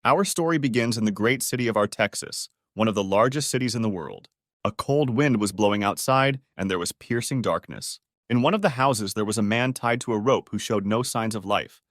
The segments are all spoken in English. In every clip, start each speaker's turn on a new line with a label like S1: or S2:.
S1: Our story begins in the great city of Texas, one of the largest cities in the world. A cold wind was blowing outside, and there was piercing darkness. In one of the houses, there was a man tied to a rope who showed no signs of life.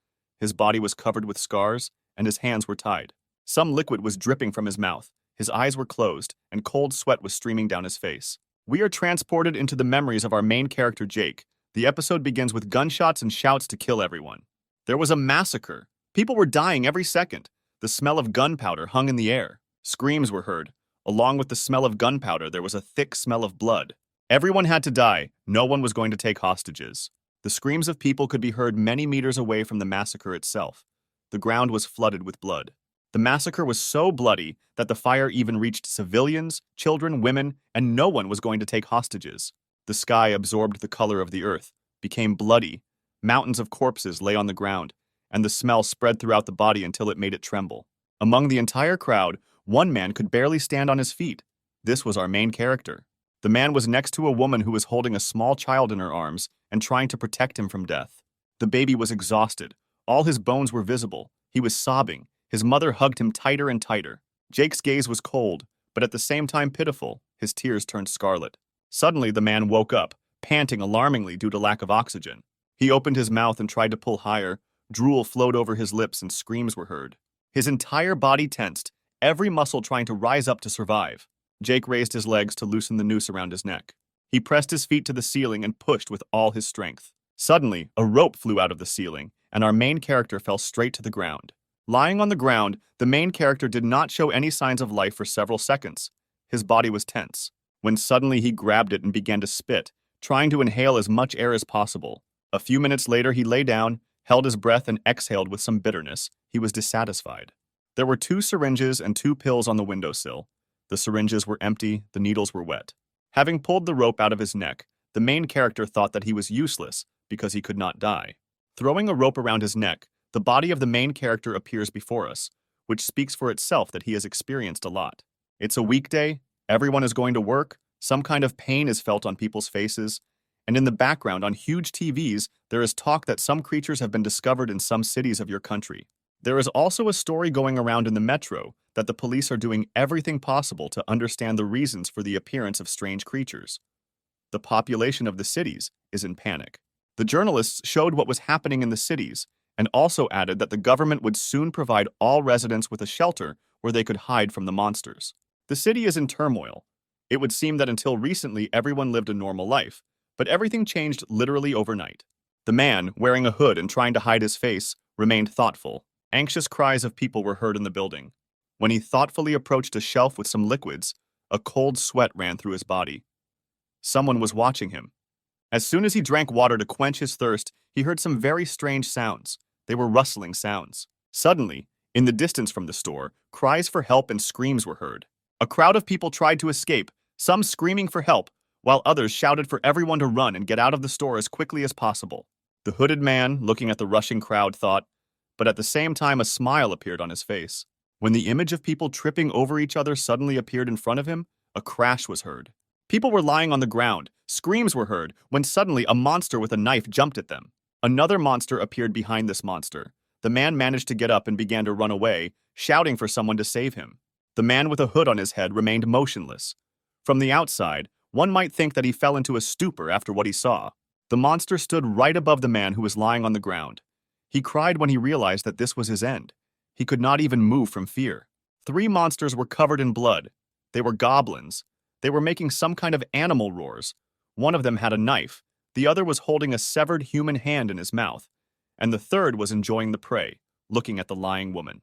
S1: His body was covered with scars, and his hands were tied. Some liquid was dripping from his mouth, his eyes were closed, and cold sweat was streaming down his face. We are transported into the memories of our main character, Jake. The episode begins with gunshots and shouts to kill everyone. There was a massacre. People were dying every second. The smell of gunpowder hung in the air. Screams were heard. Along with the smell of gunpowder, there was a thick smell of blood. Everyone had to die. No one was going to take hostages. The screams of people could be heard many meters away from the massacre itself. The ground was flooded with blood. The massacre was so bloody that the fire even reached civilians, children, women, and no one was going to take hostages. The sky absorbed the color of the earth, became bloody. Mountains of corpses lay on the ground, and the smell spread throughout the body until it made it tremble. Among the entire crowd, one man could barely stand on his feet. This was our main character. The man was next to a woman who was holding a small child in her arms and trying to protect him from death. The baby was exhausted. All his bones were visible. He was sobbing. His mother hugged him tighter and tighter. Jake's gaze was cold, but at the same time pitiful. His tears turned scarlet. Suddenly, the man woke up, panting alarmingly due to lack of oxygen. He opened his mouth and tried to pull higher. Drool flowed over his lips and screams were heard. His entire body tensed, every muscle trying to rise up to survive. Jake raised his legs to loosen the noose around his neck. He pressed his feet to the ceiling and pushed with all his strength. Suddenly, a rope flew out of the ceiling, and our main character fell straight to the ground. Lying on the ground, the main character did not show any signs of life for several seconds. His body was tense, when suddenly he grabbed it and began to spit, trying to inhale as much air as possible. A few minutes later, he lay down, held his breath, and exhaled with some bitterness. He was dissatisfied. There were 2 syringes and 2 pills on the windowsill. The syringes were empty, the needles were wet. Having pulled the rope out of his neck, the main character thought that he was useless because he could not die. Throwing a rope around his neck, the body of the main character appears before us, which speaks for itself that he has experienced a lot. It's a weekday, everyone is going to work, some kind of pain is felt on people's faces, and in the background on huge TVs, there is talk that some creatures have been discovered in some cities of your country. There is also a story going around in the metro that the police are doing everything possible to understand the reasons for the appearance of strange creatures. The population of the cities is in panic. The journalists showed what was happening in the cities and also added that the government would soon provide all residents with a shelter where they could hide from the monsters. The city is in turmoil. It would seem that until recently everyone lived a normal life, but everything changed literally overnight. The man, wearing a hood and trying to hide his face, remained thoughtful. Anxious cries of people were heard in the building. When he thoughtfully approached a shelf with some liquids, a cold sweat ran through his body. Someone was watching him. As soon as he drank water to quench his thirst, he heard some very strange sounds. They were rustling sounds. Suddenly, in the distance from the store, cries for help and screams were heard. A crowd of people tried to escape, some screaming for help, while others shouted for everyone to run and get out of the store as quickly as possible. The hooded man, looking at the rushing crowd, thought, but at the same time a smile appeared on his face. When the image of people tripping over each other suddenly appeared in front of him, a crash was heard. People were lying on the ground. Screams were heard when suddenly a monster with a knife jumped at them. Another monster appeared behind this monster. The man managed to get up and began to run away, shouting for someone to save him. The man with a hood on his head remained motionless. From the outside, one might think that he fell into a stupor after what he saw. The monster stood right above the man who was lying on the ground. He cried when he realized that this was his end. He could not even move from fear. 3 monsters were covered in blood. They were goblins. They were making some kind of animal roars. One of them had a knife. The other was holding a severed human hand in his mouth. And the third was enjoying the prey, looking at the lying woman.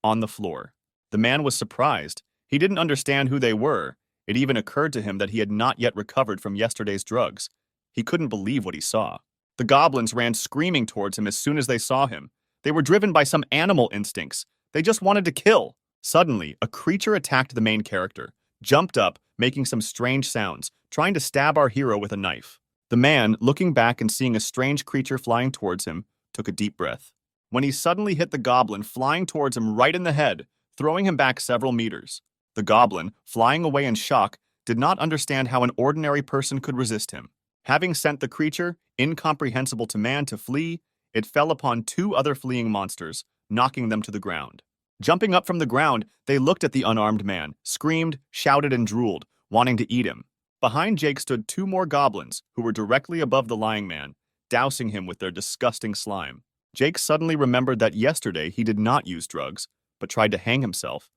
S1: On the floor. The man was surprised. He didn't understand who they were. It even occurred to him that he had not yet recovered from yesterday's drugs. He couldn't believe what he saw. The goblins ran screaming towards him as soon as they saw him. They were driven by some animal instincts. They just wanted to kill. Suddenly, a creature attacked the main character, jumped up, making some strange sounds, trying to stab our hero with a knife. The man, looking back and seeing a strange creature flying towards him, took a deep breath. When he suddenly hit the goblin flying towards him right in the head, throwing him back several meters. The goblin, flying away in shock, did not understand how an ordinary person could resist him. Having sent the creature, incomprehensible to man, to flee, it fell upon 2 other fleeing monsters, knocking them to the ground. Jumping up from the ground, they looked at the unarmed man, screamed, shouted, and drooled, wanting to eat him. Behind Jake stood two more goblins, who were directly above the lying man, dousing him with their disgusting slime. Jake suddenly remembered that yesterday he did not use drugs, but tried to hang himself.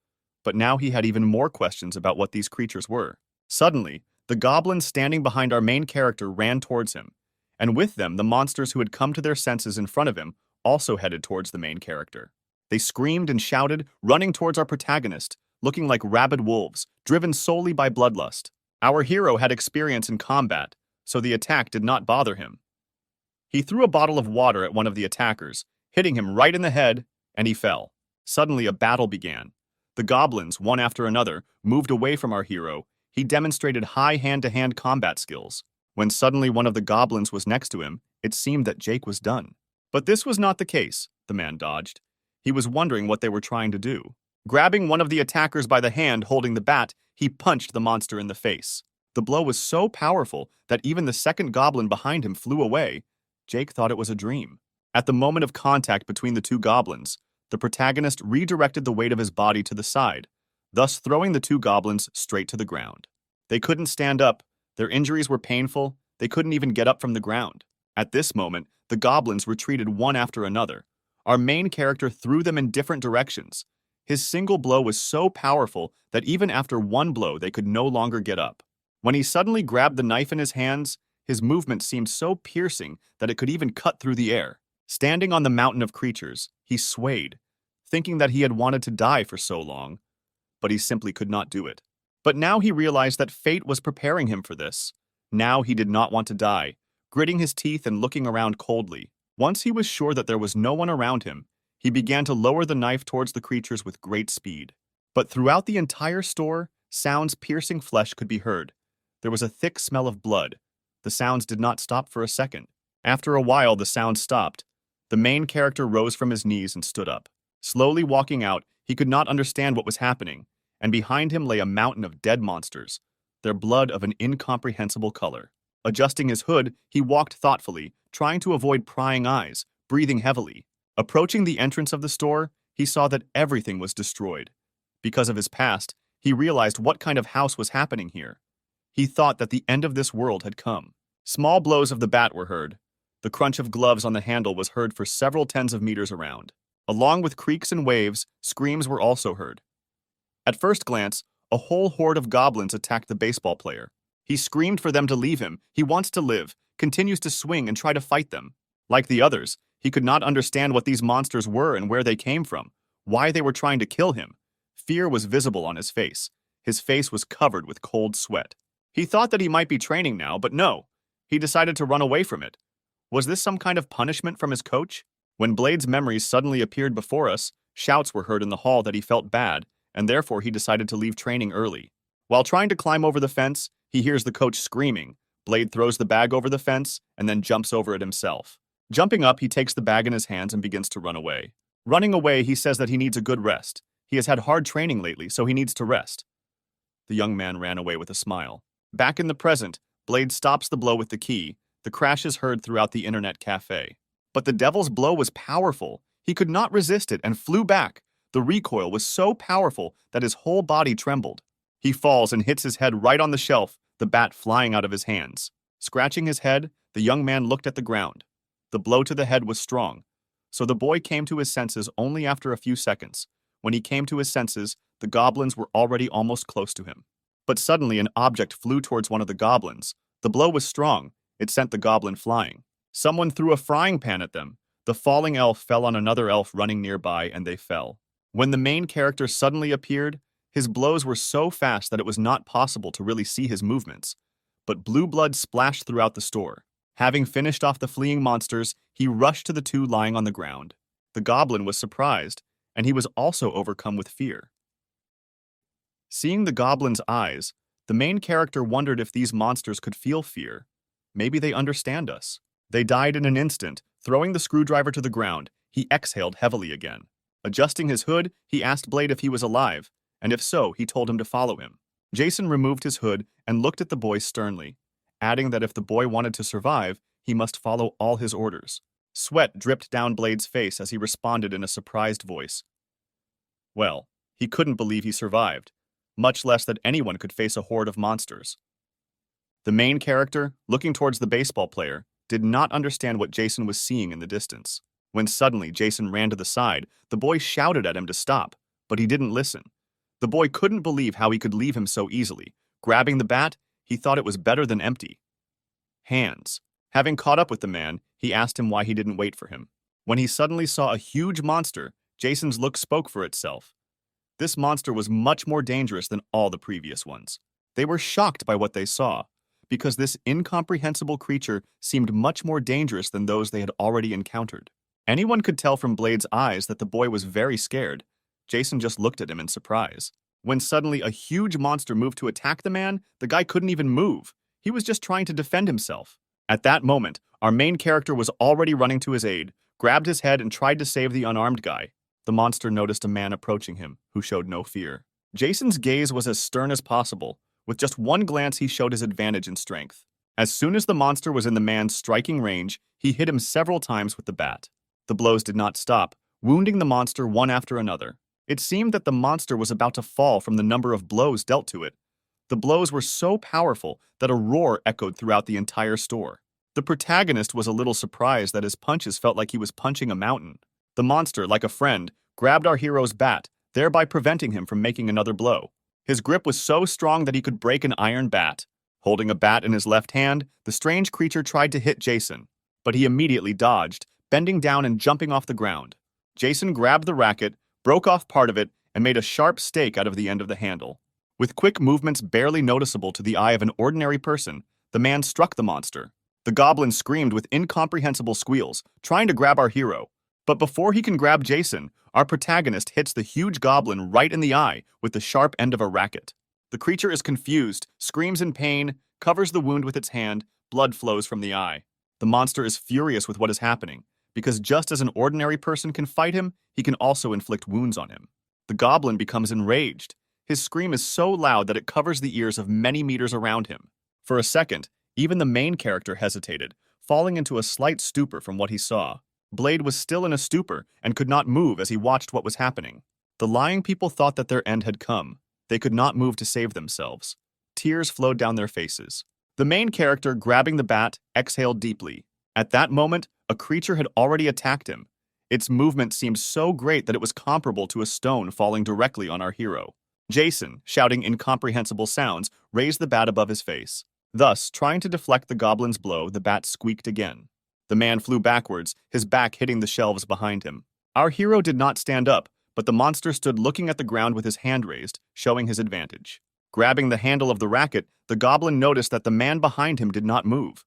S1: But now he had even more questions about what these creatures were. Suddenly, the goblins standing behind our main character ran towards him, and with them the monsters who had come to their senses in front of him also headed towards the main character. They screamed and shouted, running towards our protagonist, looking like rabid wolves, driven solely by bloodlust. Our hero had experience in combat, so the attack did not bother him. He threw a bottle of water at one of the attackers, hitting him right in the head, and he fell. Suddenly, a battle began. The goblins, one after another, moved away from our hero. He demonstrated high hand-to-hand combat skills. When suddenly one of the goblins was next to him, it seemed that Jake was done. But this was not the case. The man dodged. He was wondering what they were trying to do. Grabbing one of the attackers by the hand holding the bat, he punched the monster in the face. The blow was so powerful that even the second goblin behind him flew away. Jake thought it was a dream. At the moment of contact between the two goblins, the protagonist redirected the weight of his body to the side, thus throwing the two goblins straight to the ground. They couldn't stand up. Their injuries were painful. They couldn't even get up from the ground. At this moment, the goblins retreated one after another. Our main character threw them in different directions. His single blow was so powerful that even after one blow, they could no longer get up. When he suddenly grabbed the knife in his hands, his movement seemed so piercing that it could even cut through the air. Standing on the mountain of creatures, he swayed, thinking that he had wanted to die for so long, but he simply could not do it. But now he realized that fate was preparing him for this. Now he did not want to die, gritting his teeth and looking around coldly. Once he was sure that there was no one around him, he began to lower the knife towards the creatures with great speed. But throughout the entire store, sounds piercing flesh could be heard. There was a thick smell of blood. The sounds did not stop for a second. After a while, the sound stopped. The main character rose from his knees and stood up. Slowly walking out, he could not understand what was happening, and behind him lay a mountain of dead monsters, their blood of an incomprehensible color. Adjusting his hood, he walked thoughtfully, trying to avoid prying eyes, breathing heavily. Approaching the entrance of the store, he saw that everything was destroyed. Because of his past, he realized what kind of house was happening here. He thought that the end of this world had come. Small blows of the bat were heard. The crunch of gloves on the handle was heard for several tens of meters around. Along with creaks and waves, screams were also heard. At first glance, a whole horde of goblins attacked the baseball player. He screamed for them to leave him. He wants to live, continues to swing and try to fight them. Like the others, he could not understand what these monsters were and where they came from, why they were trying to kill him. Fear was visible on his face. His face was covered with cold sweat. He thought that he might be training now, but no. He decided to run away from it. Was this some kind of punishment from his coach? When Blade's memories suddenly appeared before us, shouts were heard in the hall that he felt bad, and therefore he decided to leave training early. While trying to climb over the fence, he hears the coach screaming. Blade throws the bag over the fence and then jumps over it himself. Jumping up, he takes the bag in his hands and begins to run away. Running away, he says that he needs a good rest. He has had hard training lately, so he needs to rest. The young man ran away with a smile. Back in the present, Blade stops the blow with the key. The crash is heard throughout the internet cafe. But the devil's blow was powerful. He could not resist it and flew back. The recoil was so powerful that his whole body trembled. He falls and hits his head right on the shelf, the bat flying out of his hands. Scratching his head, the young man looked at the ground. The blow to the head was strong, so the boy came to his senses only after a few seconds. When he came to his senses, the goblins were already almost close to him. But suddenly an object flew towards one of the goblins. The blow was strong. It sent the goblin flying. Someone threw a frying pan at them. The falling elf fell on another elf running nearby, and they fell. When the main character suddenly appeared, his blows were so fast that it was not possible to really see his movements. But blue blood splashed throughout the store. Having finished off the fleeing monsters, he rushed to the two lying on the ground. The goblin was surprised, and he was also overcome with fear. Seeing the goblin's eyes, the main character wondered if these monsters could feel fear. Maybe they understand us. They died in an instant. Throwing the screwdriver to the ground, he exhaled heavily again. Adjusting his hood, he asked Blade if he was alive, and if so, he told him to follow him. Jason removed his hood and looked at the boy sternly, adding that if the boy wanted to survive, he must follow all his orders. Sweat dripped down Blade's face as he responded in a surprised voice. Well, he couldn't believe he survived, much less that anyone could face a horde of monsters. The main character, looking towards the baseball player, did not understand what Jason was seeing in the distance. When suddenly Jason ran to the side, the boy shouted at him to stop, but he didn't listen. The boy couldn't believe how he could leave him so easily. Grabbing the bat, he thought it was better than empty hands. Having caught up with the man, he asked him why he didn't wait for him. When he suddenly saw a huge monster, Jason's look spoke for itself. This monster was much more dangerous than all the previous ones. They were shocked by what they saw, because this incomprehensible creature seemed much more dangerous than those they had already encountered. Anyone could tell from Blade's eyes that the boy was very scared. Jason just looked at him in surprise. When suddenly a huge monster moved to attack the man, the guy couldn't even move. He was just trying to defend himself. At that moment, our main character was already running to his aid, grabbed his head and tried to save the unarmed guy. The monster noticed a man approaching him, who showed no fear. Jason's gaze was as stern as possible. With just one glance, he showed his advantage in strength. As soon as the monster was in the man's striking range, he hit him several times with the bat. The blows did not stop, wounding the monster one after another. It seemed that the monster was about to fall from the number of blows dealt to it. The blows were so powerful that a roar echoed throughout the entire store. The protagonist was a little surprised that his punches felt like he was punching a mountain. The monster, like a friend, grabbed our hero's bat, thereby preventing him from making another blow. His grip was so strong that he could break an iron bat. Holding a bat in his left hand, the strange creature tried to hit Jason, but he immediately dodged, bending down and jumping off the ground. Jason grabbed the racket, broke off part of it, and made a sharp stake out of the end of the handle. With quick movements barely noticeable to the eye of an ordinary person, the man struck the monster. The goblin screamed with incomprehensible squeals, trying to grab our hero. But before he can grab Jason, our protagonist hits the huge goblin right in the eye with the sharp end of a racket. The creature is confused, screams in pain, covers the wound with its hand, blood flows from the eye. The monster is furious with what is happening, because just as an ordinary person can fight him, he can also inflict wounds on him. The goblin becomes enraged. His scream is so loud that it covers the ears of many meters around him. For a second, even the main character hesitated, falling into a slight stupor from what he saw. Blade was still in a stupor and could not move as he watched what was happening. The lying people thought that their end had come. They could not move to save themselves. Tears flowed down their faces. The main character, grabbing the bat, exhaled deeply. At that moment, a creature had already attacked him. Its movement seemed so great that it was comparable to a stone falling directly on our hero. Jason, shouting incomprehensible sounds, raised the bat above his face. Thus, trying to deflect the goblin's blow, the bat squeaked again. The man flew backwards, his back hitting the shelves behind him. Our hero did not stand up, but the monster stood looking at the ground with his hand raised, showing his advantage. Grabbing the handle of the racket, the goblin noticed that the man behind him did not move.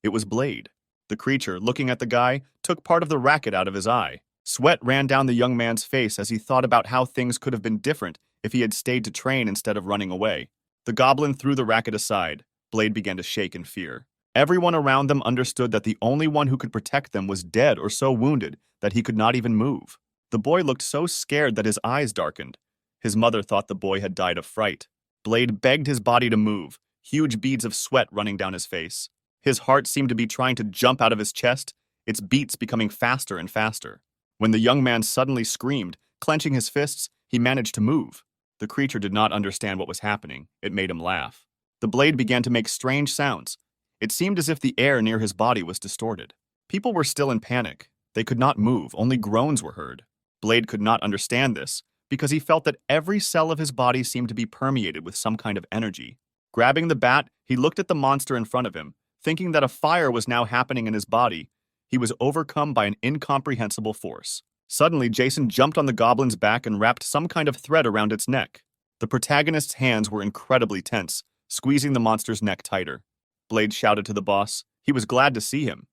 S1: It was Blade. The creature, looking at the guy, took part of the racket out of his eye. Sweat ran down the young man's face as he thought about how things could have been different if he had stayed to train instead of running away. The goblin threw the racket aside. Blade began to shake in fear. Everyone around them understood that the only one who could protect them was dead or so wounded that he could not even move. The boy looked so scared that his eyes darkened. His mother thought the boy had died of fright. Blade begged his body to move, huge beads of sweat running down his face. His heart seemed to be trying to jump out of his chest, its beats becoming faster and faster. When the young man suddenly screamed, clenching his fists, he managed to move. The creature did not understand what was happening. It made him laugh. The blade began to make strange sounds. It seemed as if the air near his body was distorted. People were still in panic. They could not move, only groans were heard. Blade could not understand this, because he felt that every cell of his body seemed to be permeated with some kind of energy. Grabbing the bat, he looked at the monster in front of him, thinking that a fire was now happening in his body. He was overcome by an incomprehensible force. Suddenly, Jason jumped on the goblin's back and wrapped some kind of thread around its neck. The protagonist's hands were incredibly tense, squeezing the monster's neck tighter. Blade shouted to the boss. He was glad to see him.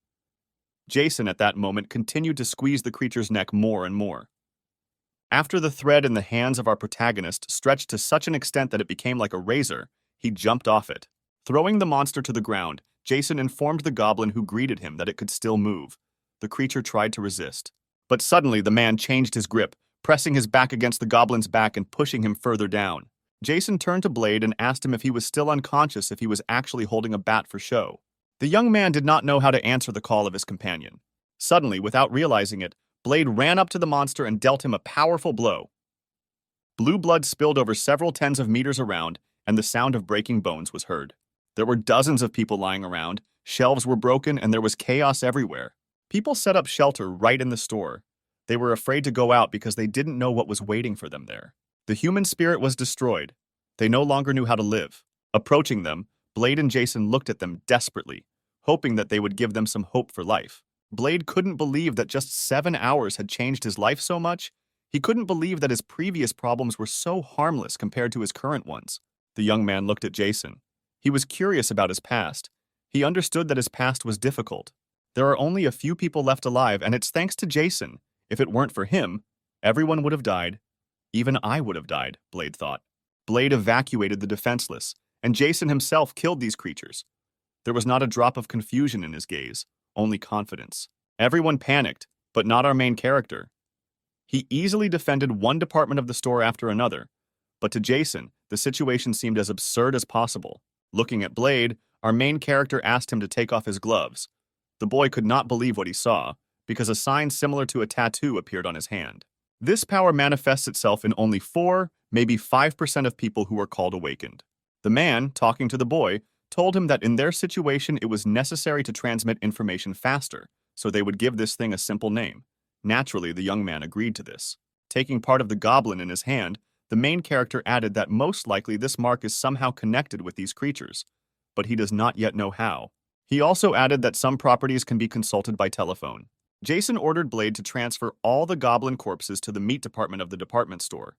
S1: Jason, at that moment, continued to squeeze the creature's neck more and more. After the thread in the hands of our protagonist stretched to such an extent that it became like a razor, he jumped off it. Throwing the monster to the ground, Jason informed the goblin who greeted him that it could still move. The creature tried to resist. But suddenly the man changed his grip, pressing his back against the goblin's back and pushing him further down. Jason turned to Blade and asked him if he was still unconscious if he was actually holding a bat for show. The young man did not know how to answer the call of his companion. Suddenly, without realizing it, Blade ran up to the monster and dealt him a powerful blow. Blue blood spilled over several tens of meters around, and the sound of breaking bones was heard. There were dozens of people lying around, shelves were broken, and there was chaos everywhere. People set up shelter right in the store. They were afraid to go out because they didn't know what was waiting for them there. The human spirit was destroyed. They no longer knew how to live. Approaching them, Blade and Jason looked at them desperately, hoping that they would give them some hope for life. Blade couldn't believe that just 7 hours had changed his life so much. He couldn't believe that his previous problems were so harmless compared to his current ones. The young man looked at Jason. He was curious about his past. He understood that his past was difficult. There are only a few people left alive, and it's thanks to Jason. If it weren't for him, everyone would have died. Even I would have died, Blade thought. Blade evacuated the defenseless, and Jason himself killed these creatures. There was not a drop of confusion in his gaze, only confidence. Everyone panicked, but not our main character. He easily defended one department of the store after another, but to Jason, the situation seemed as absurd as possible. Looking at Blade, our main character asked him to take off his gloves. The boy could not believe what he saw, because a sign similar to a tattoo appeared on his hand. This power manifests itself in only 4, maybe 5% of people who are called awakened. The man, talking to the boy, told him that in their situation it was necessary to transmit information faster, so they would give this thing a simple name. Naturally, the young man agreed to this. Taking part of the goblin in his hand, the main character added that most likely this mark is somehow connected with these creatures, but he does not yet know how. He also added that some properties can be consulted by telephone. Jason ordered Blade to transfer all the goblin corpses to the meat department of the department store.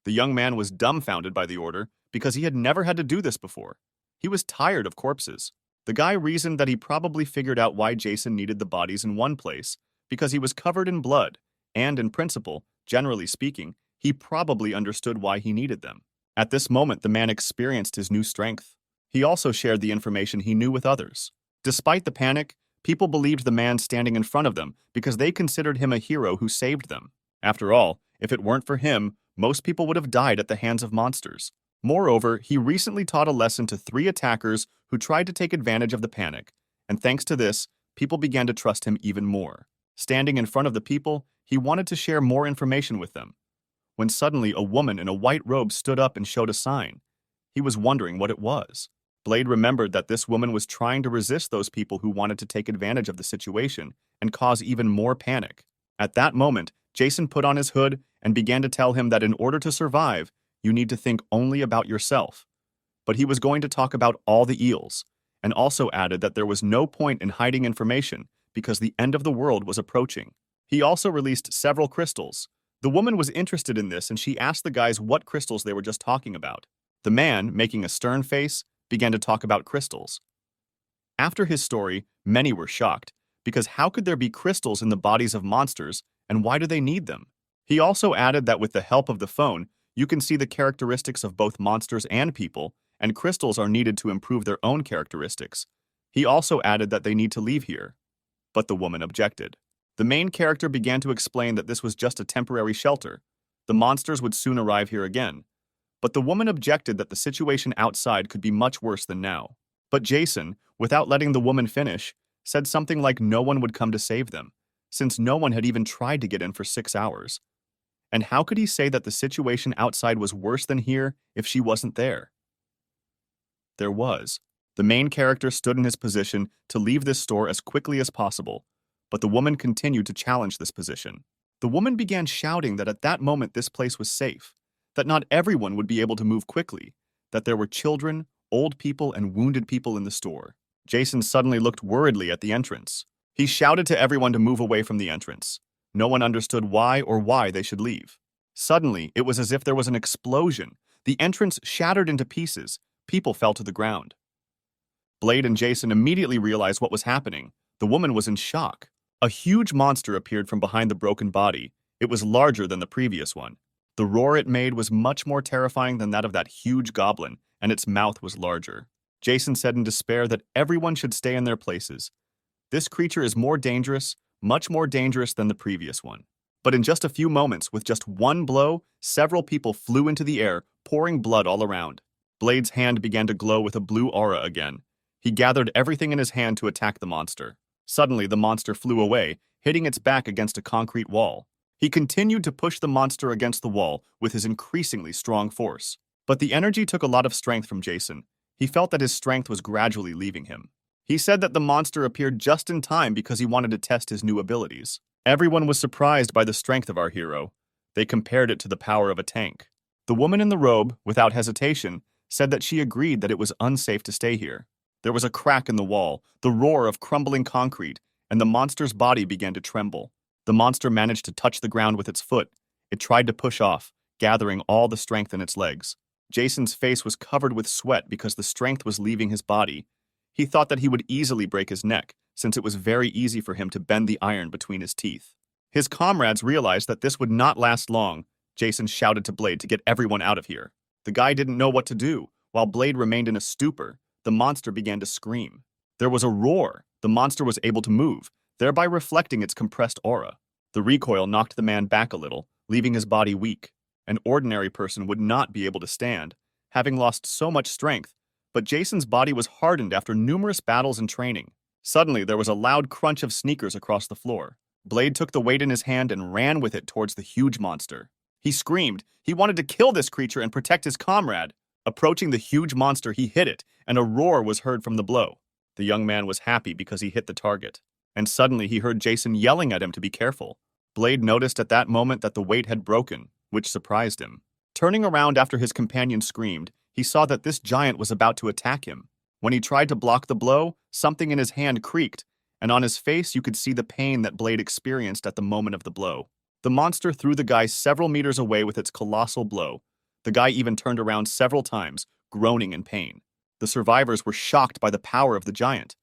S1: The young man was dumbfounded by the order because he had never had to do this before. He was tired of corpses. The guy reasoned that he probably figured out why Jason needed the bodies in one place, because he was covered in blood, and in principle, generally speaking, he probably understood why he needed them. At this moment, the man experienced his new strength. He also shared the information he knew with others. Despite the panic, people believed the man standing in front of them because they considered him a hero who saved them. After all, if it weren't for him, most people would have died at the hands of monsters. Moreover, he recently taught a lesson to 3 attackers who tried to take advantage of the panic, and thanks to this, people began to trust him even more. Standing in front of the people, he wanted to share more information with them. When suddenly a woman in a white robe stood up and showed a sign. He was wondering what it was. Blade remembered that this woman was trying to resist those people who wanted to take advantage of the situation and cause even more panic. At that moment, Jason put on his hood and began to tell him that in order to survive, you need to think only about yourself. But he was going to talk about all the eels, and also added that there was no point in hiding information because the end of the world was approaching. He also released several crystals. The woman was interested in this and she asked the guys what crystals they were just talking about. The man, making a stern face, began to talk about crystals. After his story, many were shocked, because how could there be crystals in the bodies of monsters, and why do they need them? He also added that with the help of the phone, you can see the characteristics of both monsters and people, and crystals are needed to improve their own characteristics. He also added that they need to leave here. But the woman objected. The main character began to explain that this was just a temporary shelter. The monsters would soon arrive here again. But the woman objected that the situation outside could be much worse than now. But Jason, without letting the woman finish, said something like no one would come to save them, since no one had even tried to get in for 6 hours. And how could he say that the situation outside was worse than here if she wasn't there? There was. The main character stood in his position to leave this store as quickly as possible, but the woman continued to challenge this position. The woman began shouting that at that moment this place was safe, that not everyone would be able to move quickly, that there were children, old people, and wounded people in the store. Jason suddenly looked worriedly at the entrance. He shouted to everyone to move away from the entrance. No one understood why they should leave. Suddenly, it was as if there was an explosion. The entrance shattered into pieces. People fell to the ground. Blade and Jason immediately realized what was happening. The woman was in shock. A huge monster appeared from behind the broken body. It was larger than the previous one. The roar it made was much more terrifying than that of that huge goblin, and its mouth was larger. Jason said in despair that everyone should stay in their places. This creature is more dangerous, much more dangerous than the previous one. But in just a few moments, with just one blow, several people flew into the air, pouring blood all around. Blade's hand began to glow with a blue aura again. He gathered everything in his hand to attack the monster. Suddenly, the monster flew away, hitting its back against a concrete wall. He continued to push the monster against the wall with his increasingly strong force. But the energy took a lot of strength from Jason. He felt that his strength was gradually leaving him. He said that the monster appeared just in time because he wanted to test his new abilities. Everyone was surprised by the strength of our hero. They compared it to the power of a tank. The woman in the robe, without hesitation, said that she agreed that it was unsafe to stay here. There was a crack in the wall, the roar of crumbling concrete, and the monster's body began to tremble. The monster managed to touch the ground with its foot. It tried to push off, gathering all the strength in its legs. Jason's face was covered with sweat because the strength was leaving his body. He thought that he would easily break his neck, since it was very easy for him to bend the iron between his teeth. His comrades realized that this would not last long. Jason shouted to Blade to get everyone out of here. The guy didn't know what to do. While Blade remained in a stupor, the monster began to scream. There was a roar. The monster was able to move, thereby reflecting its compressed aura. The recoil knocked the man back a little, leaving his body weak. An ordinary person would not be able to stand, having lost so much strength, but Jason's body was hardened after numerous battles and training. Suddenly, there was a loud crunch of sneakers across the floor. Blade took the weight in his hand and ran with it towards the huge monster. He screamed. He wanted to kill this creature and protect his comrade. Approaching the huge monster, he hit it, and a roar was heard from the blow. The young man was happy because he hit the target. And suddenly he heard Jason yelling at him to be careful. Blade noticed at that moment that the weight had broken, which surprised him. Turning around after his companion screamed, he saw that this giant was about to attack him. When he tried to block the blow, something in his hand creaked, and on his face you could see the pain that Blade experienced at the moment of the blow. The monster threw the guy several meters away with its colossal blow. The guy even turned around several times, groaning in pain. The survivors were shocked by the power of the giant.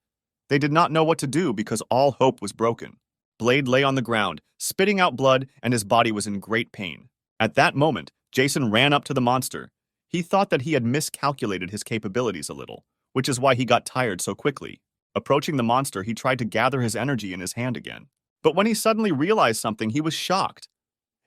S1: They did not know what to do because all hope was broken. Blade lay on the ground, spitting out blood, and his body was in great pain. At that moment, Jason ran up to the monster. He thought that he had miscalculated his capabilities a little, which is why he got tired so quickly. Approaching the monster, he tried to gather his energy in his hand again. But when he suddenly realized something, he was shocked.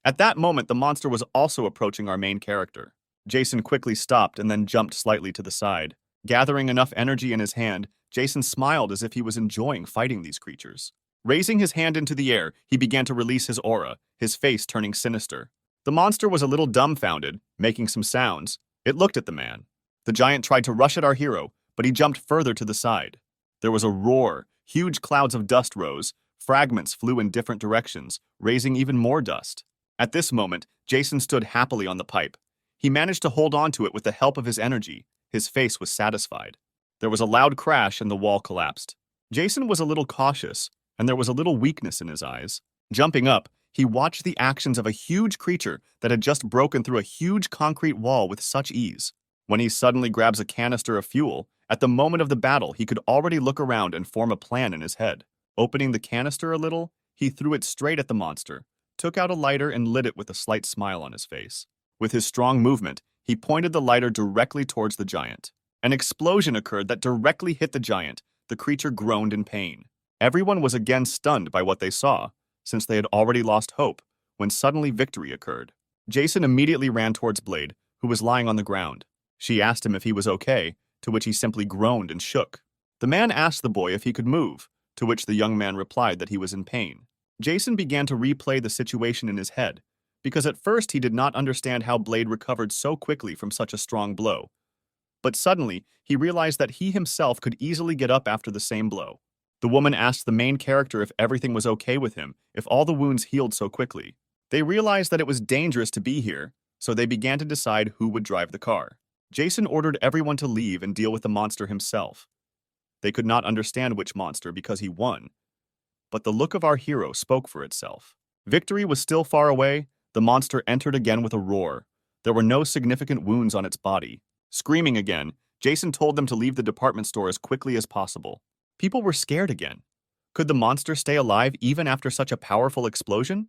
S1: At that moment, the monster was also approaching our main character. Jason quickly stopped and then jumped slightly to the side. Gathering enough energy in his hand, Jason smiled as if he was enjoying fighting these creatures. Raising his hand into the air, he began to release his aura, his face turning sinister. The monster was a little dumbfounded, making some sounds. It looked at the man. The giant tried to rush at our hero, but he jumped further to the side. There was a roar. Huge clouds of dust rose. Fragments flew in different directions, raising even more dust. At this moment, Jason stood happily on the pipe. He managed to hold on to it with the help of his energy. His face was satisfied. There was a loud crash and the wall collapsed. Jason was a little cautious, and there was a little weakness in his eyes. Jumping up, he watched the actions of a huge creature that had just broken through a huge concrete wall with such ease. When he suddenly grabs a canister of fuel, at the moment of the battle, he could already look around and form a plan in his head. Opening the canister a little, he threw it straight at the monster, took out a lighter and lit it with a slight smile on his face. With his strong movement, he pointed the lighter directly towards the giant. An explosion occurred that directly hit the giant. The creature groaned in pain. Everyone was again stunned by what they saw, since they had already lost hope, when suddenly victory occurred. Jason immediately ran towards Blade, who was lying on the ground. She asked him if he was okay, to which he simply groaned and shook. The man asked the boy if he could move, to which the young man replied that he was in pain. Jason began to replay the situation in his head, because at first he did not understand how Blade recovered so quickly from such a strong blow. But suddenly, he realized that he himself could easily get up after the same blow. The woman asked the main character if everything was okay with him, if all the wounds healed so quickly. They realized that it was dangerous to be here, so they began to decide who would drive the car. Jason ordered everyone to leave and deal with the monster himself. They could not understand which monster because he won, but the look of our hero spoke for itself. Victory was still far away. The monster entered again with a roar. There were no significant wounds on its body. Screaming again, Jason told them to leave the department store as quickly as possible. People were scared again. Could the monster stay alive even after such a powerful explosion?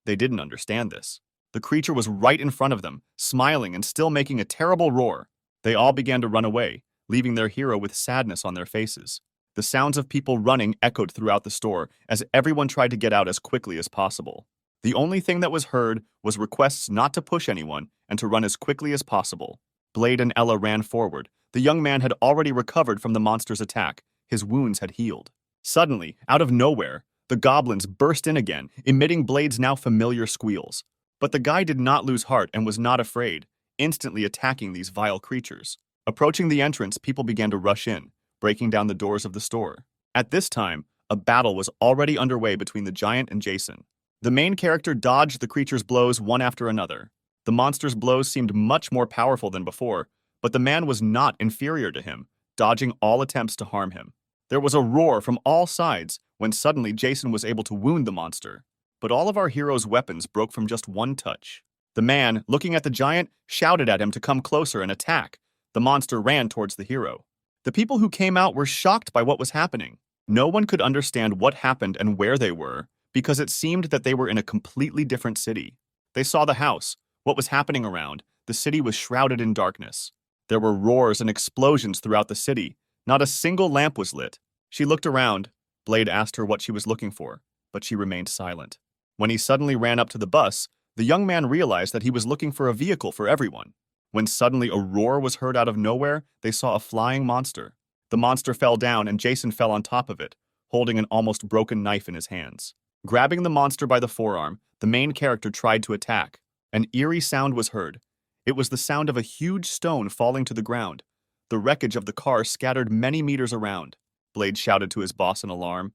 S1: They didn't understand this. The creature was right in front of them, smiling and still making a terrible roar. They all began to run away, leaving their hero with sadness on their faces. The sounds of people running echoed throughout the store as everyone tried to get out as quickly as possible. The only thing that was heard was requests not to push anyone and to run as quickly as possible. Blade and Ella ran forward. The young man had already recovered from the monster's attack. His wounds had healed. Suddenly, out of nowhere, the goblins burst in again, emitting Blade's now familiar squeals. But the guy did not lose heart and was not afraid, instantly attacking these vile creatures. Approaching the entrance, people began to rush in, breaking down the doors of the store. At this time, a battle was already underway between the giant and Jason. The main character dodged the creature's blows one after another. The monster's blows seemed much more powerful than before, but the man was not inferior to him, dodging all attempts to harm him. There was a roar from all sides when suddenly Jason was able to wound the monster. But all of our hero's weapons broke from just one touch. The man, looking at the giant, shouted at him to come closer and attack. The monster ran towards the hero. The people who came out were shocked by what was happening. No one could understand what happened and where they were, because it seemed that they were in a completely different city. They saw the house, what was happening around. The city was shrouded in darkness. There were roars and explosions throughout the city. Not a single lamp was lit. She looked around. Blade asked her what she was looking for, but she remained silent. When he suddenly ran up to the bus, the young man realized that he was looking for a vehicle for everyone. When suddenly a roar was heard out of nowhere, they saw a flying monster. The monster fell down and Jason fell on top of it, holding an almost broken knife in his hands. Grabbing the monster by the forearm, the main character tried to attack. An eerie sound was heard. It was the sound of a huge stone falling to the ground. The wreckage of the car scattered many meters around. Blade shouted to his boss in alarm.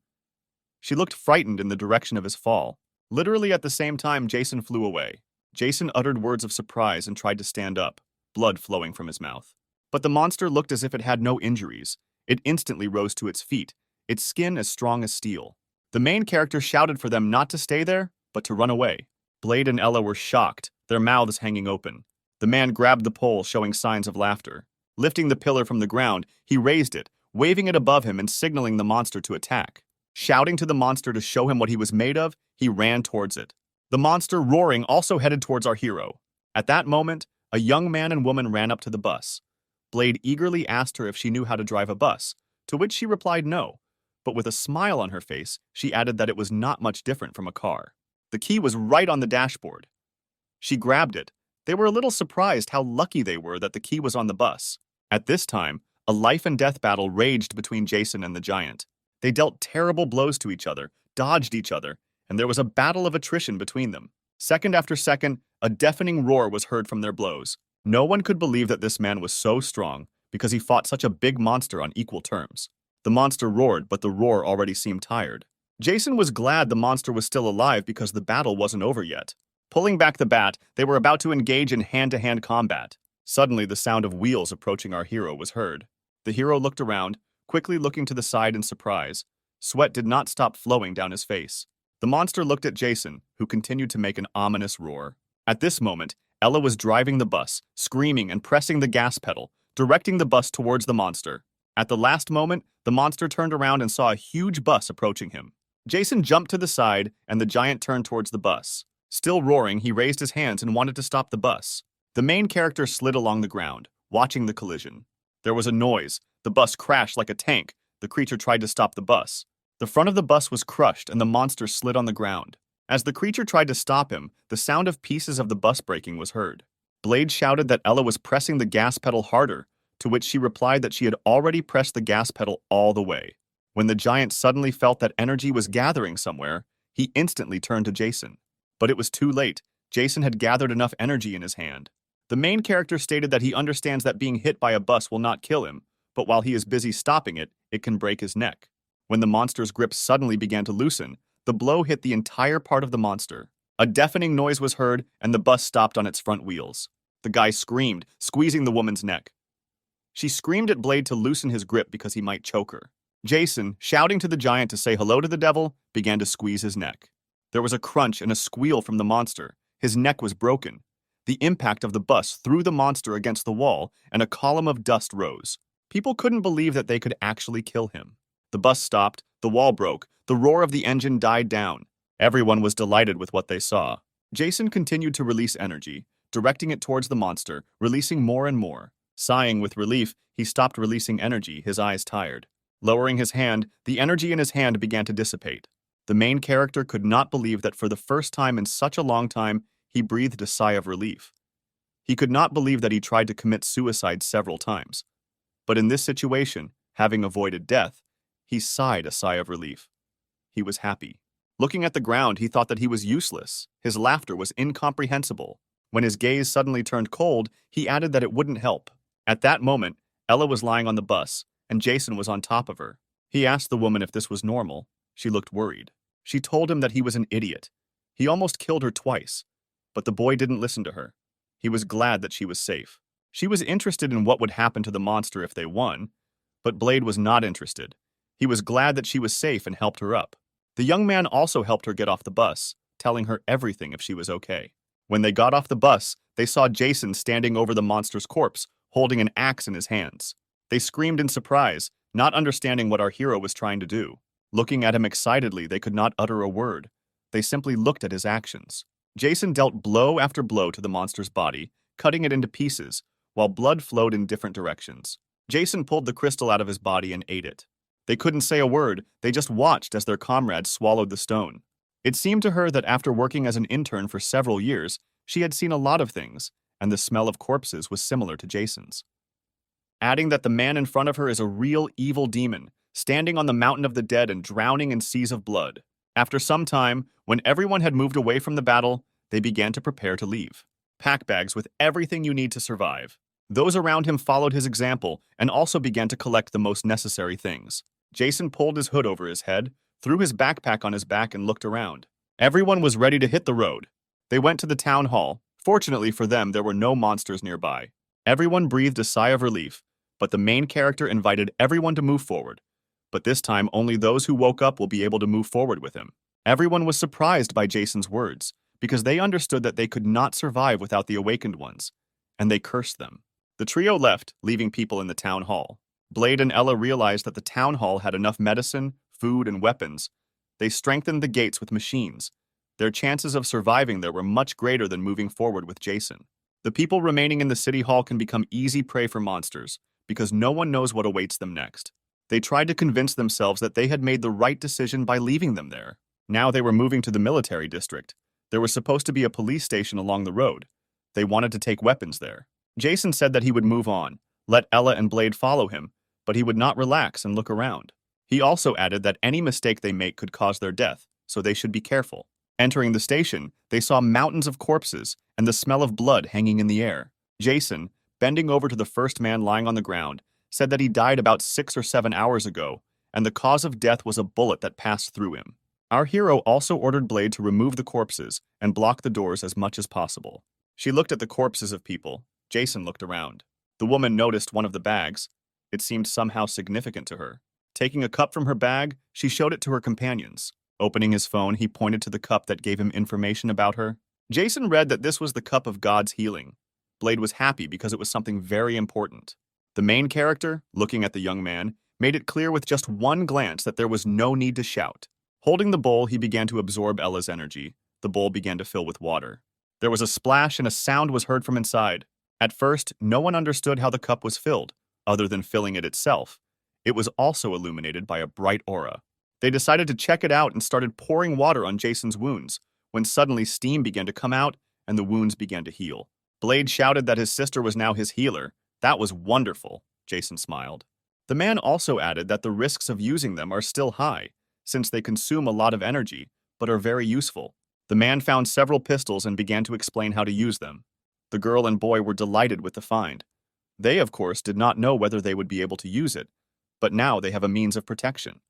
S1: She looked frightened in the direction of his fall. Literally at the same time, Jason flew away. Jason uttered words of surprise and tried to stand up, blood flowing from his mouth. But the monster looked as if it had no injuries. It instantly rose to its feet, its skin as strong as steel. The main character shouted for them not to stay there, but to run away. Blade and Ella were shocked, their mouths hanging open. The man grabbed the pole, showing signs of laughter. Lifting the pillar from the ground, he raised it, waving it above him and signaling the monster to attack. Shouting to the monster to show him what he was made of, he ran towards it. The monster, roaring, also headed towards our hero. At that moment, a young man and woman ran up to the bus. Blade eagerly asked her if she knew how to drive a bus, to which she replied no. But with a smile on her face, she added that it was not much different from a car. The key was right on the dashboard. She grabbed it. They were a little surprised how lucky they were that the key was on the bus. At this time, a life and death battle raged between Jason and the giant. They dealt terrible blows to each other, dodged each other, and there was a battle of attrition between them. Second after second, a deafening roar was heard from their blows. No one could believe that this man was so strong because he fought such a big monster on equal terms. The monster roared, but the roar already seemed tired. Jason was glad the monster was still alive because the battle wasn't over yet. Pulling back the bat, they were about to engage in hand-to-hand combat. Suddenly, the sound of wheels approaching our hero was heard. The hero looked around, quickly looking to the side in surprise. Sweat did not stop flowing down his face. The monster looked at Jason, who continued to make an ominous roar. At this moment, Ella was driving the bus, screaming and pressing the gas pedal, directing the bus towards the monster. At the last moment, the monster turned around and saw a huge bus approaching him. Jason jumped to the side, and the giant turned towards the bus. Still roaring, he raised his hands and wanted to stop the bus. The main character slid along the ground, watching the collision. There was a noise. The bus crashed like a tank. The creature tried to stop the bus. The front of the bus was crushed, and the monster slid on the ground. As the creature tried to stop him, the sound of pieces of the bus breaking was heard. Blade shouted that Ella was pressing the gas pedal harder, to which she replied that she had already pressed the gas pedal all the way. When the giant suddenly felt that energy was gathering somewhere, he instantly turned to Jason. But it was too late. Jason had gathered enough energy in his hand. The main character stated that he understands that being hit by a bus will not kill him, but while he is busy stopping it, it can break his neck. When the monster's grip suddenly began to loosen, the blow hit the entire part of the monster. A deafening noise was heard, and the bus stopped on its front wheels. The guy screamed, squeezing the woman's neck. She screamed at Blade to loosen his grip because he might choke her. Jason, shouting to the giant to say hello to the devil, began to squeeze his neck. There was a crunch and a squeal from the monster. His neck was broken. The impact of the bus threw the monster against the wall, and a column of dust rose. People couldn't believe that they could actually kill him. The bus stopped, the wall broke, the roar of the engine died down. Everyone was delighted with what they saw. Jason continued to release energy, directing it towards the monster, releasing more and more. Sighing with relief, he stopped releasing energy, his eyes tired. Lowering his hand, the energy in his hand began to dissipate. The main character could not believe that for the first time in such a long time, he breathed a sigh of relief. He could not believe that he tried to commit suicide several times. But in this situation, having avoided death, He sighed a sigh of relief. He was happy. Looking at the ground, he thought that he was useless. His laughter was incomprehensible. When his gaze suddenly turned cold, he added that it wouldn't help. At that moment, Ella was lying on the bus, and Jason was on top of her. He asked the woman if this was normal. She looked worried. She told him that he was an idiot. He almost killed her twice. But the boy didn't listen to her. He was glad that she was safe. She was interested in what would happen to the monster if they won, but Blade was not interested. He was glad that she was safe and helped her up. The young man also helped her get off the bus, telling her everything if she was okay. When they got off the bus, they saw Jason standing over the monster's corpse, holding an axe in his hands. They screamed in surprise, not understanding what our hero was trying to do. Looking at him excitedly, they could not utter a word. They simply looked at his actions. Jason dealt blow after blow to the monster's body, cutting it into pieces, while blood flowed in different directions. Jason pulled the crystal out of his body and ate it. They couldn't say a word, they just watched as their comrades swallowed the stone. It seemed to her that after working as an intern for several years, she had seen a lot of things, and the smell of corpses was similar to Jason's. Adding that the man in front of her is a real evil demon, standing on the mountain of the dead and drowning in seas of blood. After some time, when everyone had moved away from the battle, they began to prepare to leave. Pack bags with everything you need to survive. Those around him followed his example and also began to collect the most necessary things. Jason pulled his hood over his head, threw his backpack on his back, and looked around. Everyone was ready to hit the road. They went to the town hall. Fortunately for them, there were no monsters nearby. Everyone breathed a sigh of relief, but the main character invited everyone to move forward. But this time, only those who woke up will be able to move forward with him. Everyone was surprised by Jason's words, because they understood that they could not survive without the awakened ones, and they cursed them. The trio left, leaving people in the town hall. Blade and Ella realized that the town hall had enough medicine, food, and weapons. They strengthened the gates with machines. Their chances of surviving there were much greater than moving forward with Jason. The people remaining in the city hall can become easy prey for monsters, because no one knows what awaits them next. They tried to convince themselves that they had made the right decision by leaving them there. Now they were moving to the military district. There was supposed to be a police station along the road. They wanted to take weapons there. Jason said that he would move on, let Ella and Blade follow him, but he would not relax and look around. He also added that any mistake they make could cause their death, so they should be careful. Entering the station, they saw mountains of corpses and the smell of blood hanging in the air. Jason, bending over to the first man lying on the ground, said that he died about 6 or 7 hours ago, and the cause of death was a bullet that passed through him. Our hero also ordered Blade to remove the corpses and block the doors as much as possible. She looked at the corpses of people. Jason looked around. The woman noticed one of the bags. It seemed somehow significant to her. Taking a cup from her bag, she showed it to her companions. Opening his phone, he pointed to the cup that gave him information about her. Jason read that this was the cup of God's healing. Blade was happy because it was something very important. The main character, looking at the young man, made it clear with just one glance that there was no need to shout. Holding the bowl, he began to absorb Ella's energy. The bowl began to fill with water. There was a splash and a sound was heard from inside. At first, no one understood how the cup was filled, other than filling it itself. It was also illuminated by a bright aura. They decided to check it out and started pouring water on Jason's wounds, when suddenly steam began to come out and the wounds began to heal. Blade shouted that his sister was now his healer. That was wonderful, Jason smiled. The man also added that the risks of using them are still high, since they consume a lot of energy, but are very useful. The man found several pistols and began to explain how to use them. The girl and boy were delighted with the find. They, of course, did not know whether they would be able to use it, but now they have a means of protection.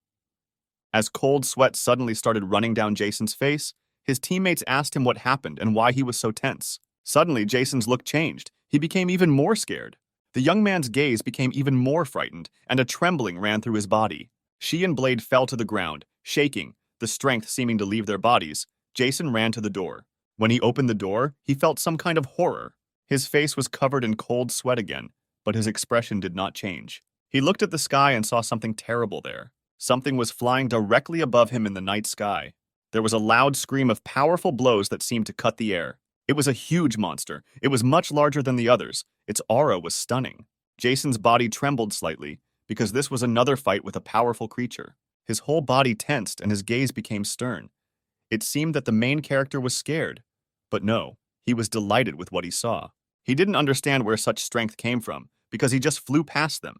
S1: As cold sweat suddenly started running down Jason's face, his teammates asked him what happened and why he was so tense. Suddenly, Jason's look changed. He became even more scared. The young man's gaze became even more frightened, and a trembling ran through his body. She and Blade fell to the ground, shaking, the strength seeming to leave their bodies. Jason ran to the door. When he opened the door, he felt some kind of horror. His face was covered in cold sweat again, but his expression did not change. He looked at the sky and saw something terrible there. Something was flying directly above him in the night sky. There was a loud scream of powerful blows that seemed to cut the air. It was a huge monster. It was much larger than the others. Its aura was stunning. Jason's body trembled slightly, because this was another fight with a powerful creature. His whole body tensed and his gaze became stern. It seemed that the main character was scared. But no, he was delighted with what he saw. He didn't understand where such strength came from, because he just flew past them.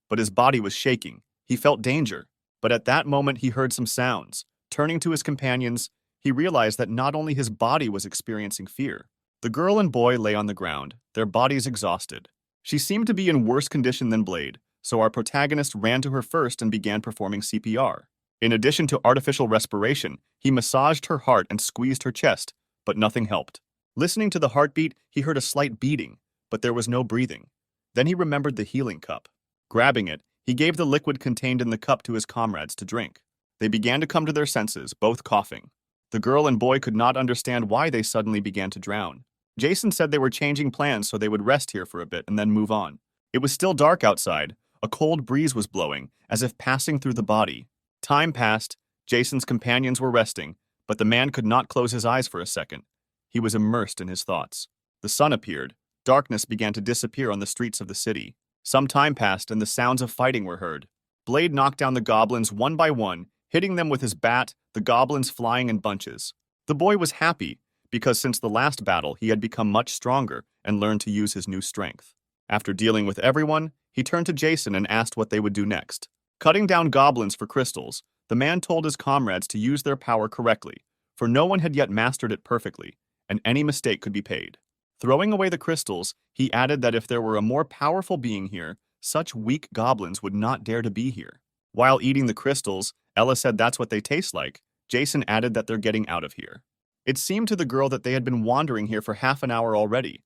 S1: But his body was shaking. He felt danger. But at that moment, he heard some sounds. Turning to his companions, he realized that not only his body was experiencing fear. The girl and boy lay on the ground, their bodies exhausted. She seemed to be in worse condition than Blade, so our protagonist ran to her first and began performing CPR. In addition to artificial respiration, he massaged her heart and squeezed her chest, but nothing helped. Listening to the heartbeat, he heard a slight beating, but there was no breathing. Then he remembered the healing cup. Grabbing it, he gave the liquid contained in the cup to his comrades to drink. They began to come to their senses, both coughing. The girl and boy could not understand why they suddenly began to drown. Jason said they were changing plans so they would rest here for a bit and then move on. It was still dark outside. A cold breeze was blowing, as if passing through the body. Time passed. Jason's companions were resting, but the man could not close his eyes for a second. He was immersed in his thoughts. The sun appeared. Darkness began to disappear on the streets of the city. Some time passed and the sounds of fighting were heard. Blade knocked down the goblins one by one, hitting them with his bat, the goblins flying in bunches. The boy was happy, because since the last battle he had become much stronger and learned to use his new strength. After dealing with everyone, he turned to Jason and asked what they would do next. Cutting down goblins for crystals, the man told his comrades to use their power correctly, for no one had yet mastered it perfectly, and any mistake could be paid. Throwing away the crystals, he added that if there were a more powerful being here, such weak goblins would not dare to be here. While eating the crystals, Ella said that's what they taste like. Jason added that they're getting out of here. It seemed to the girl that they had been wandering here for half an hour already,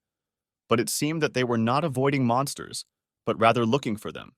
S1: but it seemed that they were not avoiding monsters, but rather looking for them.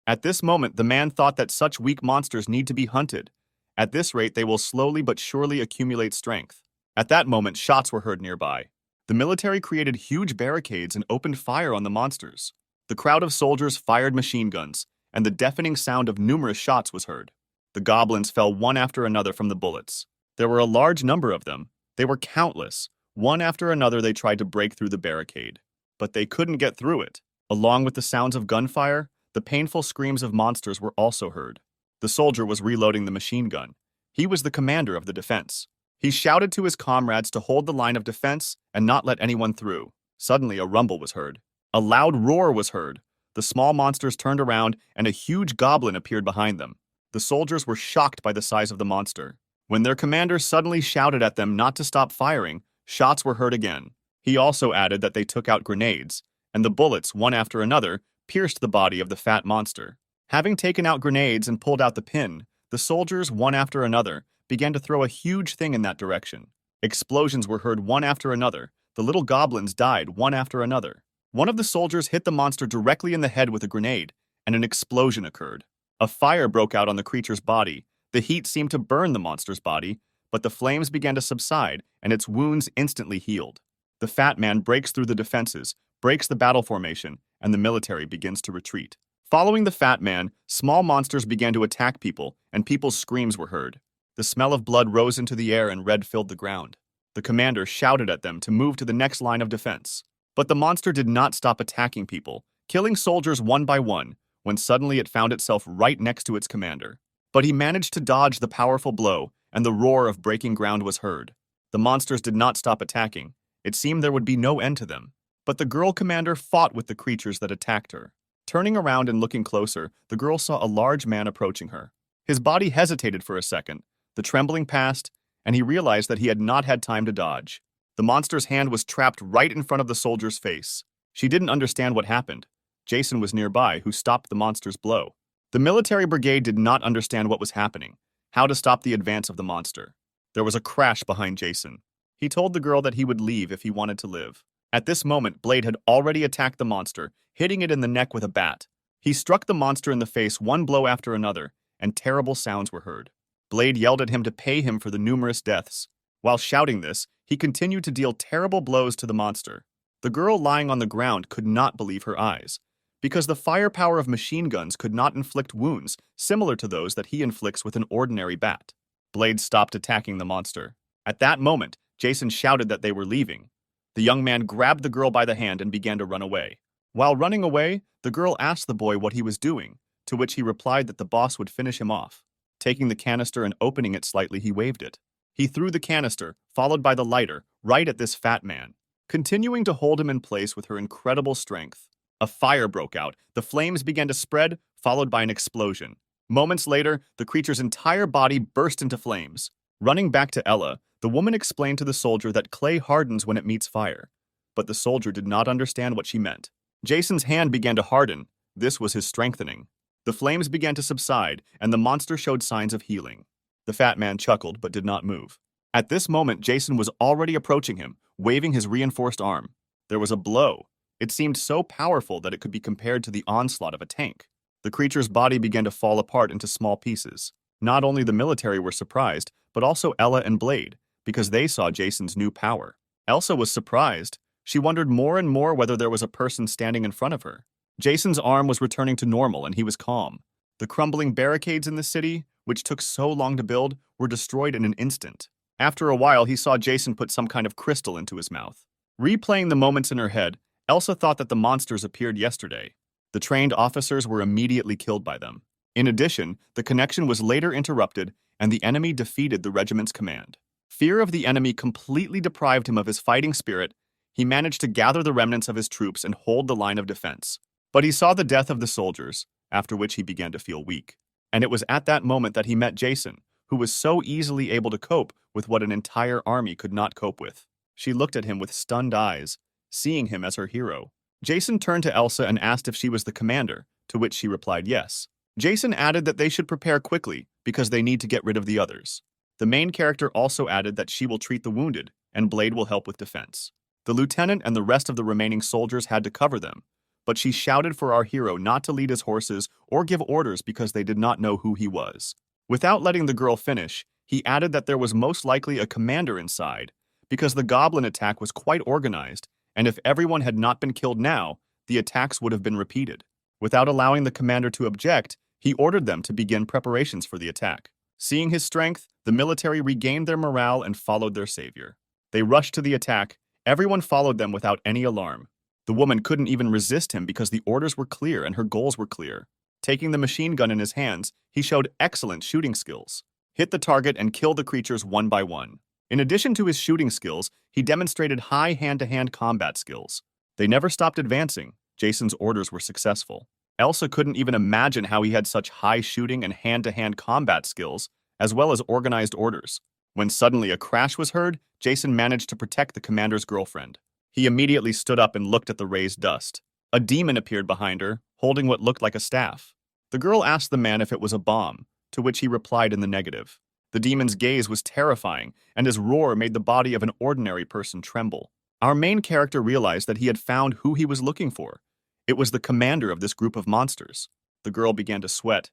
S1: At this moment, the man thought that such weak monsters need to be hunted. At this rate, they will slowly but surely accumulate strength. At that moment, shots were heard nearby. The military created huge barricades and opened fire on the monsters. The crowd of soldiers fired machine guns, and the deafening sound of numerous shots was heard. The goblins fell one after another from the bullets. There were a large number of them. They were countless. One after another, they tried to break through the barricade, but they couldn't get through it. Along with the sounds of gunfire, the painful screams of monsters were also heard. The soldier was reloading the machine gun. He was the commander of the defense. He shouted to his comrades to hold the line of defense and not let anyone through. Suddenly, a rumble was heard. A loud roar was heard. The small monsters turned around, and a huge goblin appeared behind them. The soldiers were shocked by the size of the monster. When their commander suddenly shouted at them not to stop firing, shots were heard again. He also added that they took out grenades, and the bullets, one after another, pierced the body of the fat monster. Having taken out grenades and pulled out the pin, the soldiers, one after another, began to throw a huge thing in that direction. Explosions were heard one after another. The little goblins died one after another. One of the soldiers hit the monster directly in the head with a grenade, and an explosion occurred. A fire broke out on the creature's body. The heat seemed to burn the monster's body, but the flames began to subside, and its wounds instantly healed. The fat man breaks through the defenses, breaks the battle formation, and the military begins to retreat. Following the fat man, small monsters began to attack people, and people's screams were heard. The smell of blood rose into the air and red filled the ground. The commander shouted at them to move to the next line of defense. But the monster did not stop attacking people, killing soldiers one by one, when suddenly it found itself right next to its commander. But he managed to dodge the powerful blow, and the roar of breaking ground was heard. The monsters did not stop attacking. It seemed there would be no end to them. But the girl commander fought with the creatures that attacked her. Turning around and looking closer, the girl saw a large man approaching her. His body hesitated for a second. The trembling passed, and he realized that he had not had time to dodge. The monster's hand was trapped right in front of the soldier's face. She didn't understand what happened. Jason was nearby, who stopped the monster's blow. The military brigade did not understand what was happening, how to stop the advance of the monster. There was a crash behind Jason. He told the girl that he would leave if he wanted to live. At this moment, Blade had already attacked the monster, hitting it in the neck with a bat. He struck the monster in the face one blow after another, and terrible sounds were heard. Blade yelled at him to pay him for the numerous deaths. While shouting this, he continued to deal terrible blows to the monster. The girl lying on the ground could not believe her eyes, because the firepower of machine guns could not inflict wounds similar to those that he inflicts with an ordinary bat. Blade stopped attacking the monster. At that moment, Jason shouted that they were leaving. The young man grabbed the girl by the hand and began to run away. While running away, the girl asked the boy what he was doing, to which he replied that the boss would finish him off. Taking the canister and opening it slightly, he waved it. He threw the canister, followed by the lighter, right at this fat man, continuing to hold him in place with her incredible strength. A fire broke out. The flames began to spread, followed by an explosion. Moments later, the creature's entire body burst into flames. Running back to Ella, the woman explained to the soldier that clay hardens when it meets fire. But the soldier did not understand what she meant. Jason's hand began to harden. This was his strengthening. The flames began to subside, and the monster showed signs of healing. The fat man chuckled but did not move. At this moment, Jason was already approaching him, waving his reinforced arm. There was a blow. It seemed so powerful that it could be compared to the onslaught of a tank. The creature's body began to fall apart into small pieces. Not only the military were surprised, but also Ella and Blade, because they saw Jason's new power. Elsa was surprised. She wondered more and more whether there was a person standing in front of her. Jason's arm was returning to normal and he was calm. The crumbling barricades in the city, which took so long to build, were destroyed in an instant. After a while, he saw Jason put some kind of crystal into his mouth. Replaying the moments in her head, Elsa thought that the monsters appeared yesterday. The trained officers were immediately killed by them. In addition, the connection was later interrupted and the enemy defeated the regiment's command. Fear of the enemy completely deprived him of his fighting spirit. He managed to gather the remnants of his troops and hold the line of defense. But he saw the death of the soldiers, after which he began to feel weak. And it was at that moment that he met Jason, who was so easily able to cope with what an entire army could not cope with. She looked at him with stunned eyes, seeing him as her hero. Jason turned to Elsa and asked if she was the commander, to which she replied yes. Jason added that they should prepare quickly because they need to get rid of the others. The main character also added that she will treat the wounded and Blade will help with defense. The lieutenant and the rest of the remaining soldiers had to cover them, but she shouted for our hero not to lead his horses or give orders because they did not know who he was. Without letting the girl finish, he added that there was most likely a commander inside because the goblin attack was quite organized, and if everyone had not been killed now, the attacks would have been repeated. Without allowing the commander to object, he ordered them to begin preparations for the attack. Seeing his strength, the military regained their morale and followed their savior. They rushed to the attack. Everyone followed them without any alarm. The woman couldn't even resist him because the orders were clear and her goals were clear. Taking the machine gun in his hands, he showed excellent shooting skills. Hit the target and kill the creatures one by one. In addition to his shooting skills, he demonstrated high hand-to-hand combat skills. They never stopped advancing. Jason's orders were successful. Elsa couldn't even imagine how he had such high shooting and hand-to-hand combat skills, as well as organized orders. When suddenly a crash was heard, Jason managed to protect the commander's girlfriend. He immediately stood up and looked at the raised dust. A demon appeared behind her, holding what looked like a staff. The girl asked the man if it was a bomb, to which he replied in the negative. The demon's gaze was terrifying, and his roar made the body of an ordinary person tremble. Our main character realized that he had found who he was looking for. It was the commander of this group of monsters. The girl began to sweat.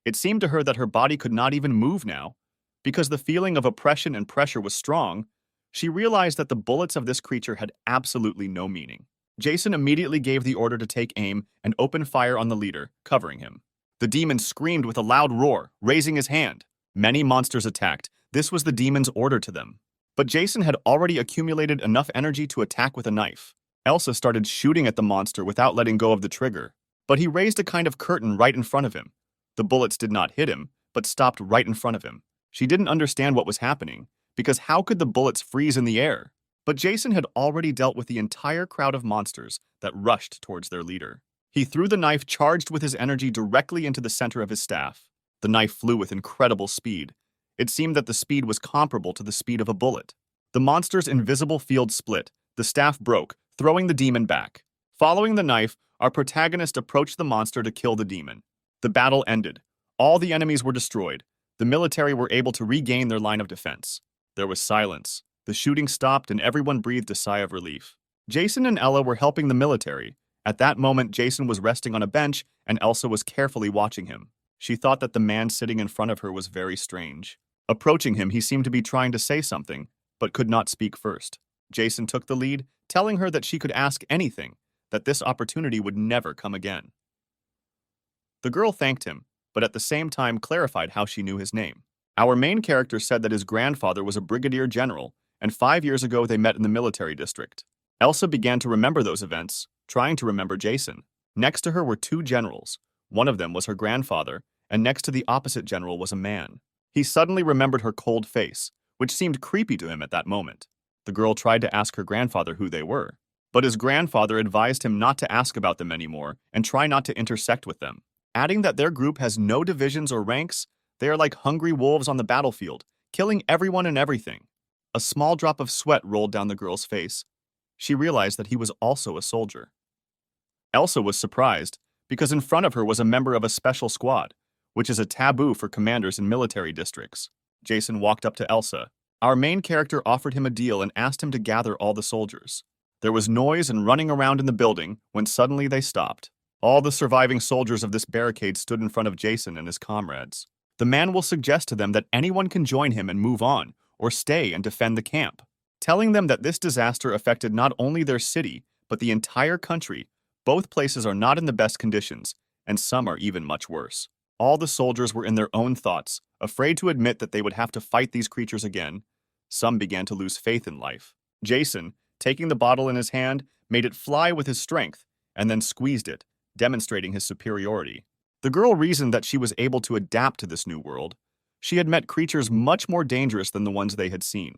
S1: It seemed to her that her body could not even move now. Because the feeling of oppression and pressure was strong, she realized that the bullets of this creature had absolutely no meaning. Jason immediately gave the order to take aim and open fire on the leader, covering him. The demon screamed with a loud roar, raising his hand. Many monsters attacked. This was the demon's order to them. But Jason had already accumulated enough energy to attack with a knife. Elsa started shooting at the monster without letting go of the trigger, but he raised a kind of curtain right in front of him. The bullets did not hit him, but stopped right in front of him. She didn't understand what was happening, because how could the bullets freeze in the air? But Jason had already dealt with the entire crowd of monsters that rushed towards their leader. He threw the knife charged with his energy directly into the center of his staff. The knife flew with incredible speed. It seemed that the speed was comparable to the speed of a bullet. The monster's invisible field split. The staff broke, throwing the demon back. Following the knife, our protagonist approached the monster to kill the demon. The battle ended. All the enemies were destroyed. The military were able to regain their line of defense. There was silence. The shooting stopped and everyone breathed a sigh of relief. Jason and Ella were helping the military. At that moment, Jason was resting on a bench and Elsa was carefully watching him. She thought that the man sitting in front of her was very strange. Approaching him, he seemed to be trying to say something, but could not speak first. Jason took the lead, telling her that she could ask anything, that this opportunity would never come again. The girl thanked him, but at the same time clarified how she knew his name. Our main character said that his grandfather was a brigadier general, and 5 years ago they met in the military district. Elsa began to remember those events, trying to remember Jason. Next to her were 2 generals. One of them was her grandfather, and next to the opposite general was a man. He suddenly remembered her cold face, which seemed creepy to him at that moment. The girl tried to ask her grandfather who they were, but his grandfather advised him not to ask about them anymore and try not to intersect with them. adding that their group has no divisions or ranks. They are like hungry wolves on the battlefield, killing everyone and everything. A small drop of sweat rolled down the girl's face. She realized that he was also a soldier. Elsa was surprised, because in front of her was a member of a special squad, which is a taboo for commanders in military districts. Jason walked up to Elsa. Our main character offered him a deal and asked him to gather all the soldiers. There was noise and running around in the building when suddenly they stopped. All the surviving soldiers of this barricade stood in front of Jason and his comrades. The man will suggest to them that anyone can join him and move on, or stay and defend the camp, telling them that this disaster affected not only their city, but the entire country. Both places are not in the best conditions, and some are even much worse. All the soldiers were in their own thoughts, afraid to admit that they would have to fight these creatures again. Some began to lose faith in life. Jason, taking the bottle in his hand, made it fly with his strength, and then squeezed it, demonstrating his superiority. The girl reasoned that she was able to adapt to this new world. She had met creatures much more dangerous than the ones they had seen.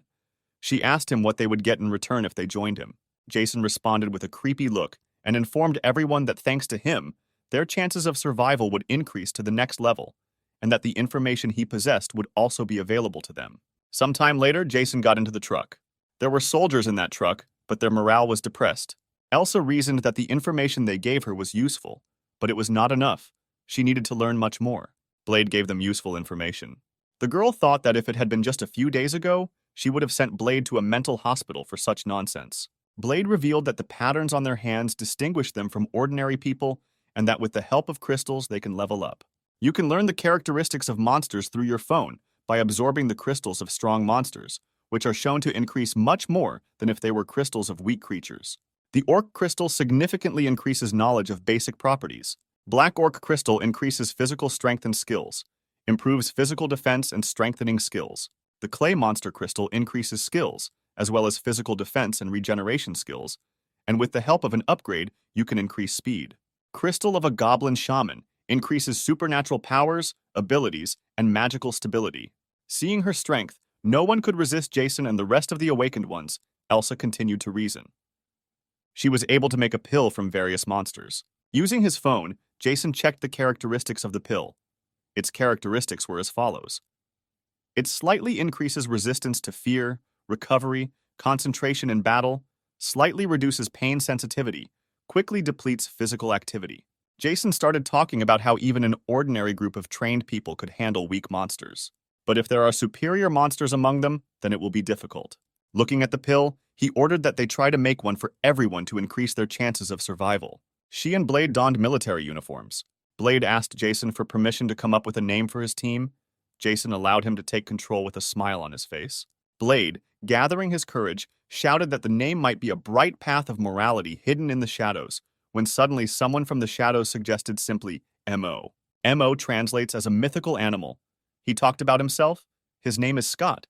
S1: She asked him what they would get in return if they joined him. Jason responded with a creepy look and informed everyone that thanks to him, their chances of survival would increase to the next level, and that the information he possessed would also be available to them. Sometime later, Jason got into the truck. There were soldiers in that truck, but their morale was depressed. Elsa reasoned that the information they gave her was useful, but it was not enough. She needed to learn much more. Blade gave them useful information. The girl thought that if it had been just a few days ago, she would have sent Blade to a mental hospital for such nonsense. Blade revealed that the patterns on their hands distinguished them from ordinary people, and that with the help of crystals they can level up. You can learn the characteristics of monsters through your phone by absorbing the crystals of strong monsters, which are shown to increase much more than if they were crystals of weak creatures. The Orc Crystal significantly increases knowledge of basic properties. Black Orc Crystal increases physical strength and skills, improves physical defense and strengthening skills. The Clay Monster Crystal increases skills, as well as physical defense and regeneration skills, and with the help of an upgrade, you can increase speed. Crystal of a Goblin Shaman increases supernatural powers, abilities, and magical stability. Seeing her strength, no one could resist Jason and the rest of the Awakened Ones. Elsa continued to reason. She was able to make a pill from various monsters. Using his phone, Jason checked the characteristics of the pill. Its characteristics were as follows. It slightly increases resistance to fear, recovery, concentration in battle, slightly reduces pain sensitivity, quickly depletes physical activity. Jason started talking about how even an ordinary group of trained people could handle weak monsters. But if there are superior monsters among them, then it will be difficult. Looking at the pill, he ordered that they try to make one for everyone to increase their chances of survival. She and Blade donned military uniforms. Blade asked Jason for permission to come up with a name for his team. Jason allowed him to take control with a smile on his face. Blade, gathering his courage, shouted that the name might be a bright path of morality hidden in the shadows, when suddenly someone from the shadows suggested simply M.O. M.O. translates as a mythical animal. He talked about himself. His name is Scott,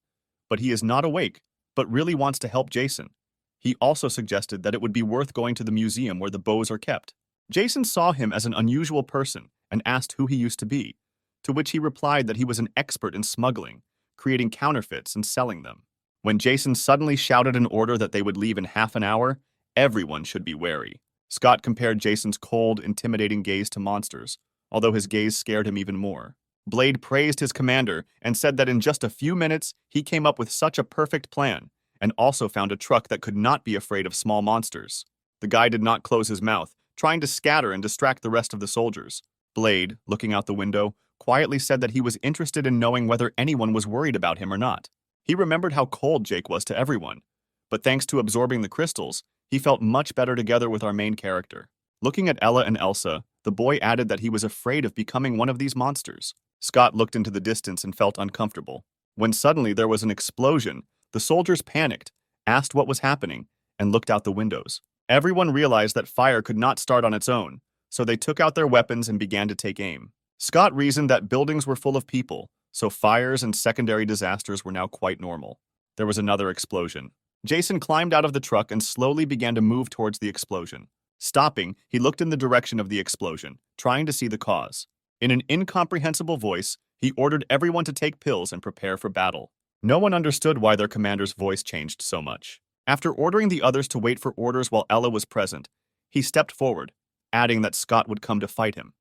S1: but he is not awake, but really wants to help Jason. He also suggested that it would be worth going to the museum where the bows are kept. Jason saw him as an unusual person and asked who he used to be, to which he replied that he was an expert in smuggling, creating counterfeits and selling them. When Jason suddenly shouted an order that they would leave in half an hour, everyone should be wary. Scott compared Jason's cold, intimidating gaze to monsters, although his gaze scared him even more. Blade praised his commander and said that in just a few minutes he came up with such a perfect plan, and also found a truck that could not be afraid of small monsters. The guy did not close his mouth, trying to scatter and distract the rest of the soldiers. Blade, looking out the window, quietly said that he was interested in knowing whether anyone was worried about him or not. He remembered how cold Jake was to everyone, but thanks to absorbing the crystals, he felt much better together with our main character. Looking at Ella and Elsa, the boy added that he was afraid of becoming one of these monsters. Scott looked into the distance and felt uncomfortable. When suddenly there was an explosion, the soldiers panicked, asked what was happening, and looked out the windows. Everyone realized that fire could not start on its own, so they took out their weapons and began to take aim. Scott reasoned that buildings were full of people, so fires and secondary disasters were now quite normal. There was another explosion. Jason climbed out of the truck and slowly began to move towards the explosion. Stopping, he looked in the direction of the explosion, trying to see the cause. In an incomprehensible voice, he ordered everyone to take pills and prepare for battle. No one understood why their commander's voice changed so much. After ordering the others to wait for orders while Ella was present, he stepped forward, adding that Scott would come to fight him.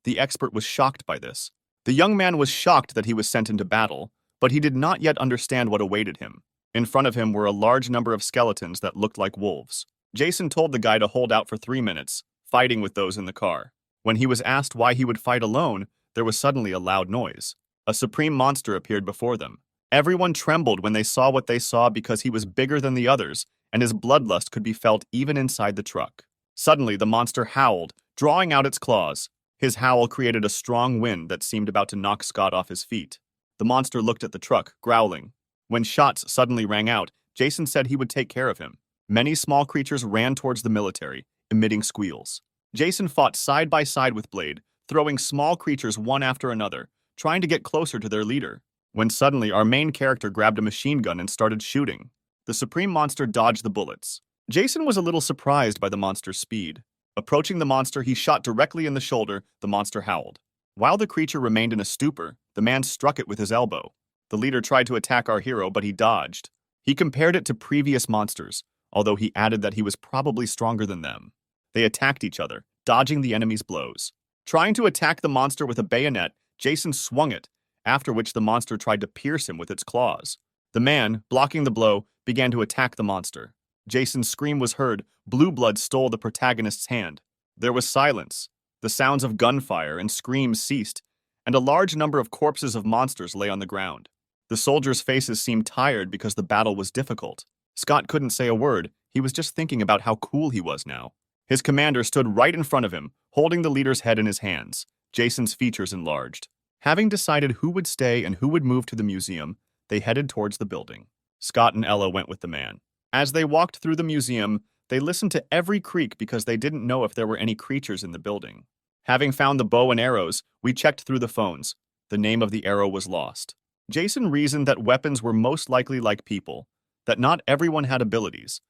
S1: The expert was shocked by this. The young man was shocked that he was sent into battle, but he did not yet understand what awaited him. In front of him were a large number of skeletons that looked like wolves. Jason told the guy to hold out for 3 minutes, fighting with those in the car. When he was asked why he would fight alone, there was suddenly a loud noise. A supreme monster appeared before them. Everyone trembled when they saw what they saw because he was bigger than the others, and his bloodlust could be felt even inside the truck. Suddenly, the monster howled, drawing out its claws. His howl created a strong wind that seemed about to knock Scott off his feet. The monster looked at the truck, growling. When shots suddenly rang out, Jason said he would take care of him. Many small creatures ran towards the military, emitting squeals. Jason fought side by side with Blade, throwing small creatures one after another, trying to get closer to their leader. When suddenly our main character grabbed a machine gun and started shooting. The supreme monster dodged the bullets. Jason was a little surprised by the monster's speed. Approaching the monster, he shot directly in the shoulder. The monster howled. While the creature remained in a stupor, the man struck it with his elbow. The leader tried to attack our hero, but he dodged. He compared it to previous monsters, although he added that he was probably stronger than them. They attacked each other, dodging the enemy's blows. Trying to attack the monster with a bayonet, Jason swung it, after which the monster tried to pierce him with its claws. The man, blocking the blow, began to attack the monster. Jason's scream was heard. Blue blood stole the protagonist's hand. There was silence. The sounds of gunfire and screams ceased, and a large number of corpses of monsters lay on the ground. The soldiers' faces seemed tired because the battle was difficult. Scott couldn't say a word. He was just thinking about how cool he was now. His commander stood right in front of him, holding the leader's head in his hands. Jason's features enlarged. Having decided who would stay and who would move to the museum, they headed towards the building. Scott and Ella went with the man. As they walked through the museum, they listened to every creak because they didn't know if there were any creatures in the building. Having found the bow and arrows, we checked through the phones. The name of the arrow was lost. Jason reasoned that weapons were most likely like people, that not everyone had abilities.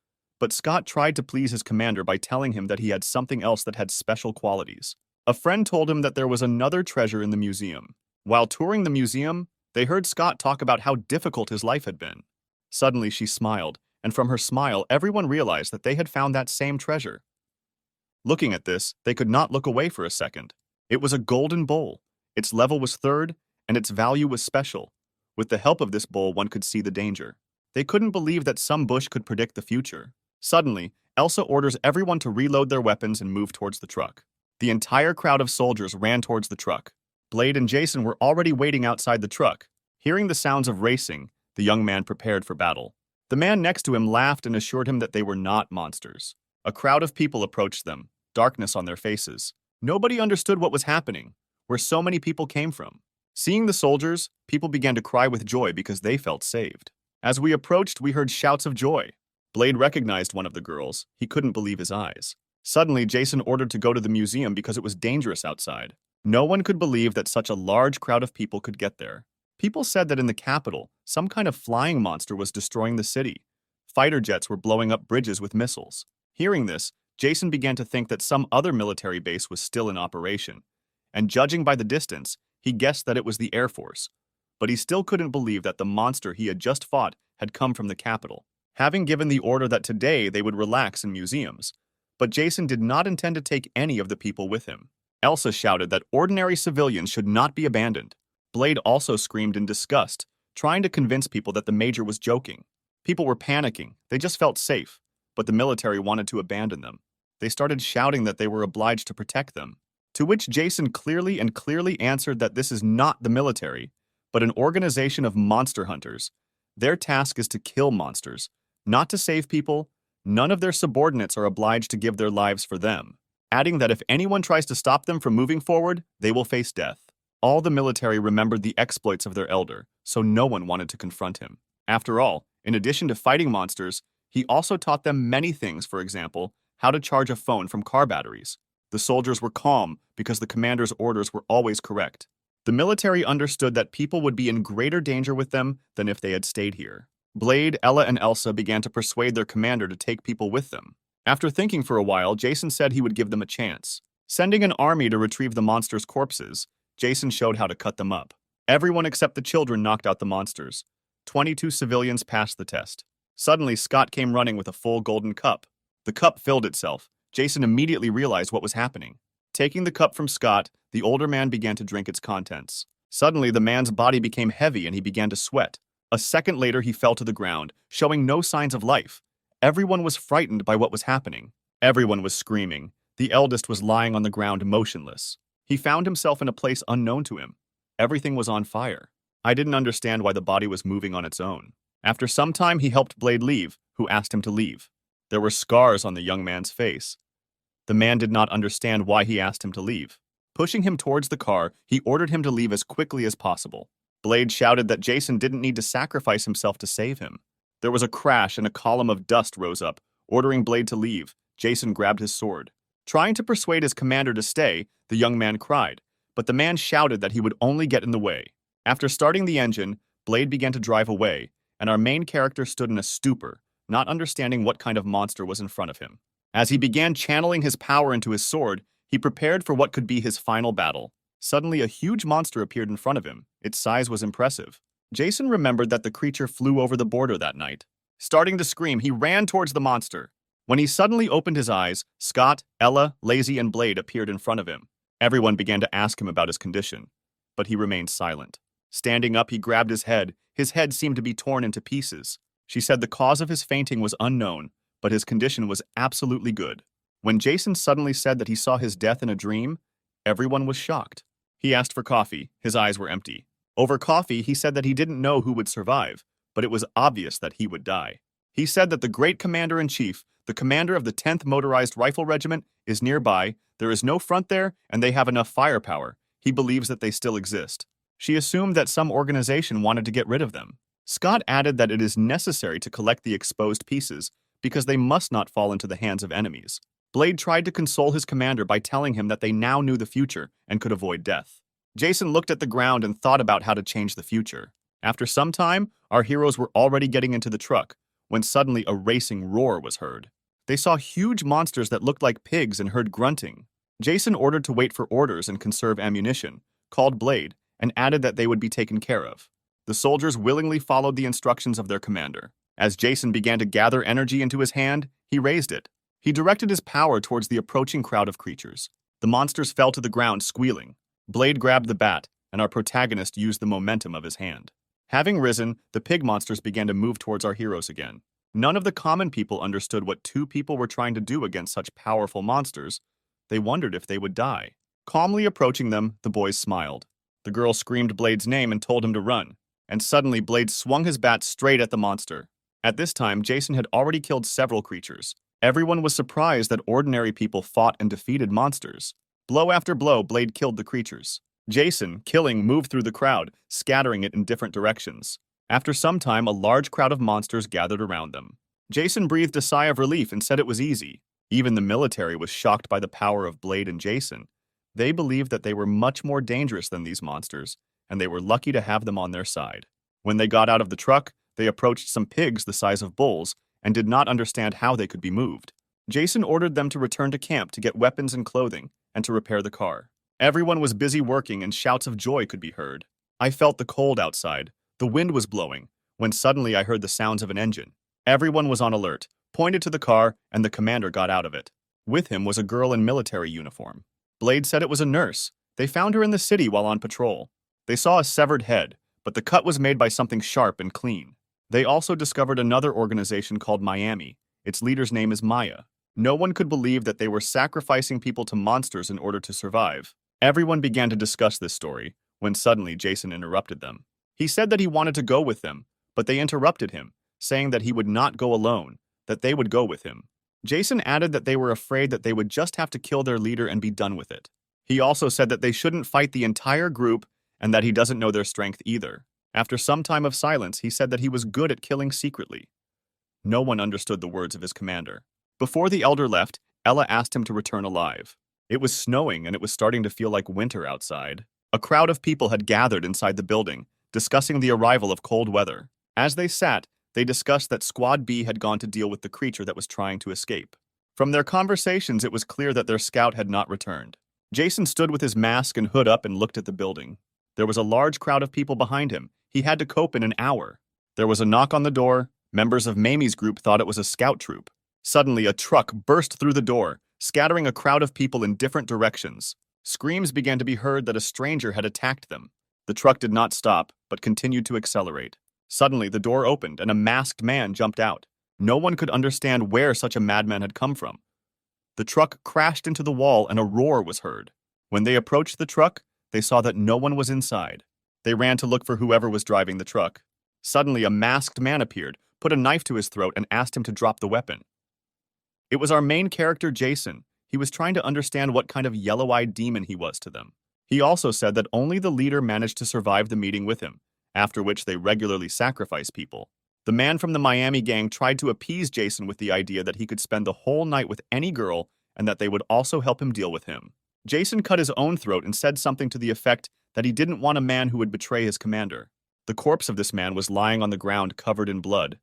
S1: But Scott tried to please his commander by telling him that he had something else that had special qualities. A friend told him that there was another treasure in the museum. While touring the museum, they heard Scott talk about how difficult his life had been. Suddenly she smiled, and from her smile everyone realized that they had found that same treasure. Looking at this, they could not look away for a second. It was a golden bowl. Its level was 3rd, and its value was special. With the help of this bowl, one could see the danger. They couldn't believe that some bush could predict the future. Suddenly, Elsa orders everyone to reload their weapons and move towards the truck. The entire crowd of soldiers ran towards the truck. Blade and Jason were already waiting outside the truck. Hearing the sounds of racing, the young man prepared for battle. The man next to him laughed and assured him that they were not monsters. A crowd of people approached them, darkness on their faces. Nobody understood what was happening, where so many people came from. Seeing the soldiers, people began to cry with joy because they felt saved. As we approached, we heard shouts of joy. Blade recognized one of the girls. He couldn't believe his eyes. Suddenly, Jason ordered to go to the museum because it was dangerous outside. No one could believe that such a large crowd of people could get there. People said that in the capital, some kind of flying monster was destroying the city. Fighter jets were blowing up bridges with missiles. Hearing this, Jason began to think that some other military base was still in operation. And judging by the distance, he guessed that it was the Air Force. But he still couldn't believe that the monster he had just fought had come from the capital. Having given the order that today they would relax in museums. But Jason did not intend to take any of the people with him. Elsa shouted that ordinary civilians should not be abandoned. Blade also screamed in disgust, trying to convince people that the major was joking. People were panicking. They just felt safe, but the military wanted to abandon them. They started shouting that they were obliged to protect them, to which Jason clearly answered that this is not the military, but an organization of monster hunters. Their task is to kill monsters, not to save people. None of their subordinates are obliged to give their lives for them, adding that if anyone tries to stop them from moving forward, they will face death. All the military remembered the exploits of their elder, so no one wanted to confront him. After all, in addition to fighting monsters, he also taught them many things, for example, how to charge a phone from car batteries. The soldiers were calm because the commander's orders were always correct. The military understood that people would be in greater danger with them than if they had stayed here. Blade, Ella, and Elsa began to persuade their commander to take people with them. After thinking for a while, Jason said he would give them a chance. Sending an army to retrieve the monsters' corpses, Jason showed how to cut them up. Everyone except the children knocked out the monsters. 22 civilians passed the test. Suddenly, Scott came running with a full golden cup. The cup filled itself. Jason immediately realized what was happening. Taking the cup from Scott, the older man began to drink its contents. Suddenly, the man's body became heavy and he began to sweat. A second later, he fell to the ground, showing no signs of life. Everyone was frightened by what was happening. Everyone was screaming. The eldest was lying on the ground motionless. He found himself in a place unknown to him. Everything was on fire. I didn't understand why the body was moving on its own. After some time, he helped Blade leave, who asked him to leave. There were scars on the young man's face. The man did not understand why he asked him to leave. Pushing him towards the car, he ordered him to leave as quickly as possible. Blade shouted that Jason didn't need to sacrifice himself to save him. There was a crash and a column of dust rose up, ordering Blade to leave. Jason grabbed his sword. Trying to persuade his commander to stay, the young man cried, but the man shouted that he would only get in the way. After starting the engine, Blade began to drive away, and our main character stood in a stupor, not understanding what kind of monster was in front of him. As he began channeling his power into his sword, he prepared for what could be his final battle. Suddenly, a huge monster appeared in front of him. Its size was impressive. Jason remembered that the creature flew over the border that night. Starting to scream, he ran towards the monster. When he suddenly opened his eyes, Scott, Ella, Lazy, and Blade appeared in front of him. Everyone began to ask him about his condition, but he remained silent. Standing up, he grabbed his head. His head seemed to be torn into pieces. She said the cause of his fainting was unknown, but his condition was absolutely good. When Jason suddenly said that he saw his death in a dream, everyone was shocked. He asked for coffee. His eyes were empty. Over coffee, he said that he didn't know who would survive, but it was obvious that he would die. He said that the great commander-in-chief, the commander of the 10th Motorized Rifle Regiment, is nearby. There is no front there, and they have enough firepower. He believes that they still exist. She assumed that some organization wanted to get rid of them. Scott added that it is necessary to collect the exposed pieces because they must not fall into the hands of enemies. Blade tried to console his commander by telling him that they now knew the future and could avoid death. Jason looked at the ground and thought about how to change the future. After some time, our heroes were already getting into the truck when suddenly a racing roar was heard. They saw huge monsters that looked like pigs and heard grunting. Jason ordered to wait for orders and conserve ammunition, called Blade, and added that they would be taken care of. The soldiers willingly followed the instructions of their commander. As Jason began to gather energy into his hand, he raised it. He directed his power towards the approaching crowd of creatures. The monsters fell to the ground squealing. Blade grabbed the bat, and our protagonist used the momentum of his hand. Having risen, the pig monsters began to move towards our heroes again. None of the common people understood what two people were trying to do against such powerful monsters. They wondered if they would die. Calmly approaching them, the boys smiled. The girl screamed Blade's name and told him to run, and suddenly Blade swung his bat straight at the monster. At this time, Jason had already killed several creatures. Everyone was surprised that ordinary people fought and defeated monsters. Blow after blow, Blade killed the creatures. Jason, killing, moved through the crowd, scattering it in different directions. After some time, a large crowd of monsters gathered around them. Jason breathed a sigh of relief and said it was easy. Even the military was shocked by the power of Blade and Jason. They believed that they were much more dangerous than these monsters, and they were lucky to have them on their side. When they got out of the truck, they approached some pigs the size of bulls and did not understand how they could be moved. Jason ordered them to return to camp to get weapons and clothing and to repair the car. Everyone was busy working and shouts of joy could be heard. I felt the cold outside. The wind was blowing, when suddenly I heard the sounds of an engine. Everyone was on alert, pointed to the car, and the commander got out of it. With him was a girl in military uniform. Blade said it was a nurse. They found her in the city while on patrol. They saw a severed head, but the cut was made by something sharp and clean. They also discovered another organization called Miami. Its leader's name is Maya. No one could believe that they were sacrificing people to monsters in order to survive. Everyone began to discuss this story, when suddenly Jason interrupted them. He said that he wanted to go with them, but they interrupted him, saying that he would not go alone, that they would go with him. Jason added that they were afraid that they would just have to kill their leader and be done with it. He also said that they shouldn't fight the entire group and that he doesn't know their strength either. After some time of silence, he said that he was good at killing secretly. No one understood the words of his commander. Before the elder left, Ella asked him to return alive. It was snowing and it was starting to feel like winter outside. A crowd of people had gathered inside the building, discussing the arrival of cold weather. As they sat, they discussed that Squad B had gone to deal with the creature that was trying to escape. From their conversations, it was clear that their scout had not returned. Jason stood with his mask and hood up and looked at the building. There was a large crowd of people behind him. He had to cope in an hour. There was a knock on the door. Members of Mamie's group thought it was a scout troop. Suddenly, a truck burst through the door. scattering a crowd of people in different directions. Screams began to be heard that a stranger had attacked them. The truck did not stop, but continued to accelerate. Suddenly, the door opened and a masked man jumped out. No one could understand where such a madman had come from. The truck crashed into the wall and a roar was heard. When they approached the truck, they saw that no one was inside. They ran to look for whoever was driving the truck. Suddenly, a masked man appeared, put a knife to his throat, and asked him to drop the weapon. It was our main character, Jason. He was trying to understand what kind of yellow-eyed demon he was to them. He also said that only the leader managed to survive the meeting with him, after which they regularly sacrifice people. The man from the Miami gang tried to appease Jason with the idea that he could spend the whole night with any girl and that they would also help him deal with him. Jason cut his own throat and said something to the effect that he didn't want a man who would betray his commander. The corpse of this man was lying on the ground covered in blood.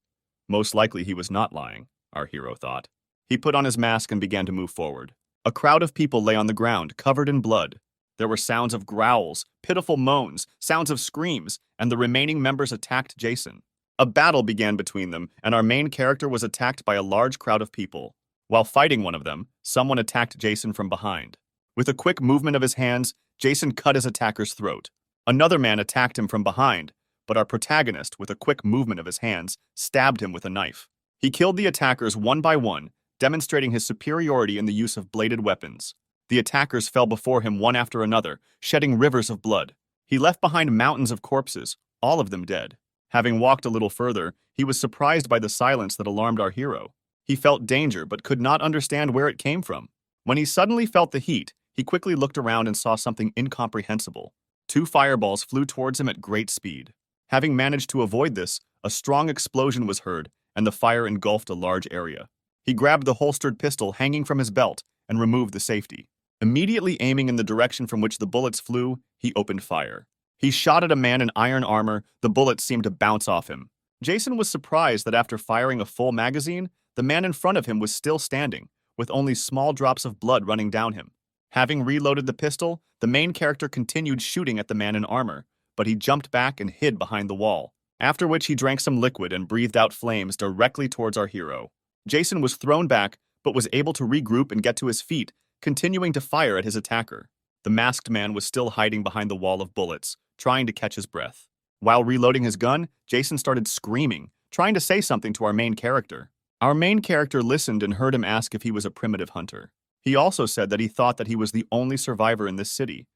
S1: Most likely he was not lying, our hero thought. He put on his mask and began to move forward. A crowd of people lay on the ground, covered in blood. There were sounds of growls, pitiful moans, sounds of screams, and the remaining members attacked Jason. A battle began between them, and our main character was attacked by a large crowd of people. While fighting one of them, someone attacked Jason from behind. With a quick movement of his hands, Jason cut his attacker's throat. Another man attacked him from behind, but our protagonist, with a quick movement of his hands, stabbed him with a knife. He killed the attackers one by one, demonstrating his superiority in the use of bladed weapons. The attackers fell before him one after another, shedding rivers of blood. He left behind mountains of corpses, all of them dead. Having walked a little further, he was surprised by the silence that alarmed our hero. He felt danger but could not understand where it came from. When he suddenly felt the heat, he quickly looked around and saw something incomprehensible. 2 fireballs flew towards him at great speed. Having managed to avoid this, a strong explosion was heard, and the fire engulfed a large area. He grabbed the holstered pistol hanging from his belt and removed the safety. Immediately aiming in the direction from which the bullets flew, he opened fire. He shot at a man in iron armor. The bullets seemed to bounce off him. Jason was surprised that after firing a full magazine, the man in front of him was still standing, with only small drops of blood running down him. Having reloaded the pistol, the main character continued shooting at the man in armor, but he jumped back and hid behind the wall, after which he drank some liquid and breathed out flames directly towards our hero. Jason was thrown back, but was able to regroup and get to his feet, continuing to fire at his attacker. The masked man was still hiding behind the wall of bullets, trying to catch his breath. While reloading his gun, Jason started screaming, trying to say something to our main character. Our main character listened and heard him ask if he was a primitive hunter. He also said that he thought that he was the only survivor in this city.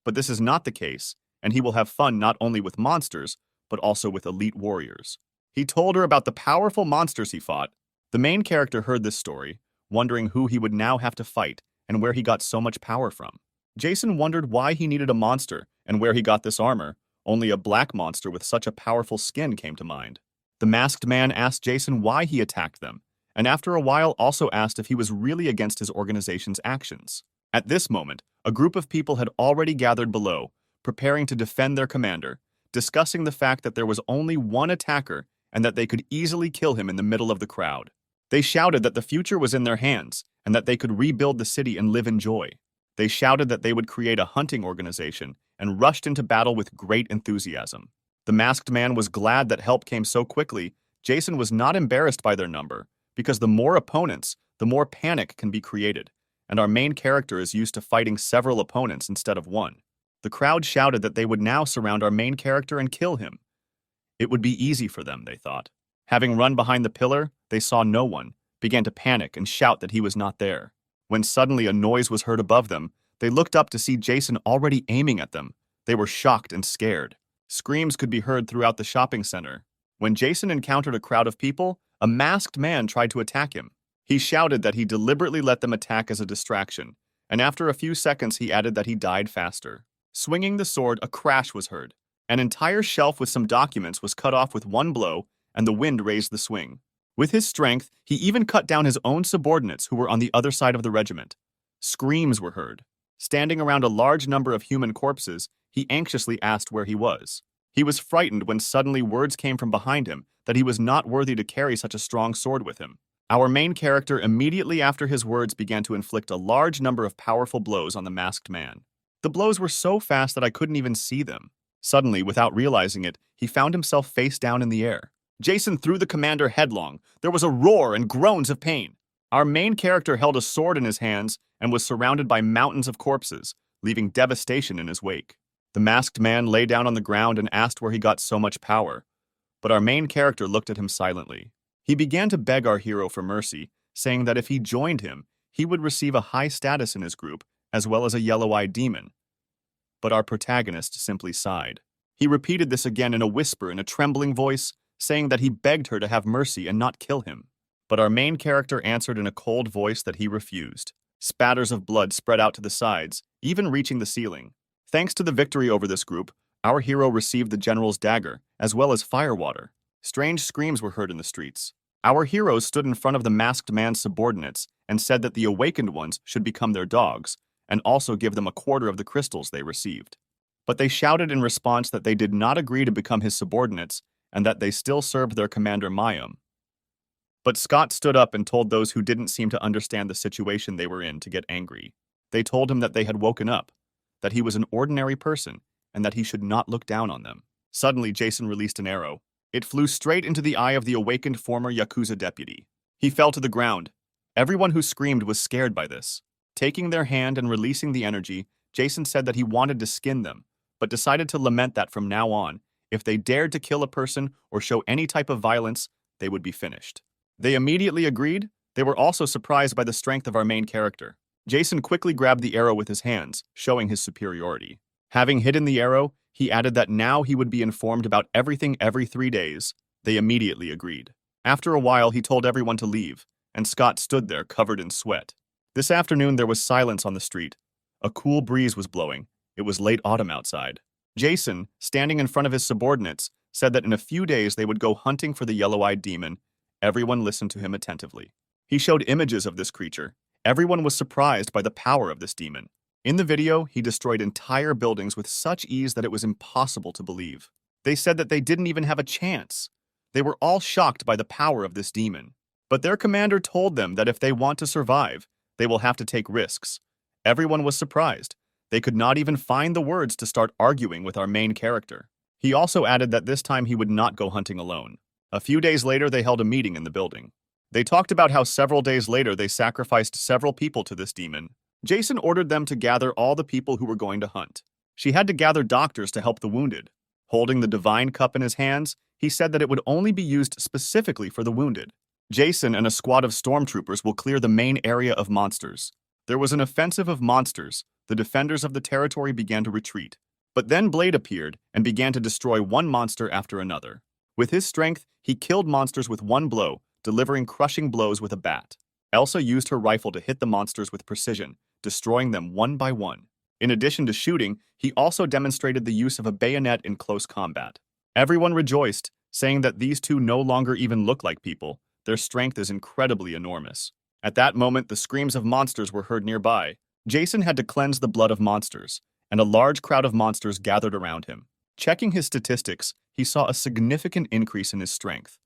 S1: But this is not the case, and he will have fun not only with monsters, but also with elite warriors. He told her about the powerful monsters he fought. The main character heard this story, wondering who he would now have to fight and where he got so much power from. Jason wondered why he needed a monster and where he got this armor. Only a black monster with such a powerful skin came to mind. The masked man asked Jason why he attacked them, and after a while also asked if he was really against his organization's actions. At this moment, a group of people had already gathered below, preparing to defend their commander, discussing the fact that there was only one attacker and that they could easily kill him in the middle of the crowd. They shouted that the future was in their hands and that they could rebuild the city and live in joy. They shouted that they would create a hunting organization and rushed into battle with great enthusiasm. The masked man was glad that help came so quickly. Jason was not embarrassed by their number, because the more opponents, the more panic can be created, and our main character is used to fighting several opponents instead of one. The crowd shouted that they would now surround our main character and kill him. It would be easy for them, they thought. Having run behind the pillar, they saw no one, began to panic and shout that he was not there. When suddenly a noise was heard above them, they looked up to see Jason already aiming at them. They were shocked and scared. Screams could be heard throughout the shopping center. When Jason encountered a crowd of people, a masked man tried to attack him. He shouted that he deliberately let them attack as a distraction, and after a few seconds he added that he died faster. Swinging the sword, a crash was heard. An entire shelf with some documents was cut off with one blow, and the wind raised the swing. With his strength, he even cut down his own subordinates who were on the other side of the regiment. Screams were heard. Standing around a large number of human corpses, he anxiously asked where he was. He was frightened when suddenly words came from behind him that he was not worthy to carry such a strong sword with him. Our main character immediately after his words began to inflict a large number of powerful blows on the masked man. The blows were so fast that I couldn't even see them. Suddenly, without realizing it, he found himself face down in the air. Jason threw the commander headlong. There was a roar and groans of pain. Our main character held a sword in his hands and was surrounded by mountains of corpses, leaving devastation in his wake. The masked man lay down on the ground and asked where he got so much power, but our main character looked at him silently. He began to beg our hero for mercy, saying that if he joined him, he would receive a high status in his group, as well as a yellow-eyed demon. But our protagonist simply sighed. He repeated this again in a whisper in a trembling voice, saying that he begged her to have mercy and not kill him. But our main character answered in a cold voice that he refused. Spatters of blood spread out to the sides, even reaching the ceiling. Thanks to the victory over this group, our hero received the general's dagger, as well as firewater. Strange screams were heard in the streets. Our heroes stood in front of the masked man's subordinates and said that the awakened ones should become their dogs, and also give them a quarter of the crystals they received. But they shouted in response that they did not agree to become his subordinates and that they still served their commander Mayum. But Scott stood up and told those who didn't seem to understand the situation they were in to get angry. They told him that they had woken up, that he was an ordinary person, and that he should not look down on them. Suddenly, Jason released an arrow. It flew straight into the eye of the awakened former Yakuza deputy. He fell to the ground. Everyone who screamed was scared by this. Taking their hand and releasing the energy, Jason said that he wanted to skin them, but decided to lament that from now on, if they dared to kill a person or show any type of violence, they would be finished. They immediately agreed. They were also surprised by the strength of our main character. Jason quickly grabbed the arrow with his hands, showing his superiority. Having hidden the arrow, he added that now he would be informed about everything every 3 days. They immediately agreed. After a while, he told everyone to leave, and Scott stood there covered in sweat. This afternoon, there was silence on the street. A cool breeze was blowing. It was late autumn outside. Jason, standing in front of his subordinates, said that in a few days they would go hunting for the yellow-eyed demon. Everyone listened to him attentively. He showed images of this creature. Everyone was surprised by the power of this demon. In the video, he destroyed entire buildings with such ease that it was impossible to believe. They said that they didn't even have a chance. They were all shocked by the power of this demon. But their commander told them that if they want to survive, they will have to take risks. Everyone was surprised. They could not even find the words to start arguing with our main character. He also added that this time he would not go hunting alone. A few days later, they held a meeting in the building. They talked about how several days later they sacrificed several people to this demon. Jason ordered them to gather all the people who were going to hunt. She had to gather doctors to help the wounded. Holding the divine cup in his hands, he said that it would only be used specifically for the wounded. Jason and a squad of stormtroopers will clear the main area of monsters. There was an offensive of monsters. The defenders of the territory began to retreat. But then Blade appeared and began to destroy one monster after another. With his strength, he killed monsters with one blow, delivering crushing blows with a bat. Elsa used her rifle to hit the monsters with precision, destroying them one by one. In addition to shooting, he also demonstrated the use of a bayonet in close combat. Everyone rejoiced, saying that these two no longer even look like people. Their strength is incredibly enormous. At that moment, the screams of monsters were heard nearby. Jason had to cleanse the blood of monsters, and a large crowd of monsters gathered around him. Checking his statistics, he saw a significant increase in his strength.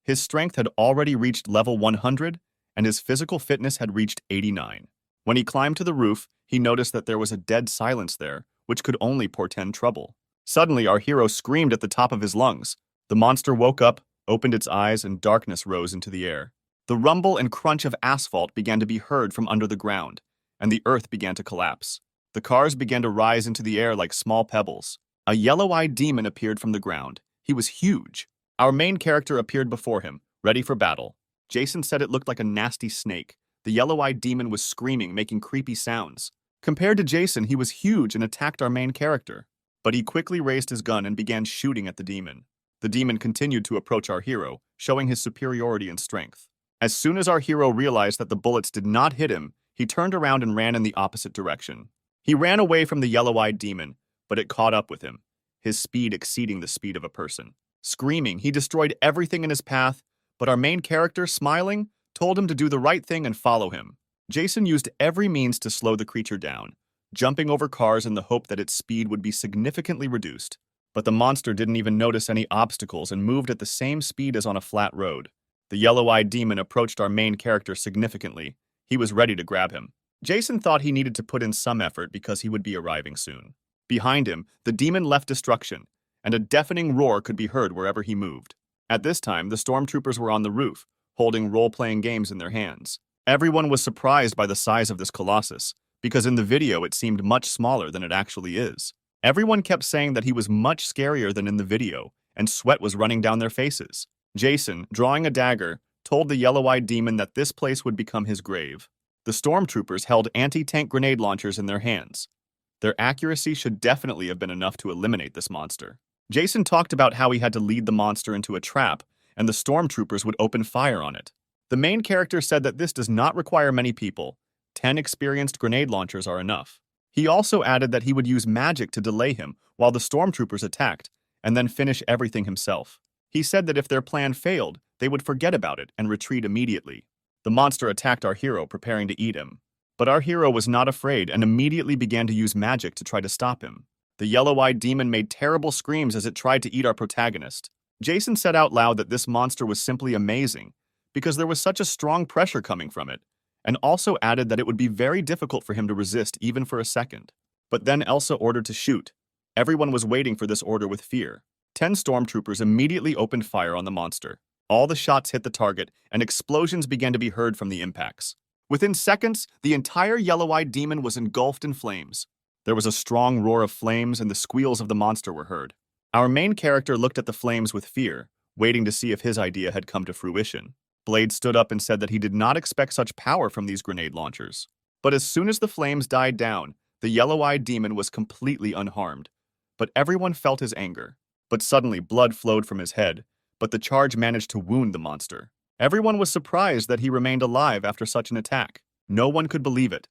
S1: His strength had already reached level 100, and his physical fitness had reached 89. When he climbed to the roof, he noticed that there was a dead silence there, which could only portend trouble. Suddenly, our hero screamed at the top of his lungs. The monster woke up, opened its eyes, and darkness rose into the air. The rumble and crunch of asphalt began to be heard from under the ground, and the earth began to collapse. The cars began to rise into the air like small pebbles. A yellow-eyed demon appeared from the ground. He was huge. Our main character appeared before him, ready for battle. Jason said it looked like a nasty snake. The yellow-eyed demon was screaming, making creepy sounds. Compared to Jason, he was huge and attacked our main character. But he quickly raised his gun and began shooting at the demon. The demon continued to approach our hero, showing his superiority and strength. As soon as our hero realized that the bullets did not hit him, he turned around and ran in the opposite direction. He ran away from the yellow-eyed demon, but it caught up with him, his speed exceeding the speed of a person. Screaming, he destroyed everything in his path, but our main character, smiling, told him to do the right thing and follow him. Jason used every means to slow the creature down, jumping over cars in the hope that its speed would be significantly reduced. But the monster didn't even notice any obstacles and moved at the same speed as on a flat road. The yellow-eyed demon approached our main character significantly. He was ready to grab him. Jason thought he needed to put in some effort because he would be arriving soon. Behind him, the demon left destruction, and a deafening roar could be heard wherever he moved. At this time, the stormtroopers were on the roof, holding role-playing games in their hands. Everyone was surprised by the size of this colossus, because in the video it seemed much smaller than it actually is. Everyone kept saying that he was much scarier than in the video, and sweat was running down their faces. Jason, drawing a dagger, told the yellow-eyed demon that this place would become his grave. The stormtroopers held anti-tank grenade launchers in their hands. Their accuracy should definitely have been enough to eliminate this monster. Jason talked about how he had to lead the monster into a trap, and the stormtroopers would open fire on it. The main character said that this does not require many people. 10 experienced grenade launchers are enough. He also added that he would use magic to delay him while the stormtroopers attacked, and then finish everything himself. He said that if their plan failed, they would forget about it and retreat immediately. The monster attacked our hero, preparing to eat him. But our hero was not afraid and immediately began to use magic to try to stop him. The yellow-eyed demon made terrible screams as it tried to eat our protagonist. Jason said out loud that this monster was simply amazing, because there was such a strong pressure coming from it, and also added that it would be very difficult for him to resist even for a second. But then Elsa ordered to shoot. Everyone was waiting for this order with fear. 10 stormtroopers immediately opened fire on the monster. All the shots hit the target, and explosions began to be heard from the impacts. Within seconds, the entire yellow-eyed demon was engulfed in flames. There was a strong roar of flames, and the squeals of the monster were heard. Our main character looked at the flames with fear, waiting to see if his idea had come to fruition. Blade stood up and said that he did not expect such power from these grenade launchers. But as soon as the flames died down, the yellow-eyed demon was completely unharmed. But everyone felt his anger. But suddenly blood flowed from his head, but the charge managed to wound the monster. Everyone was surprised that he remained alive after such an attack. No one could believe it.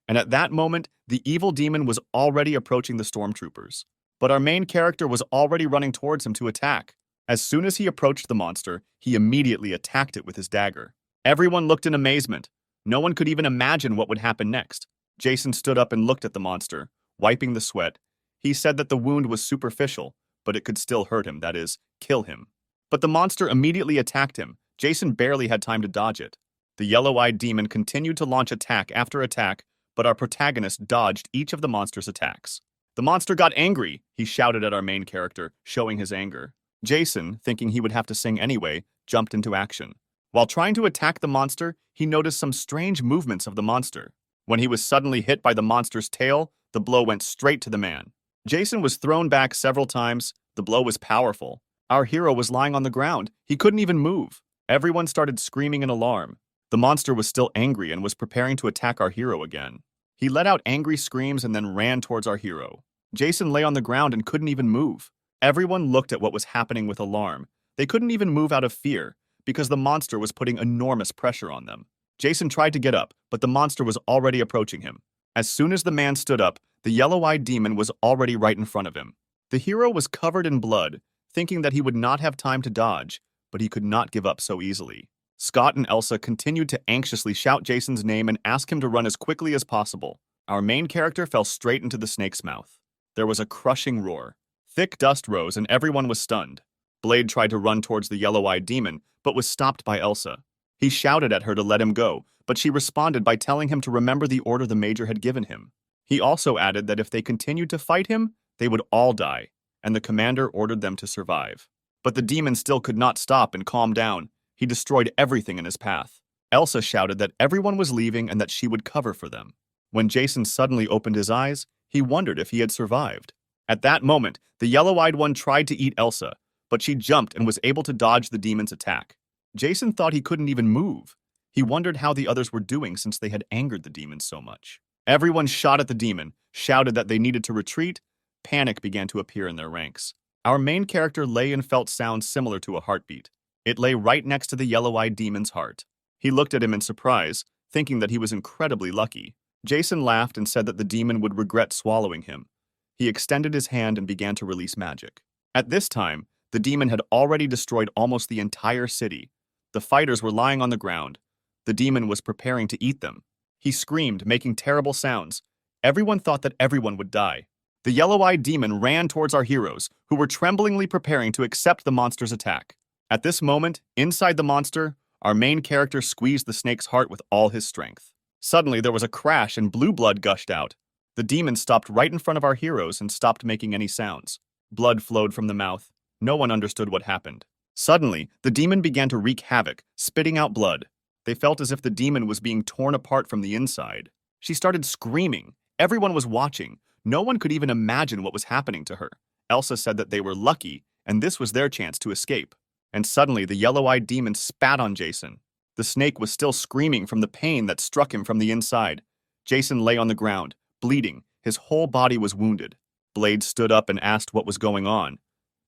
S1: And at that moment, the evil demon was already approaching the stormtroopers. But our main character was already running towards him to attack. As soon as he approached the monster, he immediately attacked it with his dagger. Everyone looked in amazement. No one could even imagine what would happen next. Jason stood up and looked at the monster, wiping the sweat. He said that the wound was superficial, but it could still hurt him, that is, kill him. But the monster immediately attacked him. Jason barely had time to dodge it. The yellow-eyed demon continued to launch attack after attack, but our protagonist dodged each of the monster's attacks. The monster got angry, he shouted at our main character, showing his anger. Jason, thinking he would have to sing anyway, jumped into action. While trying to attack the monster, he noticed some strange movements of the monster. When he was suddenly hit by the monster's tail, the blow went straight to the man. Jason was thrown back several times. The blow was powerful. Our hero was lying on the ground. He couldn't even move. Everyone started screaming in alarm. The monster was still angry and was preparing to attack our hero again. He let out angry screams and then ran towards our hero. Jason lay on the ground and couldn't even move. Everyone looked at what was happening with alarm. They couldn't even move out of fear, because the monster was putting enormous pressure on them. Jason tried to get up, but the monster was already approaching him. As soon as the man stood up, the yellow-eyed demon was already right in front of him. The hero was covered in blood, thinking that he would not have time to dodge, but he could not give up so easily. Scott and Elsa continued to anxiously shout Jason's name and ask him to run as quickly as possible. Our main character fell straight into the snake's mouth. There was a crushing roar. Thick dust rose and everyone was stunned. Blade tried to run towards the yellow-eyed demon, but was stopped by Elsa. He shouted at her to let him go, but she responded by telling him to remember the order the Major had given him. He also added that if they continued to fight him, they would all die, and the commander ordered them to survive. But the demon still could not stop and calm down. He destroyed everything in his path. Elsa shouted that everyone was leaving and that she would cover for them. When Jason suddenly opened his eyes, he wondered if he had survived. At that moment, the yellow-eyed one tried to eat Elsa, but she jumped and was able to dodge the demon's attack. Jason thought he couldn't even move. He wondered how the others were doing since they had angered the demon so much. Everyone shot at the demon, shouted that they needed to retreat. Panic began to appear in their ranks. Our main character lay and felt sounds similar to a heartbeat. It lay right next to the yellow-eyed demon's heart. He looked at him in surprise, thinking that he was incredibly lucky. Jason laughed and said that the demon would regret swallowing him. He extended his hand and began to release magic. At this time, the demon had already destroyed almost the entire city. The fighters were lying on the ground. The demon was preparing to eat them. He screamed, making terrible sounds. Everyone thought that everyone would die. The yellow-eyed demon ran towards our heroes, who were tremblingly preparing to accept the monster's attack. At this moment, inside the monster, our main character squeezed the snake's heart with all his strength. Suddenly, there was a crash and blue blood gushed out. The demon stopped right in front of our heroes and stopped making any sounds. Blood flowed from the mouth. No one understood what happened. Suddenly, the demon began to wreak havoc, spitting out blood. They felt as if the demon was being torn apart from the inside. She started screaming. Everyone was watching. No one could even imagine what was happening to her. Elsa said that they were lucky, and this was their chance to escape. And suddenly, the yellow-eyed demon spat on Jason. The snake was still screaming from the pain that struck him from the inside. Jason lay on the ground, bleeding. His whole body was wounded. Blade stood up and asked what was going on.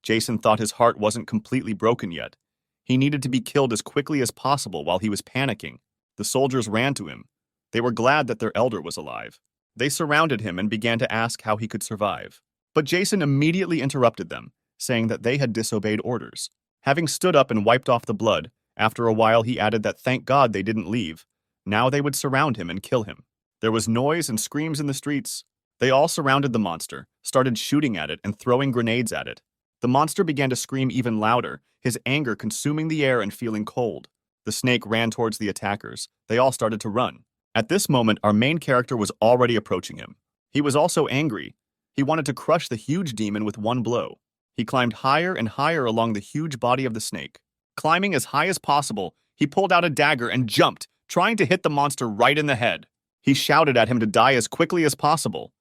S1: Jason thought his heart wasn't completely broken yet. He needed to be killed as quickly as possible while he was panicking. The soldiers ran to him. They were glad that their elder was alive. They surrounded him and began to ask how he could survive. But Jason immediately interrupted them, saying that they had disobeyed orders. Having stood up and wiped off the blood, after a while he added that thank God they didn't leave. Now they would surround him and kill him. There was noise and screams in the streets. They all surrounded the monster, started shooting at it and throwing grenades at it. The monster began to scream even louder, his anger consuming the air and feeling cold. The snake ran towards the attackers. They all started to run. At this moment, our main character was already approaching him. He was also angry. He wanted to crush the huge demon with one blow. He climbed higher and higher along the huge body of the snake. Climbing as high as possible, he pulled out a dagger and jumped, trying to hit the monster right in the head. He shouted at him to die as quickly as possible.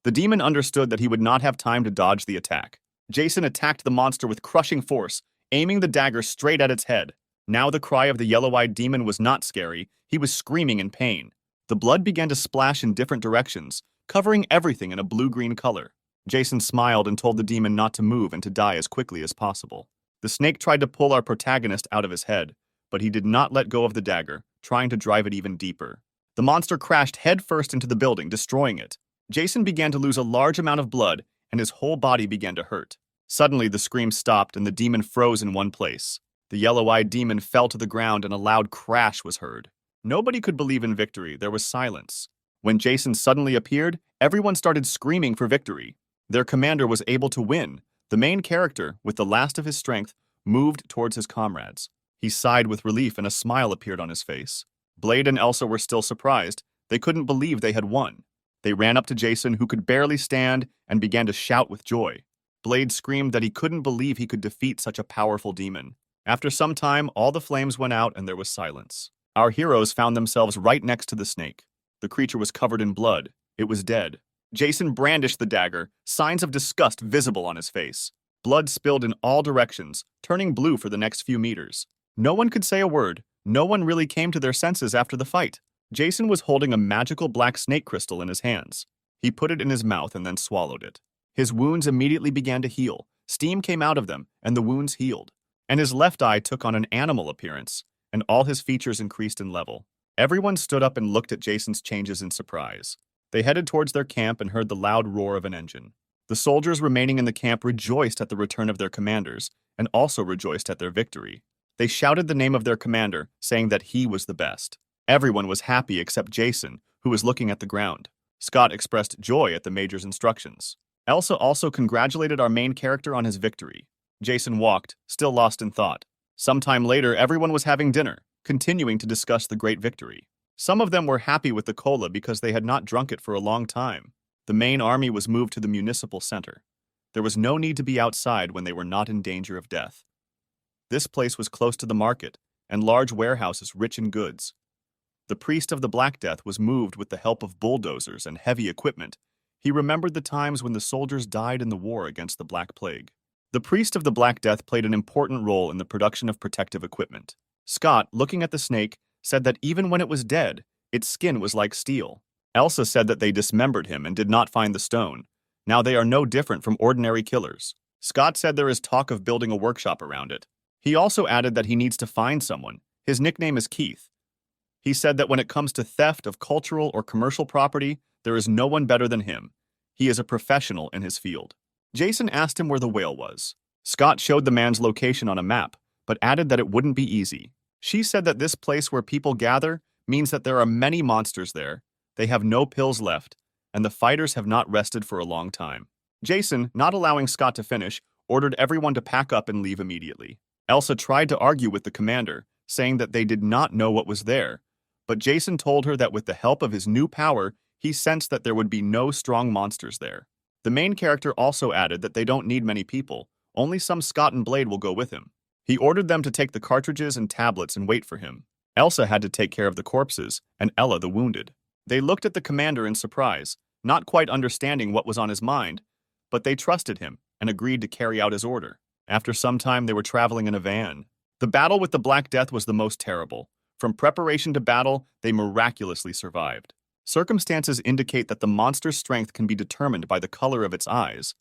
S1: The demon understood that he would not have time to dodge the attack. Jason attacked the monster with crushing force, aiming the dagger straight at its head. Now the cry of the yellow-eyed demon was not scary. He was screaming in pain. The blood began to splash in different directions, covering everything in a blue-green color. Jason smiled and told the demon not to move and to die as quickly as possible. The snake tried to pull our protagonist out of his head, but he did not let go of the dagger, trying to drive it even deeper. The monster crashed headfirst into the building, destroying it. Jason began to lose a large amount of blood, and his whole body began to hurt. Suddenly, the scream stopped and the demon froze in one place. The yellow-eyed demon fell to the ground and a loud crash was heard. Nobody could believe in victory. There was silence. When Jason suddenly appeared, everyone started screaming for victory. Their commander was able to win. The main character, with the last of his strength, moved towards his comrades. He sighed with relief and a smile appeared on his face. Blade and Elsa were still surprised. They couldn't believe they had won. They ran up to Jason, who could barely stand, and began to shout with joy. Blade screamed that he couldn't believe he could defeat such a powerful demon. After some time, all the flames went out and there was silence. Our heroes found themselves right next to the snake. The creature was covered in blood. It was dead. Jason brandished the dagger, signs of disgust visible on his face. Blood spilled in all directions, turning blue for the next few meters. No one could say a word. No one really came to their senses after the fight. Jason was holding a magical black snake crystal in his hands. He put it in his mouth and then swallowed it. His wounds immediately began to heal. Steam came out of them, and the wounds healed. And his left eye took on an animal appearance, and all his features increased in level. Everyone stood up and looked at Jason's changes in surprise. They headed towards their camp and heard the loud roar of an engine. The soldiers remaining in the camp rejoiced at the return of their commanders, and also rejoiced at their victory. They shouted the name of their commander, saying that he was the best. Everyone was happy except Jason, who was looking at the ground. Scott expressed joy at the major's instructions. Elsa also congratulated our main character on his victory. Jason walked, still lost in thought. Sometime later, everyone was having dinner, continuing to discuss the great victory. Some of them were happy with the cola because they had not drunk it for a long time. The main army was moved to the municipal center. There was no need to be outside when they were not in danger of death. This place was close to the market, and large warehouses rich in goods. The priest of the Black Death was moved with the help of bulldozers and heavy equipment. He remembered the times when the soldiers died in the war against the Black Plague. The priest of the Black Death played an important role in the production of protective equipment. Scott, looking at the snake, said that even when it was dead, its skin was like steel. Elsa said that they dismembered him and did not find the stone. Now they are no different from ordinary killers. Scott said there is talk of building a workshop around it. He also added that he needs to find someone. His nickname is Keith. He said that when it comes to theft of cultural or commercial property, there is no one better than him. He is a professional in his field. Jason asked him where the whale was. Scott showed the man's location on a map, but added that it wouldn't be easy. She said that this place where people gather means that there are many monsters there. They have no pills left, and the fighters have not rested for a long time. Jason, not allowing Scott to finish, ordered everyone to pack up and leave immediately. Elsa tried to argue with the commander, saying that they did not know what was there, but Jason told her that with the help of his new power, he sensed that there would be no strong monsters there. The main character also added that they don't need many people, only some Scott and Blade will go with him. He ordered them to take the cartridges and tablets and wait for him. Elsa had to take care of the corpses, and Ella the wounded. They looked at the commander in surprise, not quite understanding what was on his mind, but they trusted him and agreed to carry out his order. After some time, they were traveling in a van. The battle with the Black Death was the most terrible. From preparation to battle, they miraculously survived. Circumstances indicate that the monster's strength can be determined by the color of its eyes.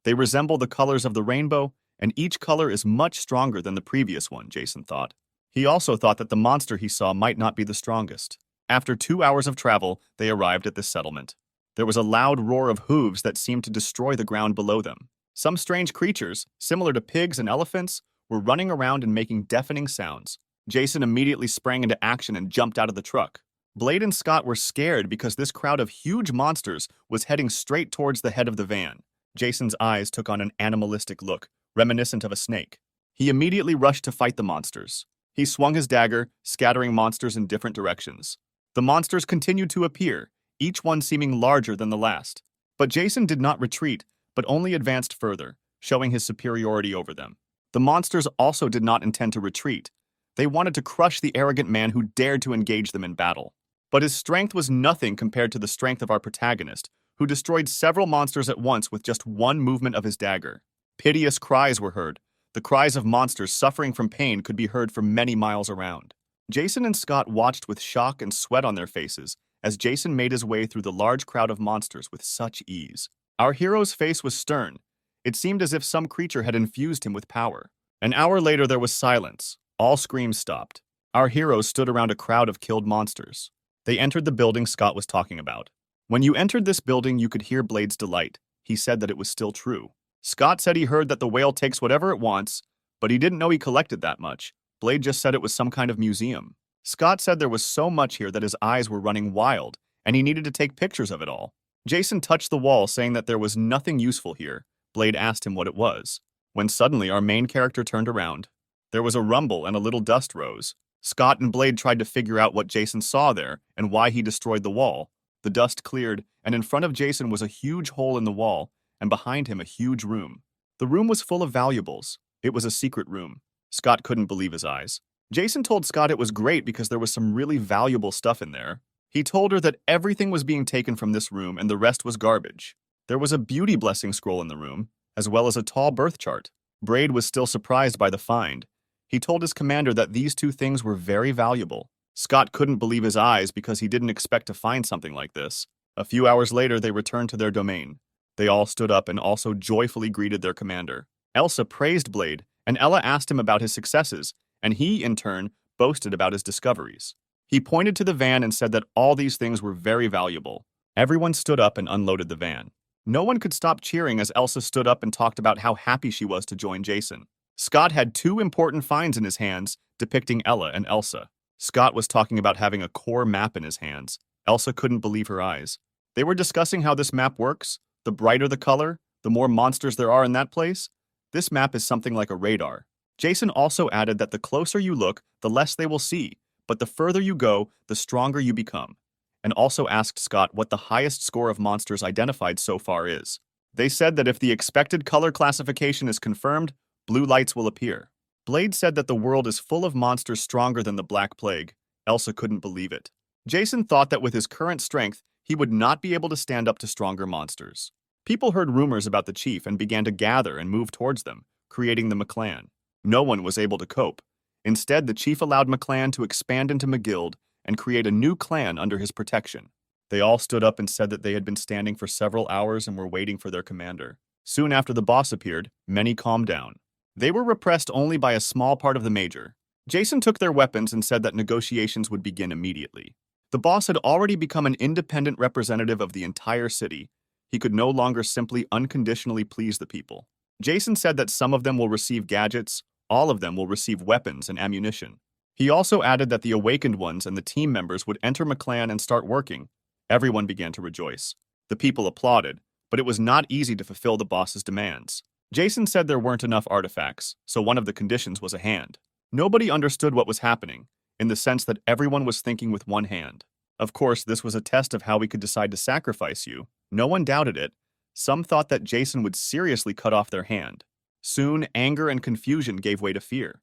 S1: They resemble the colors of the rainbow, and each color is much stronger than the previous one, Jason thought. He also thought that the monster he saw might not be the strongest. After 2 hours of travel, they arrived at this settlement. There was a loud roar of hooves that seemed to destroy the ground below them. Some strange creatures, similar to pigs and elephants, were running around and making deafening sounds. Jason immediately sprang into action and jumped out of the truck. Blade and Scott were scared because this crowd of huge monsters was heading straight towards the head of the van. Jason's eyes took on an animalistic look, reminiscent of a snake. He immediately rushed to fight the monsters. He swung his dagger, scattering monsters in different directions. The monsters continued to appear, each one seeming larger than the last. But Jason did not retreat, but only advanced further, showing his superiority over them. The monsters also did not intend to retreat. They wanted to crush the arrogant man who dared to engage them in battle. But his strength was nothing compared to the strength of our protagonist, who destroyed several monsters at once with just one movement of his dagger. Piteous cries were heard. The cries of monsters suffering from pain could be heard for many miles around. Jason and Scott watched with shock and sweat on their faces as Jason made his way through the large crowd of monsters with such ease. Our hero's face was stern. It seemed as if some creature had infused him with power. An hour later, there was silence. All screams stopped. Our heroes stood around a crowd of killed monsters. They entered the building Scott was talking about. When you entered this building, you could hear Blade's delight. He said that it was still true. Scott said he heard that the whale takes whatever it wants, but he didn't know he collected that much. Blade just said it was some kind of museum. Scott said there was so much here that his eyes were running wild, and he needed to take pictures of it all. Jason touched the wall, saying that there was nothing useful here. Blade asked him what it was, when suddenly our main character turned around. There was a rumble and a little dust rose. Scott and Blade tried to figure out what Jason saw there and why he destroyed the wall. The dust cleared, and in front of Jason was a huge hole in the wall, and behind him a huge room. The room was full of valuables. It was a secret room. Scott couldn't believe his eyes. Jason told Scott it was great because there was some really valuable stuff in there. He told her that everything was being taken from this room and the rest was garbage. There was a beauty blessing scroll in the room, as well as a tall birth chart. Blade was still surprised by the find. He told his commander that these two things were very valuable. Scott couldn't believe his eyes because he didn't expect to find something like this. A few hours later, they returned to their domain. They all stood up and also joyfully greeted their commander. Elsa praised Blade, and Ella asked him about his successes, and he, in turn, boasted about his discoveries. He pointed to the van and said that all these things were very valuable. Everyone stood up and unloaded the van. No one could stop cheering as Elsa stood up and talked about how happy she was to join Jason. Scott had two important finds in his hands, depicting Ella and Elsa. Scott was talking about having a core map in his hands. Elsa couldn't believe her eyes. They were discussing how this map works. The brighter the color, the more monsters there are in that place. This map is something like a radar. Jason also added that the closer you look, the less they will see, but the further you go, the stronger you become. And also asked Scott what the highest score of monsters identified so far is. They said that if the expected color classification is confirmed, blue lights will appear. Blade said that the world is full of monsters stronger than the Black Plague. Elsa couldn't believe it. Jason thought that with his current strength, he would not be able to stand up to stronger monsters. People heard rumors about the chief and began to gather and move towards them, creating the McClan. No one was able to cope. Instead, the chief allowed McClan to expand into McGuild and create a new clan under his protection. They all stood up and said that they had been standing for several hours and were waiting for their commander. Soon after the boss appeared, many calmed down. They were repressed only by a small part of the major. Jason took their weapons and said that negotiations would begin immediately. The boss had already become an independent representative of the entire city. He could no longer simply unconditionally please the people. Jason said that some of them will receive gadgets, all of them will receive weapons and ammunition. He also added that the awakened ones and the team members would enter McClan and start working. Everyone began to rejoice. The people applauded, but it was not easy to fulfill the boss's demands. Jason said there weren't enough artifacts, so one of the conditions was a hand. Nobody understood what was happening, in the sense that everyone was thinking with one hand. Of course, this was a test of how we could decide to sacrifice you. No one doubted it. Some thought that Jason would seriously cut off their hand. Soon, anger and confusion gave way to fear.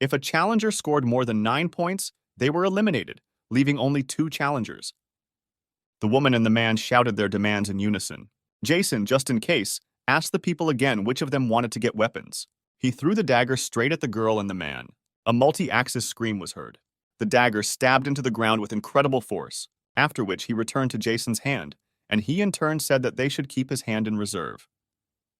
S1: If a challenger scored more than 9 points, they were eliminated, leaving only 2 challengers. The woman and the man shouted their demands in unison. Jason, just in case, asked the people again which of them wanted to get weapons. He threw the dagger straight at the girl and the man. A multi-axis scream was heard. The dagger stabbed into the ground with incredible force, after which he returned to Jason's hand, and he in turn said that they should keep his hand in reserve.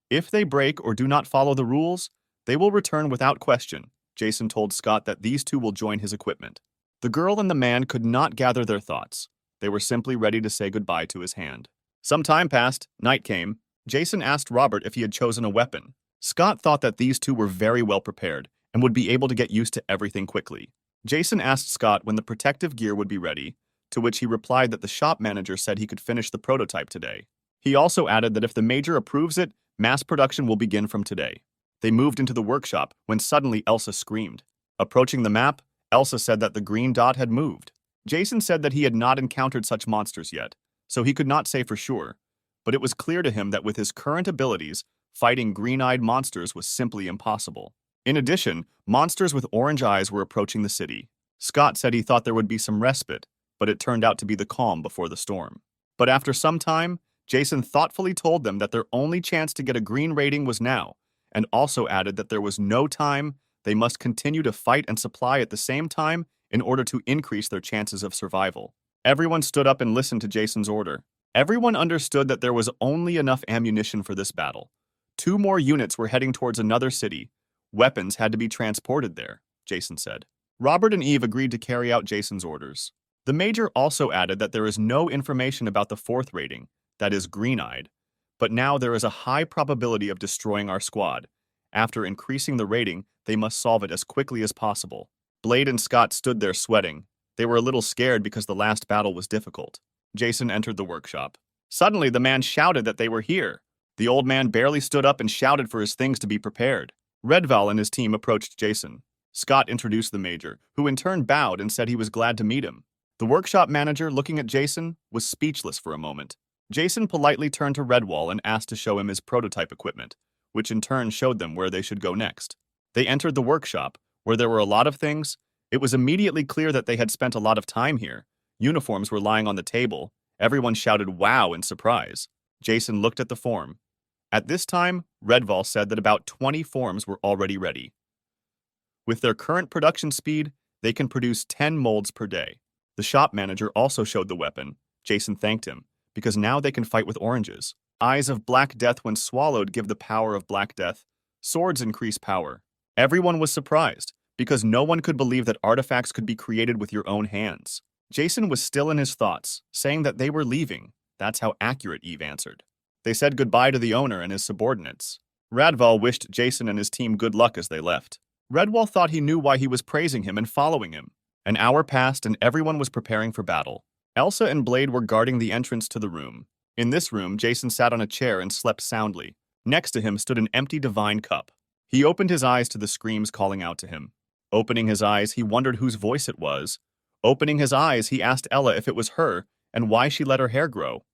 S1: If they break or do not follow the rules, they will return without question. Jason told Scott that these two will join his equipment. The girl and the man could not gather their thoughts. They were simply ready to say goodbye to his hand. Some time passed, night came. Jason asked Robert if he had chosen a weapon. Scott thought that these two were very well prepared and would be able to get used to everything quickly. Jason asked Scott when the protective gear would be ready, to which he replied that the shop manager said he could finish the prototype today. He also added that if the major approves it, mass production will begin from today. They moved into the workshop when suddenly Elsa screamed. Approaching the map, Elsa said that the green dot had moved. Jason said that he had not encountered such monsters yet, so he could not say for sure, but it was clear to him that with his current abilities, fighting green-eyed monsters was simply impossible. In addition, monsters with orange eyes were approaching the city. Scott said he thought there would be some respite, but it turned out to be the calm before the storm. But after some time, Jason thoughtfully told them that their only chance to get a green rating was now, and also added that there was no time, they must continue to fight and supply at the same time in order to increase their chances of survival. Everyone stood up and listened to Jason's order. Everyone understood that there was only enough ammunition for this battle. 2 more units were heading towards another city. Weapons had to be transported there, Jason said. Robert and Eve agreed to carry out Jason's orders. The major also added that there is no information about the 4th rating, that is green-eyed, but now there is a high probability of destroying our squad. After increasing the rating, they must solve it as quickly as possible. Blade and Scott stood there sweating. They were a little scared because the last battle was difficult. Jason entered the workshop. Suddenly, the man shouted that they were here. The old man barely stood up and shouted for his things to be prepared. Redval and his team approached Jason. Scott introduced the major, who in turn bowed and said he was glad to meet him. The workshop manager, looking at Jason, was speechless for a moment. Jason politely turned to Redwall and asked to show him his prototype equipment, which in turn showed them where they should go next. They entered the workshop, where there were a lot of things. It was immediately clear that they had spent a lot of time here. Uniforms were lying on the table. Everyone shouted wow in surprise. Jason looked at the form. At this time, Redval said that about 20 forms were already ready. With their current production speed, they can produce 10 molds per day. The shop manager also showed the weapon. Jason thanked him, because now they can fight with oranges. Eyes of Black Death when swallowed give the power of Black Death. Swords increase power. Everyone was surprised, because no one could believe that artifacts could be created with your own hands. Jason was still in his thoughts, saying that they were leaving. That's how accurate Eve answered. They said goodbye to the owner and his subordinates. Radval wished Jason and his team good luck as they left. Redwall thought he knew why he was praising him and following him. An hour passed and everyone was preparing for battle. Elsa and Blade were guarding the entrance to the room. In this room, Jason sat on a chair and slept soundly. Next to him stood an empty divine cup. He opened his eyes to the screams calling out to him. Opening his eyes, he wondered whose voice it was. Opening his eyes, he asked Ella if it was her and why she let her hair grow.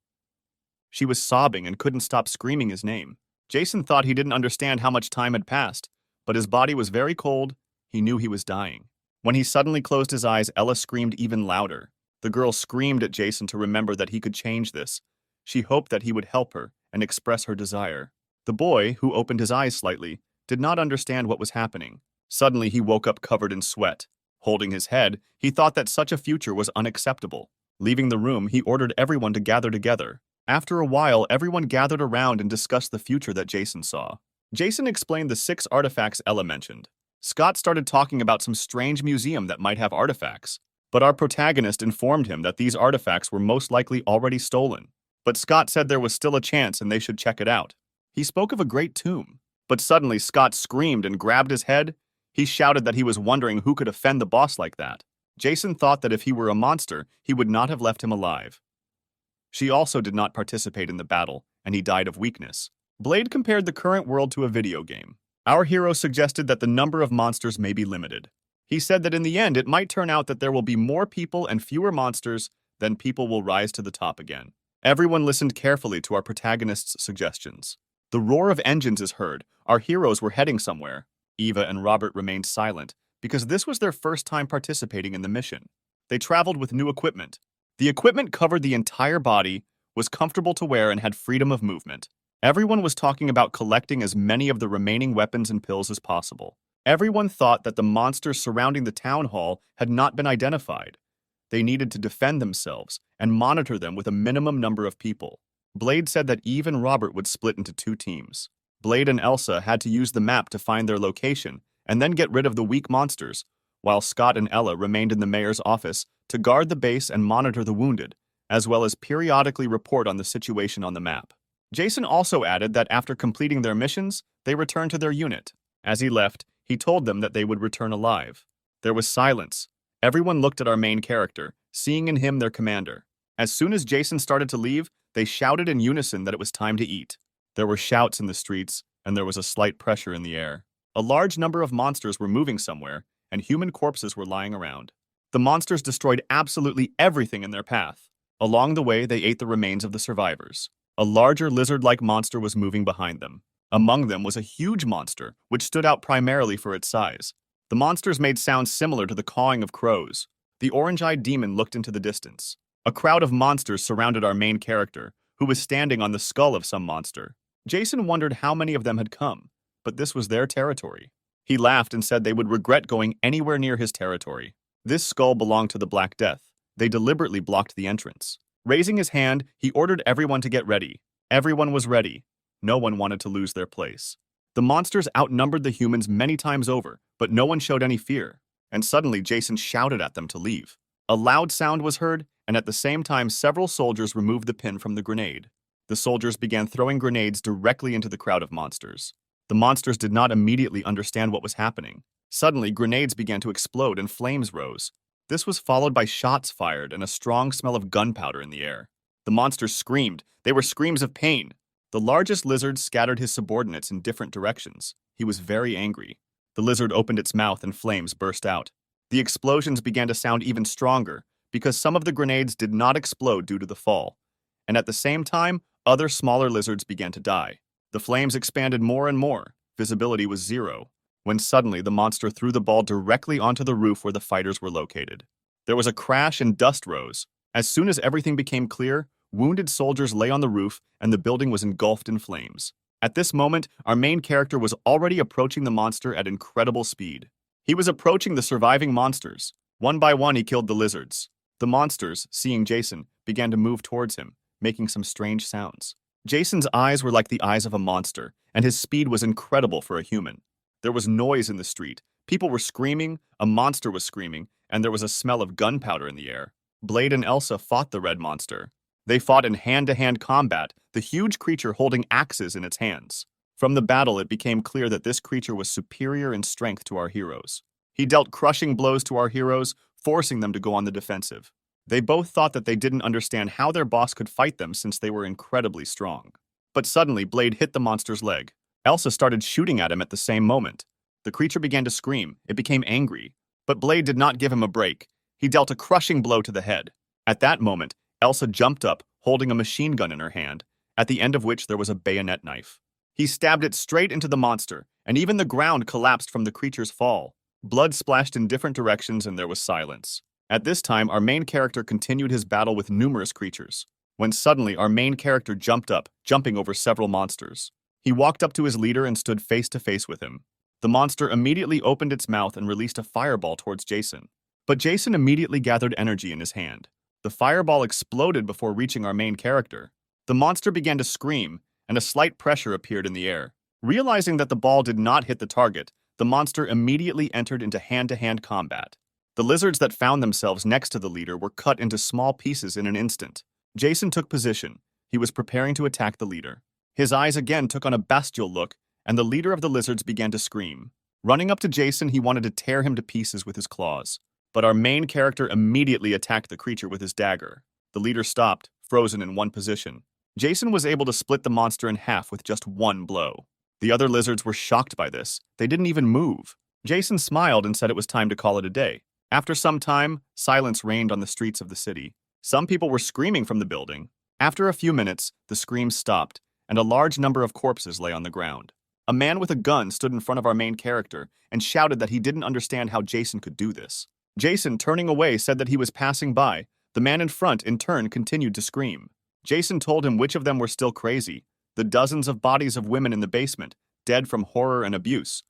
S1: She was sobbing and couldn't stop screaming his name. Jason thought he didn't understand how much time had passed, but his body was very cold. He knew he was dying. When he suddenly closed his eyes, Ella screamed even louder. The girl screamed at Jason to remember that he could change this. She hoped that he would help her and express her desire. The boy, who opened his eyes slightly, did not understand what was happening. Suddenly, he woke up covered in sweat. Holding his head, he thought that such a future was unacceptable. Leaving the room, he ordered everyone to gather together. After a while, everyone gathered around and discussed the future that Jason saw. Jason explained the 6 artifacts Ella mentioned. Scott started talking about some strange museum that might have artifacts, but our protagonist informed him that these artifacts were most likely already stolen. But Scott said there was still a chance and they should check it out. He spoke of a great tomb, but suddenly Scott screamed and grabbed his head. He shouted that he was wondering who could offend the boss like that. Jason thought that if he were a monster, he would not have left him alive. She also did not participate in the battle, and he died of weakness. Blade compared the current world to a video game. Our hero suggested that the number of monsters may be limited. He said that in the end, it might turn out that there will be more people and fewer monsters, then people will rise to the top again. Everyone listened carefully to our protagonist's suggestions. The roar of engines is heard. Our heroes were heading somewhere. Eva and Robert remained silent. because this was their first time participating in the mission. They traveled with new equipment. The equipment covered the entire body, was comfortable to wear, and had freedom of movement. Everyone was talking about collecting as many of the remaining weapons and pills as possible. Everyone thought that the monsters surrounding the town hall had not been identified. They needed to defend themselves and monitor them with a minimum number of people. Blade said that Eve and Robert would split into 2 teams. Blade and Elsa had to use the map to find their location and then get rid of the weak monsters, while Scott and Ella remained in the mayor's office to guard the base and monitor the wounded, as well as periodically report on the situation on the map. Jason also added that after completing their missions, they returned to their unit. As he left, he told them that they would return alive. There was silence. Everyone looked at our main character, seeing in him their commander. As soon as Jason started to leave, they shouted in unison that it was time to eat. There were shouts in the streets, and there was a slight pressure in the air. A large number of monsters were moving somewhere, and human corpses were lying around. The monsters destroyed absolutely everything in their path. Along the way, they ate the remains of the survivors. A larger lizard-like monster was moving behind them. Among them was a huge monster, which stood out primarily for its size. The monsters made sounds similar to the cawing of crows. The orange-eyed demon looked into the distance. A crowd of monsters surrounded our main character, who was standing on the skull of some monster. Jason wondered how many of them had come, but this was their territory. He laughed and said they would regret going anywhere near his territory. This skull belonged to the Black Death. They deliberately blocked the entrance. Raising his hand, he ordered everyone to get ready. Everyone was ready. No one wanted to lose their place. The monsters outnumbered the humans many times over, but no one showed any fear. And suddenly Jason shouted at them to leave. A loud sound was heard, and at the same time several soldiers removed the pin from the grenade. The soldiers began throwing grenades directly into the crowd of monsters. The monsters did not immediately understand what was happening. Suddenly, grenades began to explode and flames rose. This was followed by shots fired and a strong smell of gunpowder in the air. The monsters screamed. They were screams of pain. The largest lizard scattered his subordinates in different directions. He was very angry. The lizard opened its mouth and flames burst out. The explosions began to sound even stronger because some of the grenades did not explode due to the fall. And at the same time, other smaller lizards began to die. The flames expanded more and more. Visibility was 0. When suddenly the monster threw the ball directly onto the roof where the fighters were located. There was a crash and dust rose. As soon as everything became clear, wounded soldiers lay on the roof and the building was engulfed in flames. At this moment, our main character was already approaching the monster at incredible speed. He was approaching the surviving monsters. One by one, he killed the lizards. The monsters, seeing Jason, began to move towards him, making some strange sounds. Jason's eyes were like the eyes of a monster, and his speed was incredible for a human. There was noise in the street. People were screaming, a monster was screaming, and there was a smell of gunpowder in the air. Blade and Elsa fought the red monster. They fought in hand-to-hand combat, the huge creature holding axes in its hands. From the battle, it became clear that this creature was superior in strength to our heroes. He dealt crushing blows to our heroes, forcing them to go on the defensive. They both thought that they didn't understand how their boss could fight them since they were incredibly strong. But suddenly, Blade hit the monster's leg. Elsa started shooting at him at the same moment. The creature began to scream. It became angry. But Blade did not give him a break. He dealt a crushing blow to the head. At that moment, Elsa jumped up, holding a machine gun in her hand, at the end of which there was a bayonet knife. He stabbed it straight into the monster, and even the ground collapsed from the creature's fall. Blood splashed in different directions and there was silence. At this time, our main character continued his battle with numerous creatures, when suddenly our main character jumped up, jumping over several monsters. He walked up to his leader and stood face to face with him. The monster immediately opened its mouth and released a fireball towards Jason. But Jason immediately gathered energy in his hand. The fireball exploded before reaching our main character. The monster began to scream, and a slight pressure appeared in the air. Realizing that the ball did not hit the target, the monster immediately entered into hand-to-hand combat. The lizards that found themselves next to the leader were cut into small pieces in an instant. Jason took position. He was preparing to attack the leader. His eyes again took on a bestial look, and the leader of the lizards began to scream. Running up to Jason, he wanted to tear him to pieces with his claws. But our main character immediately attacked the creature with his dagger. The leader stopped, frozen in one position. Jason was able to split the monster in half with just one blow. The other lizards were shocked by this. They didn't even move. Jason smiled and said it was time to call it a day. After some time, silence reigned on the streets of the city. Some people were screaming from the building. After a few minutes, the screams stopped, and a large number of corpses lay on the ground. A man with a gun stood in front of our main character and shouted that he didn't understand how Jason could do this. Jason, turning away, said that he was passing by. The man in front, in turn, continued to scream. Jason told him which of them were still crazy, the dozens of bodies of women in the basement, dead from horror and abuse.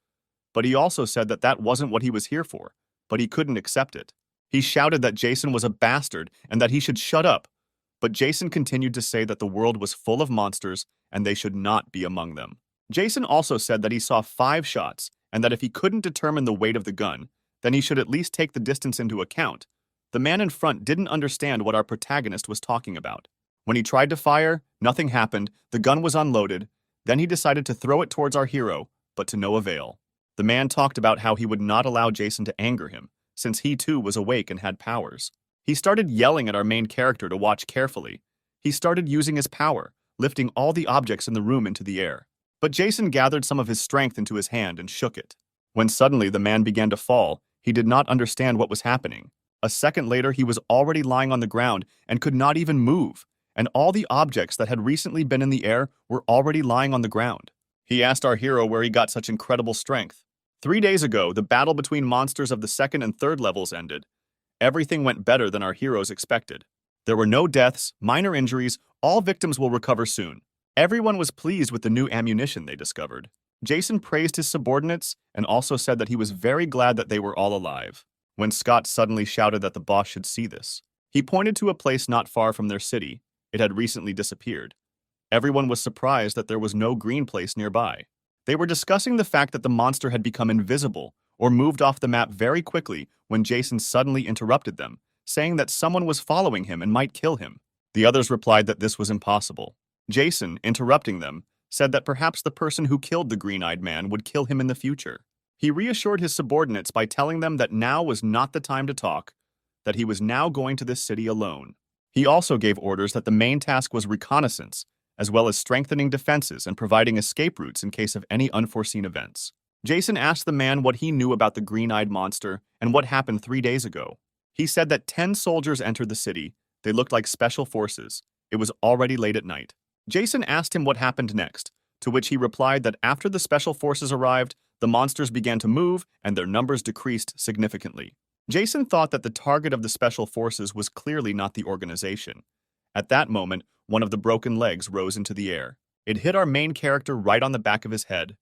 S1: But he also said that that wasn't what he was here for, but he couldn't accept it. He shouted that Jason was a bastard and that he should shut up. But Jason continued to say that the world was full of monsters and they should not be among them. Jason also said that he saw 5 shots and that if he couldn't determine the weight of the gun, then he should at least take the distance into account. The man in front didn't understand what our protagonist was talking about. When he tried to fire, nothing happened, the gun was unloaded. Then he decided to throw it towards our hero, but to no avail. The man talked about how he would not allow Jason to anger him, since he too was awake and had powers. He started yelling at our main character to watch carefully. He started using his power, lifting all the objects in the room into the air. But Jason gathered some of his strength into his hand and shook it. When suddenly the man began to fall, he did not understand what was happening. A second later, he was already lying on the ground and could not even move, and all the objects that had recently been in the air were already lying on the ground. He asked our hero where he got such incredible strength. 3 days ago, the battle between monsters of the 2nd and 3rd levels ended. Everything went better than our heroes expected. There were no deaths, minor injuries, all victims will recover soon. Everyone was pleased with the new ammunition they discovered. Jason praised his subordinates and also said that he was very glad that they were all alive. When Scott suddenly shouted that the boss should see this, he pointed to a place not far from their city. It had recently disappeared. Everyone was surprised that there was no green place nearby. They were discussing the fact that the monster had become invisible or moved off the map very quickly when Jason suddenly interrupted them, saying that someone was following him and might kill him. The others replied that this was impossible. Jason, interrupting them, said that perhaps the person who killed the green-eyed man would kill him in the future. He reassured his subordinates by telling them that now was not the time to talk, that he was now going to this city alone. He also gave orders that the main task was reconnaissance, as well as strengthening defenses and providing escape routes in case of any unforeseen events. Jason asked the man what he knew about the green-eyed monster and what happened 3 days ago. He said that 10 soldiers entered the city. They looked like special forces. It was already late at night. Jason asked him what happened next, to which he replied that after the special forces arrived, the monsters began to move and their numbers decreased significantly. Jason thought that the target of the special forces was clearly not the organization. At that moment, one of the broken legs rose into the air. It hit our main character right on the back of his head.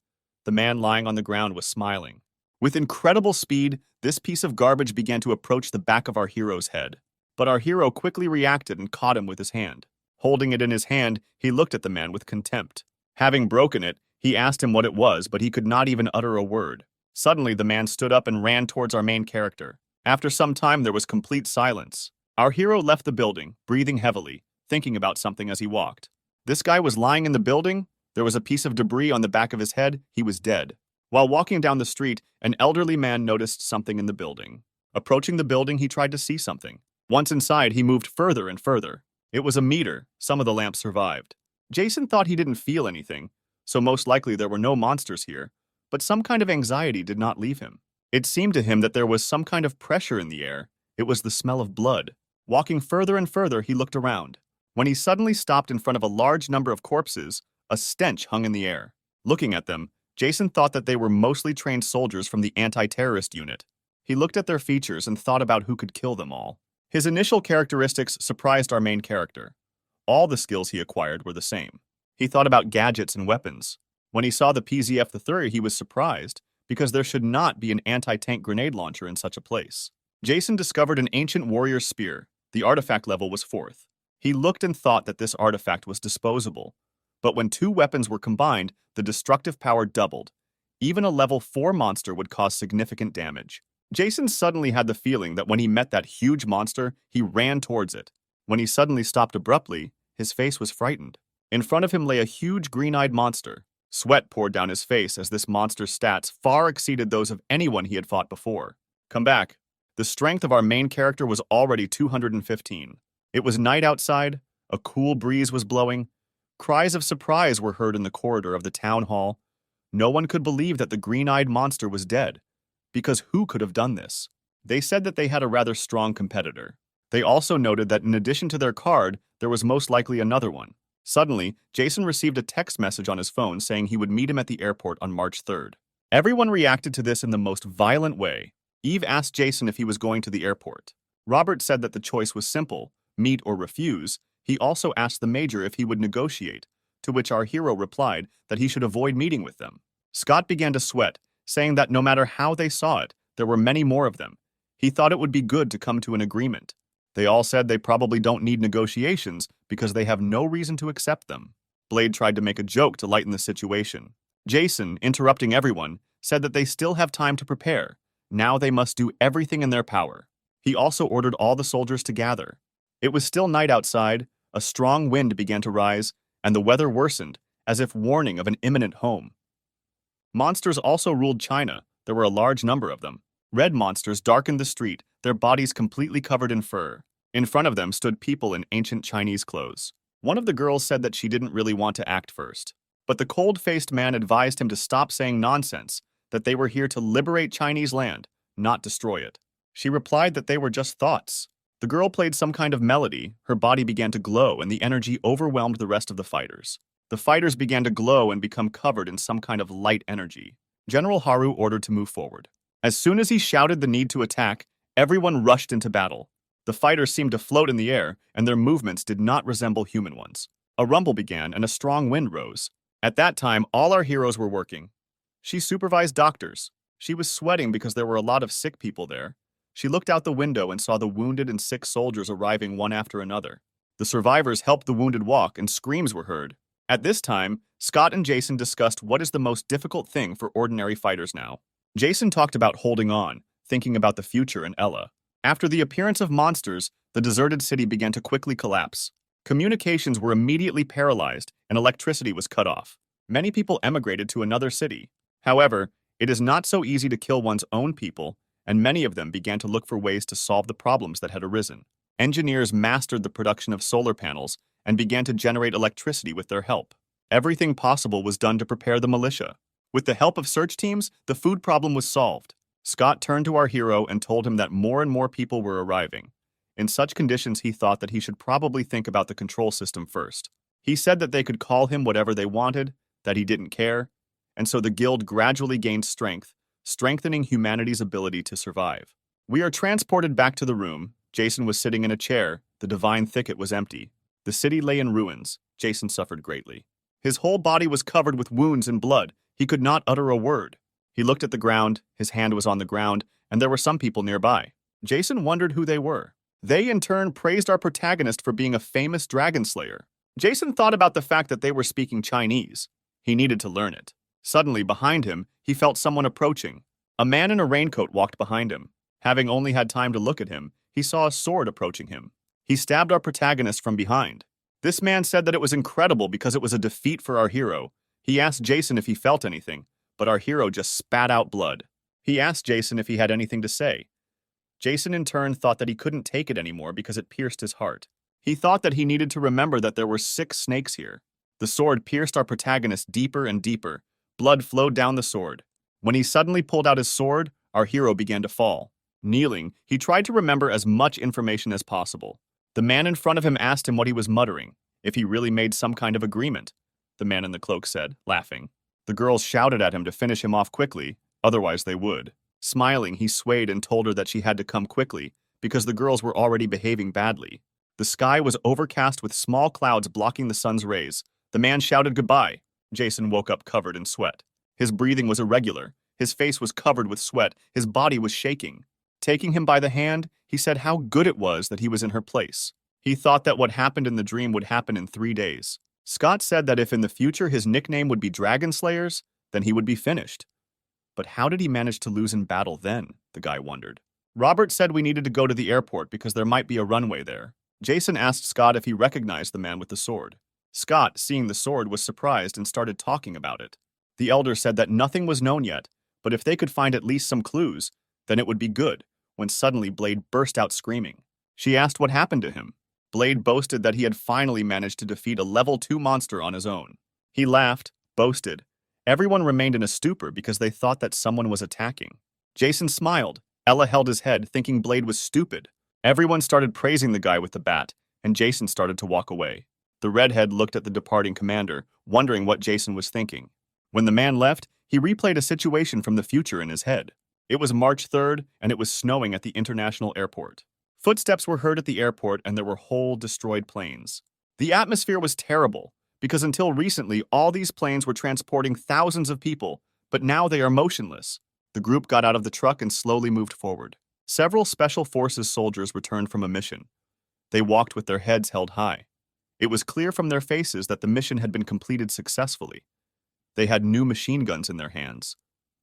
S1: The man lying on the ground was smiling. With incredible speed, this piece of garbage began to approach the back of our hero's head. But our hero quickly reacted and caught him with his hand. Holding it in his hand, he looked at the man with contempt. Having broken it, he asked him what it was, but he could not even utter a word. Suddenly, the man stood up and ran towards our main character. After some time, there was complete silence. Our hero left the building, breathing heavily, thinking about something as he walked. This guy was lying in the building. There was a piece of debris on the back of his head. He was dead. While walking down the street, an elderly man noticed something in the building. Approaching the building, he tried to see something. Once inside, he moved further and further. It was a meter. Some of the lamps survived. Jason thought he didn't feel anything, so most likely there were no monsters here, but some kind of anxiety did not leave him. It seemed to him that there was some kind of pressure in the air. It was the smell of blood. Walking further and further, he looked around. When he suddenly stopped in front of a large number of corpses, a stench hung in the air. Looking at them, Jason thought that they were mostly trained soldiers from the anti-terrorist unit. He looked at their features and thought about who could kill them all. His initial characteristics surprised our main character. All the skills he acquired were the same. He thought about gadgets and weapons. When he saw the PZF-3, he was surprised, because there should not be an anti-tank grenade launcher in such a place. Jason discovered an ancient warrior spear. The artifact level was 4th. He looked and thought that this artifact was disposable. But when 2 weapons were combined, the destructive power doubled. Even a level 4 monster would cause significant damage. Jason suddenly had the feeling that when he met that huge monster, he ran towards it. When he suddenly stopped abruptly, his face was frightened. In front of him lay a huge green-eyed monster. Sweat poured down his face as this monster's stats far exceeded those of anyone he had fought before. Come back. The strength of our main character was already 215. It was night outside. A cool breeze was blowing. Cries of surprise were heard in the corridor of the town hall. No one could believe that the green-eyed monster was dead. Because who could have done this? They said that they had a rather strong competitor. They also noted that in addition to their card, there was most likely another one. Suddenly, Jason received a text message on his phone saying he would meet him at the airport on March 3rd. Everyone reacted to this in the most violent way. Eve asked Jason if he was going to the airport. Robert said that the choice was simple, meet or refuse. He also asked the major if he would negotiate, to which our hero replied that he should avoid meeting with them. Scott began to sweat, saying that no matter how they saw it, there were many more of them. He thought it would be good to come to an agreement. They all said they probably don't need negotiations because they have no reason to accept them. Blade tried to make a joke to lighten the situation. Jason, interrupting everyone, said that they still have time to prepare. Now they must do everything in their power. He also ordered all the soldiers to gather. It was still night outside, a strong wind began to rise, and the weather worsened, as if warning of an imminent home. Monsters also ruled China. There were a large number of them. Red monsters darkened the street, their bodies completely covered in fur. In front of them stood people in ancient Chinese clothes. One of the girls said that she didn't really want to act first. But the cold-faced man advised him to stop saying nonsense, that they were here to liberate Chinese land, not destroy it. She replied that they were just thoughts. The girl played some kind of melody, her body began to glow, and the energy overwhelmed the rest of the fighters. The fighters began to glow and become covered in some kind of light energy. General Haru ordered to move forward. As soon as he shouted the need to attack, everyone rushed into battle. The fighters seemed to float in the air, and their movements did not resemble human ones. A rumble began, and a strong wind rose. At that time, all our heroes were working. She supervised doctors. She was sweating because there were a lot of sick people there. She looked out the window and saw the wounded and sick soldiers arriving one after another. The survivors helped the wounded walk, and screams were heard. At this time, Scott and Jason discussed what is the most difficult thing for ordinary fighters now. Jason talked about holding on, thinking about the future and Ella. After the appearance of monsters, the deserted city began to quickly collapse. Communications were immediately paralyzed, and electricity was cut off. Many people emigrated to another city. However, it is not so easy to kill one's own people, and many of them began to look for ways to solve the problems that had arisen. Engineers mastered the production of solar panels and began to generate electricity with their help. Everything possible was done to prepare the militia. With the help of search teams, the food problem was solved. Scott turned to our hero and told him that more and more people were arriving. In such conditions, he thought that he should probably think about the control system first. He said that they could call him whatever they wanted, that he didn't care, and so the guild gradually gained strength, strengthening humanity's ability to survive. We are transported back to the room. Jason was sitting in a chair. The divine thicket was empty. The city lay in ruins. Jason suffered greatly. His whole body was covered with wounds and blood. He could not utter a word. He looked at the ground, his hand was on the ground, and there were some people nearby. Jason wondered who they were. They, in turn, praised our protagonist for being a famous dragon slayer. Jason thought about the fact that they were speaking Chinese. He needed to learn it. Suddenly, behind him, he felt someone approaching. A man in a raincoat walked behind him. Having only had time to look at him, he saw a sword approaching him. He stabbed our protagonist from behind. This man said that it was incredible because it was a defeat for our hero. He asked Jason if he felt anything, but our hero just spat out blood. He asked Jason if he had anything to say. Jason in turn thought that he couldn't take it anymore because it pierced his heart. He thought that he needed to remember that there were 6 snakes here. The sword pierced our protagonist deeper and deeper. Blood flowed down the sword. When he suddenly pulled out his sword, our hero began to fall. Kneeling, he tried to remember as much information as possible. The man in front of him asked him what he was muttering, if he really made some kind of agreement. The man in the cloak said, laughing. The girls shouted at him to finish him off quickly, otherwise they would. Smiling, he swayed and told her that she had to come quickly, because the girls were already behaving badly. The sky was overcast with small clouds blocking the sun's rays. The man shouted goodbye. Jason woke up covered in sweat. His breathing was irregular. His face was covered with sweat. His body was shaking. Taking him by the hand, he said how good it was that he was in her place. He thought that what happened in the dream would happen in 3 days. Scott said that if in the future his nickname would be Dragon Slayers, then he would be finished. But how did he manage to lose in battle then? The guy wondered. Robert said we needed to go to the airport because there might be a runway there. Jason asked Scott if he recognized the man with the sword. Scott, seeing the sword, was surprised and started talking about it. The elder said that nothing was known yet, but if they could find at least some clues, then it would be good, when suddenly Blade burst out screaming. She asked what happened to him. Blade boasted that he had finally managed to defeat a level 2 monster on his own. He laughed, boasted. Everyone remained in a stupor because they thought that someone was attacking. Jason smiled. Ella held his head, thinking Blade was stupid. Everyone started praising the guy with the bat, and Jason started to walk away. The redhead looked at the departing commander, wondering what Jason was thinking. When the man left, he replayed a situation from the future in his head. It was March 3rd, and it was snowing at the international airport. Footsteps were heard at the airport, and there were whole destroyed planes. The atmosphere was terrible, because until recently, all these planes were transporting thousands of people, but now they are motionless. The group got out of the truck and slowly moved forward. Several Special Forces soldiers returned from a mission. They walked with their heads held high. It was clear from their faces that the mission had been completed successfully. They had new machine guns in their hands.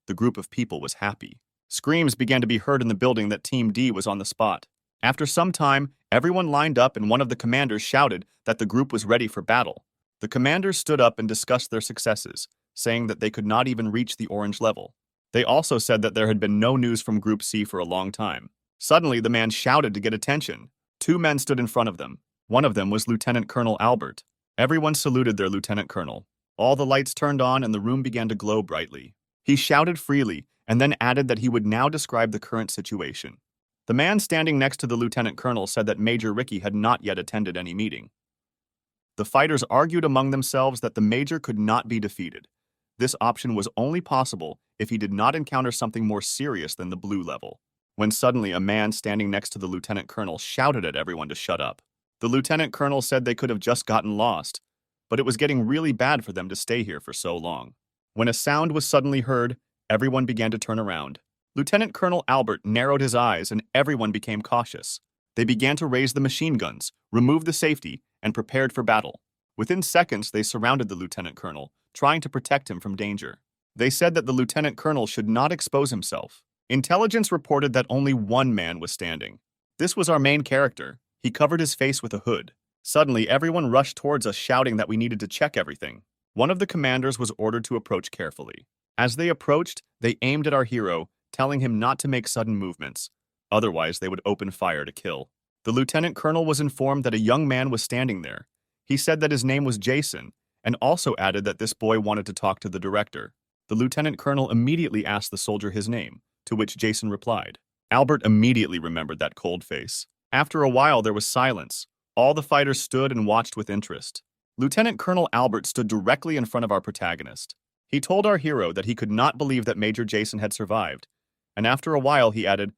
S1: The group of people was happy. Screams began to be heard in the building that Team D was on the spot. After some time, everyone lined up and one of the commanders shouted that the group was ready for battle. The commanders stood up and discussed their successes, saying that they could not even reach the orange level. They also said that there had been no news from Group C for a long time. Suddenly, the man shouted to get attention. Two men stood in front of them. One of them was Lieutenant Colonel Albert. Everyone saluted their lieutenant colonel. All the lights turned on and the room began to glow brightly. He shouted freely and then added that he would now describe the current situation. The man standing next to the lieutenant colonel said that Major Ricky had not yet attended any meeting. The fighters argued among themselves that the major could not be defeated. This option was only possible if he did not encounter something more serious than the blue level. When suddenly a man standing next to the lieutenant colonel shouted at everyone to shut up. The lieutenant colonel said they could have just gotten lost, but it was getting really bad for them to stay here for so long. When a sound was suddenly heard, everyone began to turn around. Lieutenant Colonel Albert narrowed his eyes and everyone became cautious. They began to raise the machine guns, remove the safety, and prepared for battle. Within seconds, they surrounded the lieutenant colonel, trying to protect him from danger. They said that the lieutenant colonel should not expose himself. Intelligence reported that only one man was standing. This was our main character. He covered his face with a hood. Suddenly, everyone rushed towards us shouting that we needed to check everything. One of the commanders was ordered to approach carefully. As they approached, they aimed at our hero, telling him not to make sudden movements. Otherwise, they would open fire to kill. The lieutenant colonel was informed that a young man was standing there. He said that his name was Jason, and also added that this boy wanted to talk to the director. The lieutenant colonel immediately asked the soldier his name, to which Jason replied. Albert immediately remembered that cold face. After a while, there was silence. All the fighters stood and watched with interest. Lieutenant Colonel Albert stood directly in front of our protagonist. He told our hero that he could not believe that Major Jason had survived, and after a while he added,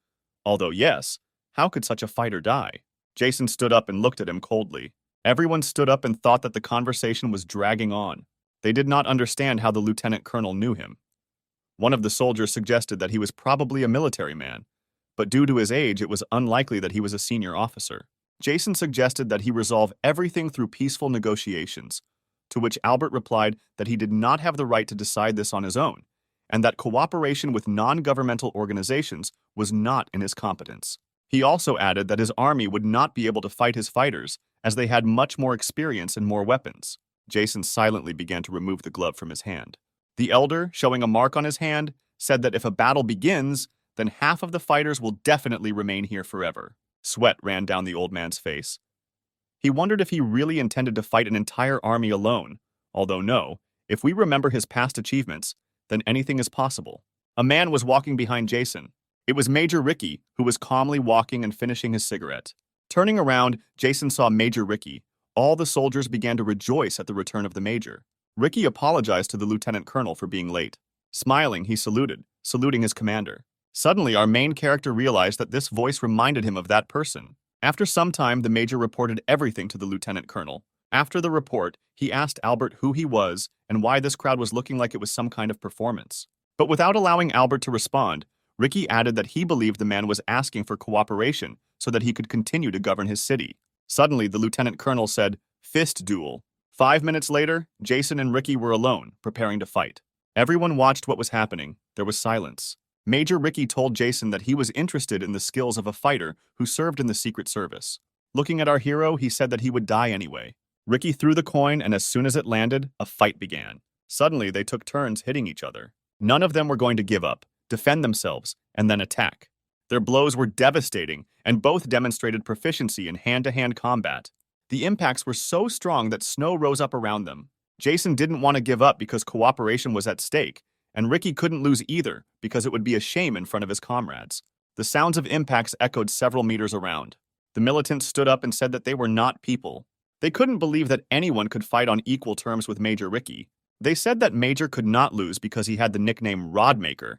S1: "Although yes, how could such a fighter die?" Jason stood up and looked at him coldly. Everyone stood up and thought that the conversation was dragging on. They did not understand how the lieutenant colonel knew him. One of the soldiers suggested that he was probably a military man, but due to his age, it was unlikely that he was a senior officer. Jason suggested that he resolve everything through peaceful negotiations, to which Albert replied that he did not have the right to decide this on his own, and that cooperation with non-governmental organizations was not in his competence. He also added that his army would not be able to fight his fighters, as they had much more experience and more weapons. Jason silently began to remove the glove from his hand. The elder, showing a mark on his hand, said that if a battle begins, then half of the fighters will definitely remain here forever. Sweat ran down the old man's face. He wondered if he really intended to fight an entire army alone, although no, if we remember his past achievements, then anything is possible. A man was walking behind Jason. It was Major Ricky, who was calmly walking and finishing his cigarette. Turning around, Jason saw Major Ricky. All the soldiers began to rejoice at the return of the major. Ricky apologized to the lieutenant colonel for being late. Smiling, he saluting his commander. Suddenly, our main character realized that this voice reminded him of that person. After some time, the major reported everything to the lieutenant colonel. After the report, he asked Albert who he was and why this crowd was looking like it was some kind of performance. But without allowing Albert to respond, Ricky added that he believed the man was asking for cooperation so that he could continue to govern his city. Suddenly, the lieutenant colonel said, "Fist duel." 5 minutes later, Jason and Ricky were alone, preparing to fight. Everyone watched what was happening. There was silence. Major Ricky told Jason that he was interested in the skills of a fighter who served in the Secret Service. Looking at our hero, he said that he would die anyway. Ricky threw the coin, and as soon as it landed, a fight began. Suddenly, they took turns hitting each other. None of them were going to give up, defend themselves, and then attack. Their blows were devastating, and both demonstrated proficiency in hand-to-hand combat. The impacts were so strong that snow rose up around them. Jason didn't want to give up because cooperation was at stake, and Ricky couldn't lose either because it would be a shame in front of his comrades. The sounds of impacts echoed several meters around. The militants stood up and said that they were not people. They couldn't believe that anyone could fight on equal terms with Major Ricky. They said that Major could not lose because he had the nickname Rodmaker.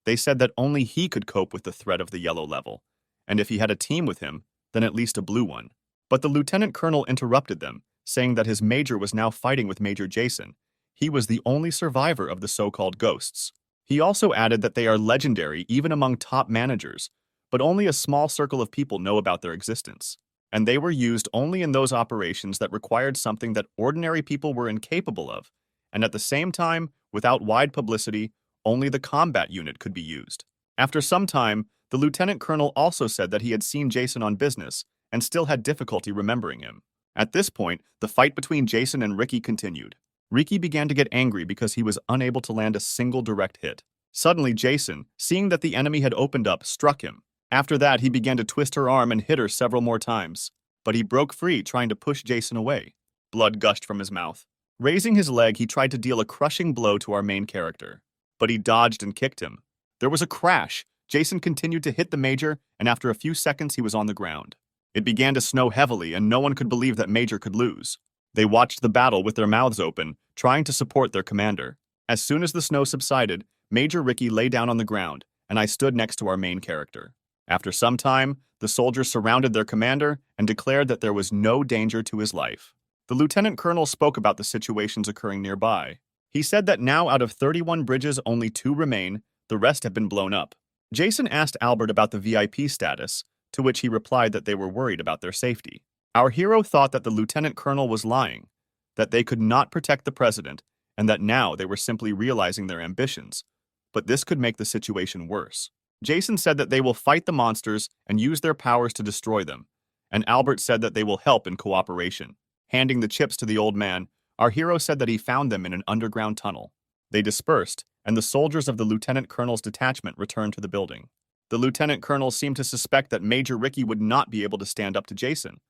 S1: They said that only he could cope with the threat of the yellow level, and if he had a team with him, then at least a blue one. But the lieutenant colonel interrupted them, saying that his major was now fighting with Major Jason. He was the only survivor of the so-called ghosts. He also added that they are legendary even among top managers, but only a small circle of people know about their existence, and they were used only in those operations that required something that ordinary people were incapable of, and at the same time, without wide publicity, only the combat unit could be used. After some time, the lieutenant colonel also said that he had seen Jason on business and still had difficulty remembering him. At this point, the fight between Jason and Ricky continued. Ricky began to get angry because he was unable to land a single direct hit. Suddenly, Jason, seeing that the enemy had opened up, struck him. After that, he began to twist her arm and hit her several more times. But he broke free, trying to push Jason away. Blood gushed from his mouth. Raising his leg, he tried to deal a crushing blow to our main character. But he dodged and kicked him. There was a crash. Jason continued to hit the Major, and after a few seconds, he was on the ground. It began to snow heavily, and no one could believe that Major could lose. They watched the battle with their mouths open, trying to support their commander. As soon as the snow subsided, Major Ricky lay down on the ground, and I stood next to our main character. After some time, the soldiers surrounded their commander and declared that there was no danger to his life. The lieutenant colonel spoke about the situations occurring nearby. He said that now out of 31 bridges, only 2 remain, the rest have been blown up. Jason asked Albert about the VIP status, to which he replied that they were worried about their safety. Our hero thought that the lieutenant colonel was lying, that they could not protect the president, and that now they were simply realizing their ambitions. But this could make the situation worse. Jason said that they will fight the monsters and use their powers to destroy them, and Albert said that they will help in cooperation. Handing the chips to the old man, our hero said that he found them in an underground tunnel. They dispersed, and the soldiers of the lieutenant colonel's detachment returned to the building. The lieutenant colonel seemed to suspect that Major Ricky would not be able to stand up to Jason,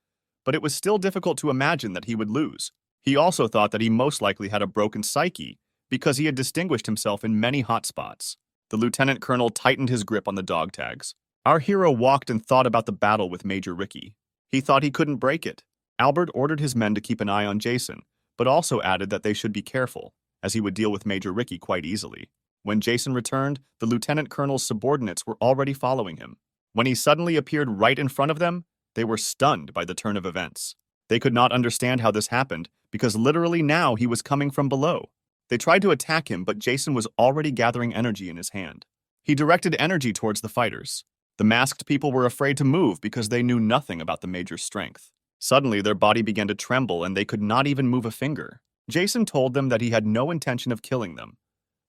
S1: but it was still difficult to imagine that he would lose. He also thought that he most likely had a broken psyche because he had distinguished himself in many hot spots. The lieutenant colonel tightened his grip on the dog tags. Our hero walked and thought about the battle with Major Ricky. He thought he couldn't break it. Albert ordered his men to keep an eye on Jason, but also added that they should be careful, as he would deal with Major Ricky quite easily. When Jason returned, the lieutenant colonel's subordinates were already following him. When he suddenly appeared right in front of them, they were stunned by the turn of events. They could not understand how this happened, because literally now he was coming from below. They tried to attack him, but Jason was already gathering energy in his hand. He directed energy towards the fighters. The masked people were afraid to move because they knew nothing about the Major's strength. Suddenly, their body began to tremble and they could not even move a finger. Jason told them that he had no intention of killing them.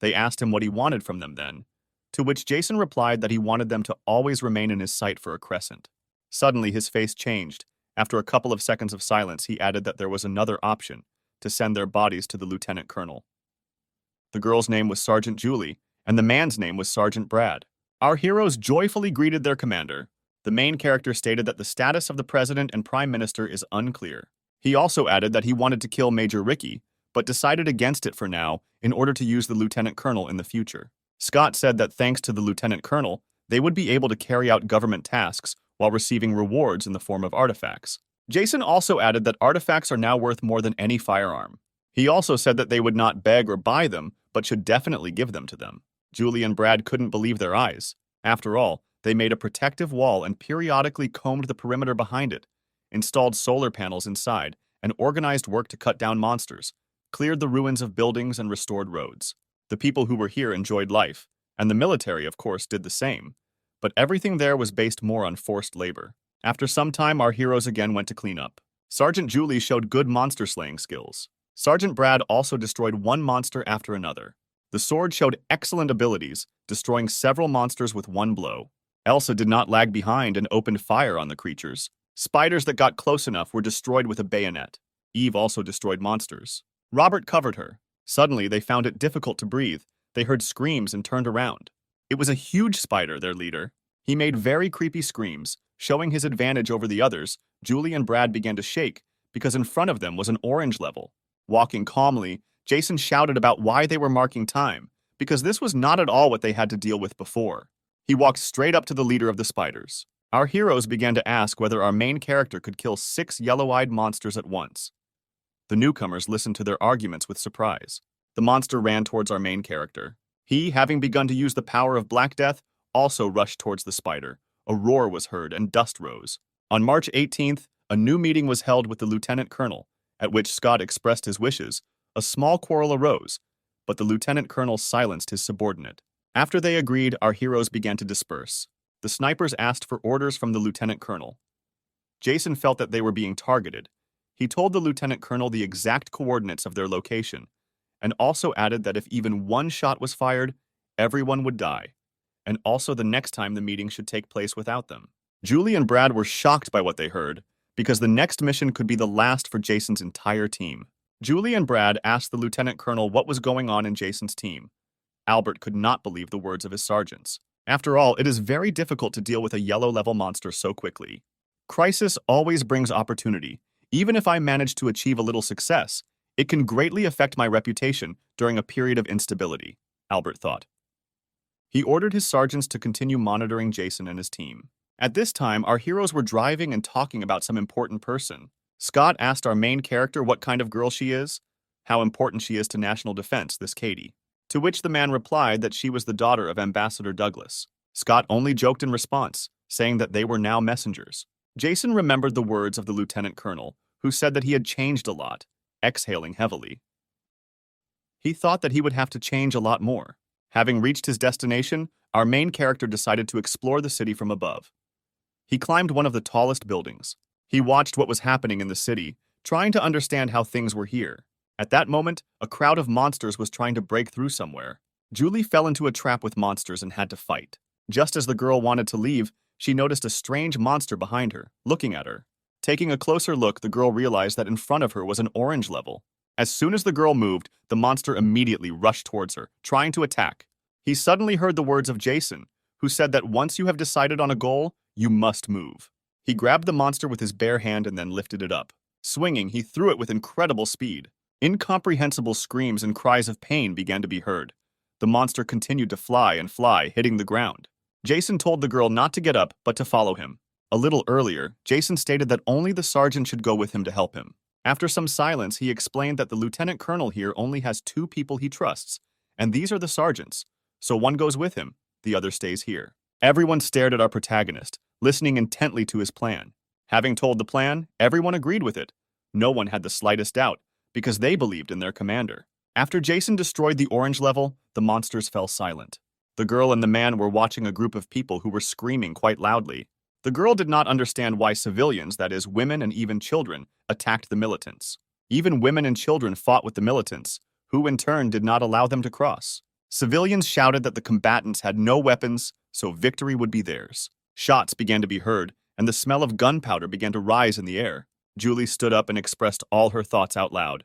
S1: They asked him what he wanted from them then, to which Jason replied that he wanted them to always remain in his sight for a crescent. Suddenly, his face changed. After a couple of seconds of silence, he added that there was another option, to send their bodies to the lieutenant colonel. The girl's name was Sergeant Julie, and the man's name was Sergeant Brad. Our heroes joyfully greeted their commander. The main character stated that the status of the president and prime minister is unclear. He also added that he wanted to kill Major Ricky, but decided against it for now in order to use the lieutenant colonel in the future. Scott said that thanks to the lieutenant colonel, they would be able to carry out government tasks while receiving rewards in the form of artifacts. Jason also added that artifacts are now worth more than any firearm. He also said that they would not beg or buy them, but should definitely give them to them. Julie and Brad couldn't believe their eyes. After all, they made a protective wall and periodically combed the perimeter behind it, installed solar panels inside, and organized work to cut down monsters, cleared the ruins of buildings and restored roads. The people who were here enjoyed life, and the military, of course, did the same. But everything there was based more on forced labor. After some time, our heroes again went to clean up. Sergeant Julie showed good monster-slaying skills. Sergeant Brad also destroyed one monster after another. The sword showed excellent abilities, destroying several monsters with one blow. Elsa did not lag behind and opened fire on the creatures. Spiders that got close enough were destroyed with a bayonet. Eve also destroyed monsters. Robert covered her. Suddenly, they found it difficult to breathe. They heard screams and turned around. It was a huge spider, their leader. He made very creepy screams. Showing his advantage over the others, Julie and Brad began to shake because in front of them was an orange level. Walking calmly, Jason shouted about why they were marking time, because this was not at all what they had to deal with before. He walked straight up to the leader of the spiders. Our heroes began to ask whether our main character could kill 6 yellow-eyed monsters at once. The newcomers listened to their arguments with surprise. The monster ran towards our main character. He, having begun to use the power of Black Death, also rushed towards the spider. A roar was heard and dust rose. On March 18th, a new meeting was held with the lieutenant colonel, at which Scott expressed his wishes. A small quarrel arose, but the lieutenant colonel silenced his subordinate. After they agreed, our heroes began to disperse. The snipers asked for orders from the lieutenant colonel. Jason felt that they were being targeted. He told the lieutenant colonel the exact coordinates of their location, and also added that if even one shot was fired, everyone would die, and also the next time the meeting should take place without them. Julie and Brad were shocked by what they heard, because the next mission could be the last for Jason's entire team. Julie and Brad asked the lieutenant colonel what was going on in Jason's team. Albert could not believe the words of his sergeants. After all, it is very difficult to deal with a yellow-level monster so quickly. Crisis always brings opportunity. Even if I manage to achieve a little success, it can greatly affect my reputation during a period of instability, Albert thought. He ordered his sergeants to continue monitoring Jason and his team. At this time, our heroes were driving and talking about some important person. Scott asked our main character what kind of girl she is, how important she is to national defense, this Katie. To which the man replied that she was the daughter of Ambassador Douglas. Scott only joked in response, saying that they were now messengers. Jason remembered the words of the lieutenant colonel, who said that he had changed a lot, exhaling heavily. He thought that he would have to change a lot more. Having reached his destination, our main character decided to explore the city from above. He climbed one of the tallest buildings. He watched what was happening in the city, trying to understand how things were here. At that moment, a crowd of monsters was trying to break through somewhere. Julie fell into a trap with monsters and had to fight. Just as the girl wanted to leave, she noticed a strange monster behind her, looking at her. Taking a closer look, the girl realized that in front of her was an orange level. As soon as the girl moved, the monster immediately rushed towards her, trying to attack. He suddenly heard the words of Jason, who said that once you have decided on a goal, you must move. He grabbed the monster with his bare hand and then lifted it up. Swinging, he threw it with incredible speed. Incomprehensible screams and cries of pain began to be heard. The monster continued to fly and fly, hitting the ground. Jason told the girl not to get up, but to follow him. A little earlier, Jason stated that only the sergeant should go with him to help him. After some silence, he explained that the lieutenant colonel here only has 2 people he trusts, and these are the sergeants. So one goes with him, the other stays here. Everyone stared at our protagonist, listening intently to his plan. Having told the plan, everyone agreed with it. No one had the slightest doubt, because they believed in their commander. After Jason destroyed the orange level, the monsters fell silent. The girl and the man were watching a group of people who were screaming quite loudly. The girl did not understand why civilians, that is, women and even children, attacked the militants. Even women and children fought with the militants, who in turn did not allow them to cross. Civilians shouted that the combatants had no weapons, so victory would be theirs. Shots began to be heard, and the smell of gunpowder began to rise in the air. Julie stood up and expressed all her thoughts out loud.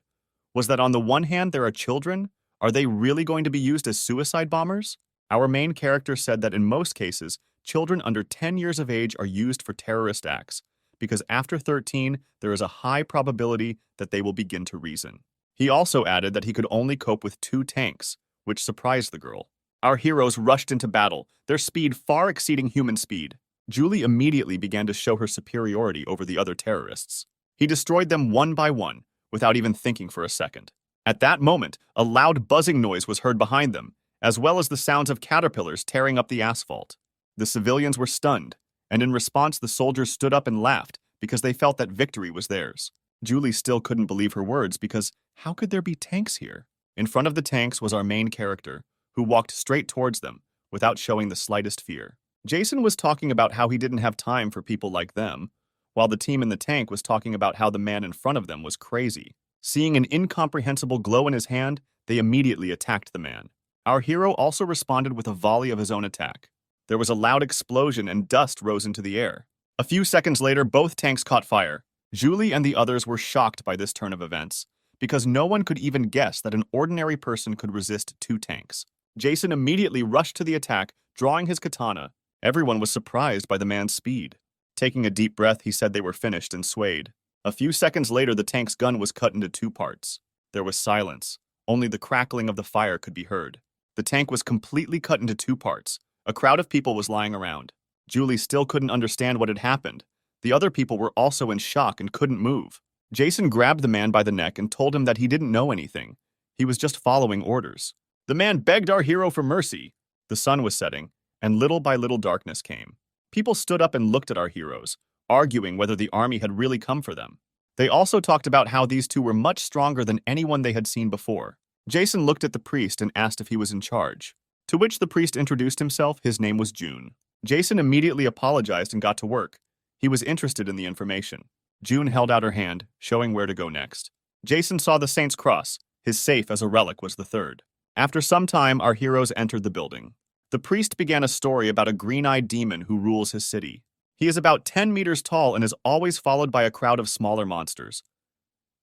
S1: Was that on the one hand there are children? Are they really going to be used as suicide bombers? Our main character said that in most cases, children under 10 years of age are used for terrorist acts, because after 13, there is a high probability that they will begin to reason. He also added that he could only cope with 2 tanks, which surprised the girl. Our heroes rushed into battle, their speed far exceeding human speed. Julie immediately began to show her superiority over the other terrorists. He destroyed them one by one, without even thinking for a second. At that moment, a loud buzzing noise was heard behind them, as well as the sounds of caterpillars tearing up the asphalt. The civilians were stunned, and in response the soldiers stood up and laughed because they felt that victory was theirs. Julie still couldn't believe her words because how could there be tanks here? In front of the tanks was our main character, who walked straight towards them, without showing the slightest fear. Jason was talking about how he didn't have time for people like them, while the team in the tank was talking about how the man in front of them was crazy. Seeing an incomprehensible glow in his hand, they immediately attacked the man. Our hero also responded with a volley of his own attack. There was a loud explosion and dust rose into the air. A few seconds later, both tanks caught fire. Julie and the others were shocked by this turn of events, because no one could even guess that an ordinary person could resist 2 tanks. Jason immediately rushed to the attack, drawing his katana. Everyone was surprised by the man's speed. Taking a deep breath, he said they were finished and swayed. A few seconds later, the tank's gun was cut into 2 parts. There was silence. Only the crackling of the fire could be heard. The tank was completely cut into 2 parts. A crowd of people was lying around. Julie still couldn't understand what had happened. The other people were also in shock and couldn't move. Jason grabbed the man by the neck and told him that he didn't know anything. He was just following orders. The man begged our hero for mercy. The sun was setting, and little by little darkness came. People stood up and looked at our heroes, arguing whether the army had really come for them. They also talked about how these two were much stronger than anyone they had seen before. Jason looked at the priest and asked if he was in charge, to which the priest introduced himself. His name was June. Jason immediately apologized and got to work. He was interested in the information. June held out her hand, showing where to go next. Jason saw the Saint's Cross. His safe as a relic was the third. After some time, our heroes entered the building. The priest began a story about a green-eyed demon who rules his city. He is about 10 meters tall and is always followed by a crowd of smaller monsters.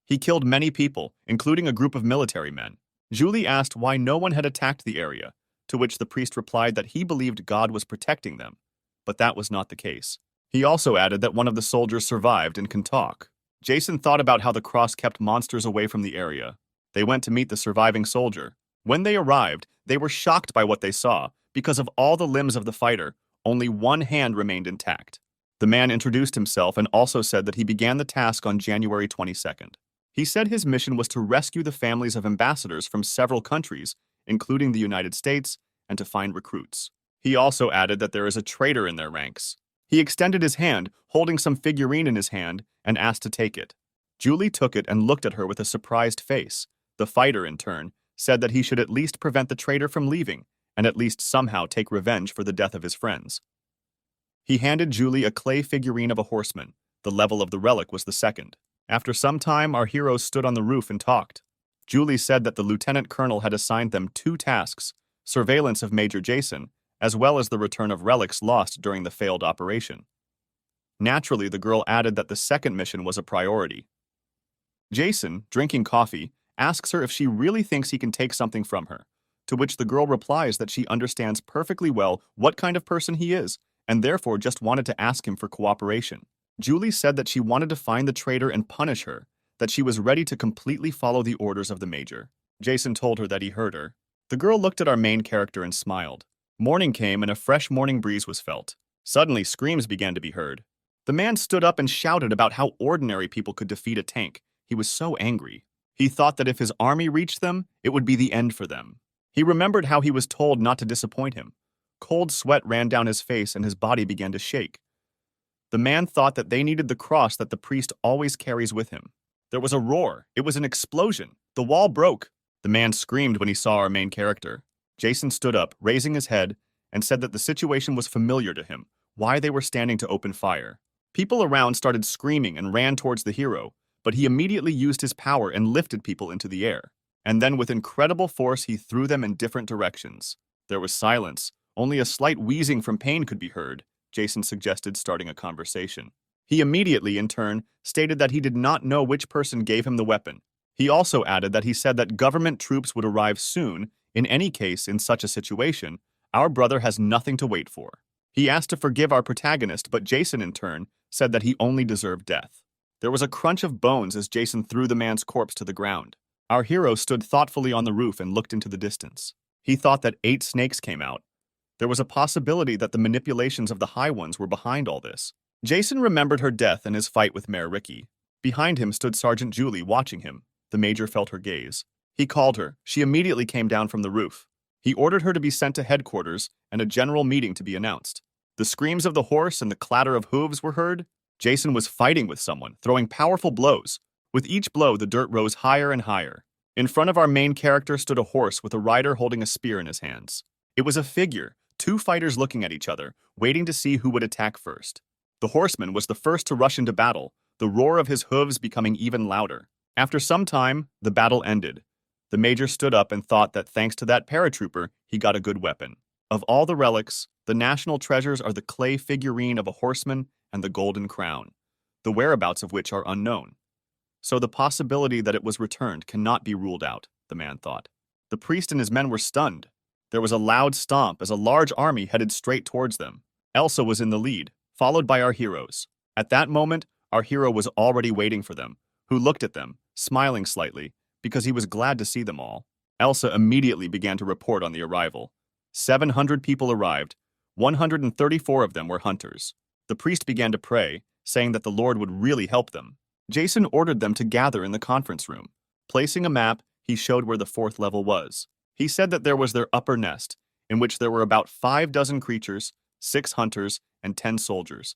S1: He killed many people, including a group of military men. Julie asked why no one had attacked the area, to which the priest replied that he believed God was protecting them, but that was not the case. He also added that one of the soldiers survived and can talk. Jason thought about how the cross kept monsters away from the area. They went to meet the surviving soldier. When they arrived, they were shocked by what they saw. Because of all the limbs of the fighter, only one hand remained intact. The man introduced himself and also said that he began the task on January 22nd. He said his mission was to rescue the families of ambassadors from several countries, including the United States, and to find recruits. He also added that there is a traitor in their ranks. He extended his hand, holding some figurine in his hand, and asked to take it. Julie took it and looked at her with a surprised face. The fighter, in turn, said that he should at least prevent the traitor from leaving, and at least somehow take revenge for the death of his friends. He handed Julie a clay figurine of a horseman. The level of the relic was the second. After some time, our heroes stood on the roof and talked. Julie said that the lieutenant colonel had assigned them 2 tasks, surveillance of Major Jason, as well as the return of relics lost during the failed operation. Naturally, the girl added that the second mission was a priority. Jason, drinking coffee, asks her if she really thinks he can take something from her, to which the girl replies that she understands perfectly well what kind of person he is, and therefore just wanted to ask him for cooperation. Julie said that she wanted to find the traitor and punish her, that she was ready to completely follow the orders of the major. Jason told her that he heard her. The girl looked at our main character and smiled. Morning came and a fresh morning breeze was felt. Suddenly, screams began to be heard. The man stood up and shouted about how ordinary people could defeat a tank. He was so angry. He thought that if his army reached them, it would be the end for them. He remembered how he was told not to disappoint him. Cold sweat ran down his face and his body began to shake. The man thought that they needed the cross that the priest always carries with him. There was a roar. It was an explosion. The wall broke. The man screamed when he saw our main character. Jason stood up, raising his head, and said that the situation was familiar to him, why they were standing to open fire. People around started screaming and ran towards the hero, but he immediately used his power and lifted people into the air. And then with incredible force he threw them in different directions. There was silence. Only a slight wheezing from pain could be heard. Jason suggested starting a conversation. He immediately, in turn, stated that he did not know which person gave him the weapon. He also added that he said that government troops would arrive soon. In any case, in such a situation, our brother has nothing to wait for. He asked to forgive our protagonist, but Jason, in turn, said that he only deserved death. There was a crunch of bones as Jason threw the man's corpse to the ground. Our hero stood thoughtfully on the roof and looked into the distance. He thought that 8 snakes came out. There was a possibility that the manipulations of the High Ones were behind all this. Jason remembered her death and his fight with Mayor Ricky. Behind him stood Sergeant Julie, watching him. The major felt her gaze. He called her. She immediately came down from the roof. He ordered her to be sent to headquarters and a general meeting to be announced. The screams of the horse and the clatter of hooves were heard. Jason was fighting with someone, throwing powerful blows. With each blow, the dirt rose higher and higher. In front of our main character stood a horse with a rider holding a spear in his hands. It was a figure, 2 fighters looking at each other, waiting to see who would attack first. The horseman was the first to rush into battle, the roar of his hooves becoming even louder. After some time, the battle ended. The major stood up and thought that thanks to that paratrooper, he got a good weapon. Of all the relics, the national treasures are the clay figurine of a horseman and the golden crown, the whereabouts of which are unknown. So the possibility that it was returned cannot be ruled out, the man thought. The priest and his men were stunned. There was a loud stomp as a large army headed straight towards them. Elsa was in the lead, followed by our heroes. At that moment, our hero was already waiting for them, who looked at them, smiling slightly, because he was glad to see them all. Elsa immediately began to report on the arrival. 700 people arrived. 134 of them were hunters. The priest began to pray, saying that the Lord would really help them. Jason ordered them to gather in the conference room. Placing a map, he showed where the fourth level was. He said that there was their upper nest, in which there were about 5 dozen creatures, 6 hunters, and 10 soldiers.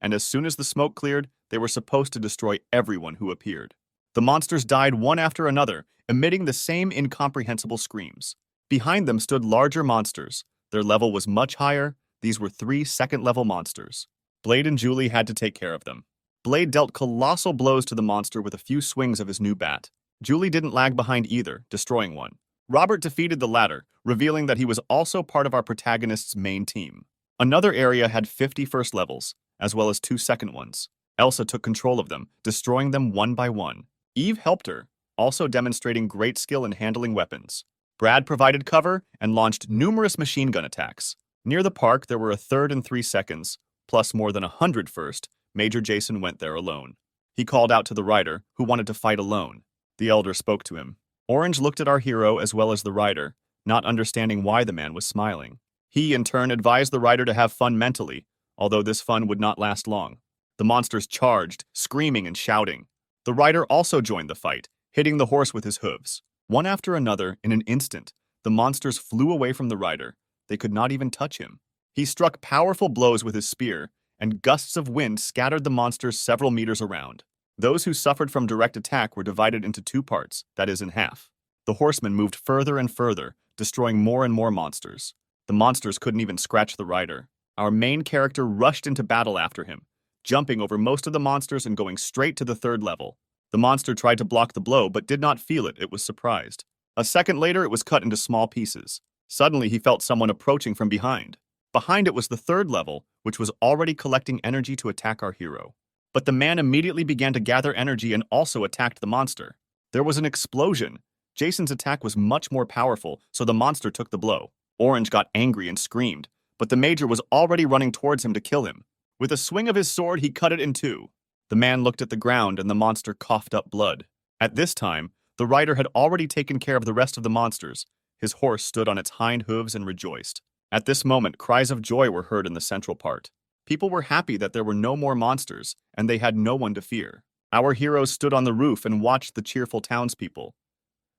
S1: And as soon as the smoke cleared, they were supposed to destroy everyone who appeared. The monsters died one after another, emitting the same incomprehensible screams. Behind them stood larger monsters. Their level was much higher. These were 3 second-level monsters. Blade and Julie had to take care of them. Blade dealt colossal blows to the monster with a few swings of his new bat. Julie didn't lag behind either, destroying one. Robert defeated the latter, revealing that he was also part of our protagonist's main team. Another area had 50 first levels, as well as 2 second ones. Elsa took control of them, destroying them one by one. Eve helped her, also demonstrating great skill in handling weapons. Brad provided cover and launched numerous machine gun attacks. Near the park, there were a third and 3 seconds, plus more than 100 first. Major Jason went there alone. He called out to the rider, who wanted to fight alone. The elder spoke to him. Orange looked at our hero as well as the rider, not understanding why the man was smiling. He, in turn, advised the rider to have fun mentally, although this fun would not last long. The monsters charged, screaming and shouting. The rider also joined the fight, hitting the horse with his hooves. One after another, in an instant, the monsters flew away from the rider. They could not even touch him. He struck powerful blows with his spear, and gusts of wind scattered the monsters several meters around. Those who suffered from direct attack were divided into 2 parts, that is, in half. The horsemen moved further and further, destroying more and more monsters. The monsters couldn't even scratch the rider. Our main character rushed into battle after him, jumping over most of the monsters and going straight to the 3rd level. The monster tried to block the blow but did not feel it. It was surprised. A second later, it was cut into small pieces. Suddenly, he felt someone approaching from behind. Behind it was the 3rd level, which was already collecting energy to attack our hero. But the man immediately began to gather energy and also attacked the monster. There was an explosion. Jason's attack was much more powerful, so the monster took the blow. Orange got angry and screamed, but the major was already running towards him to kill him. With a swing of his sword, he cut it in 2. The man looked at the ground and the monster coughed up blood. At this time, the rider had already taken care of the rest of the monsters. His horse stood on its hind hooves and rejoiced. At this moment, cries of joy were heard in the central part. People were happy that there were no more monsters, and they had no one to fear. Our heroes stood on the roof and watched the cheerful townspeople.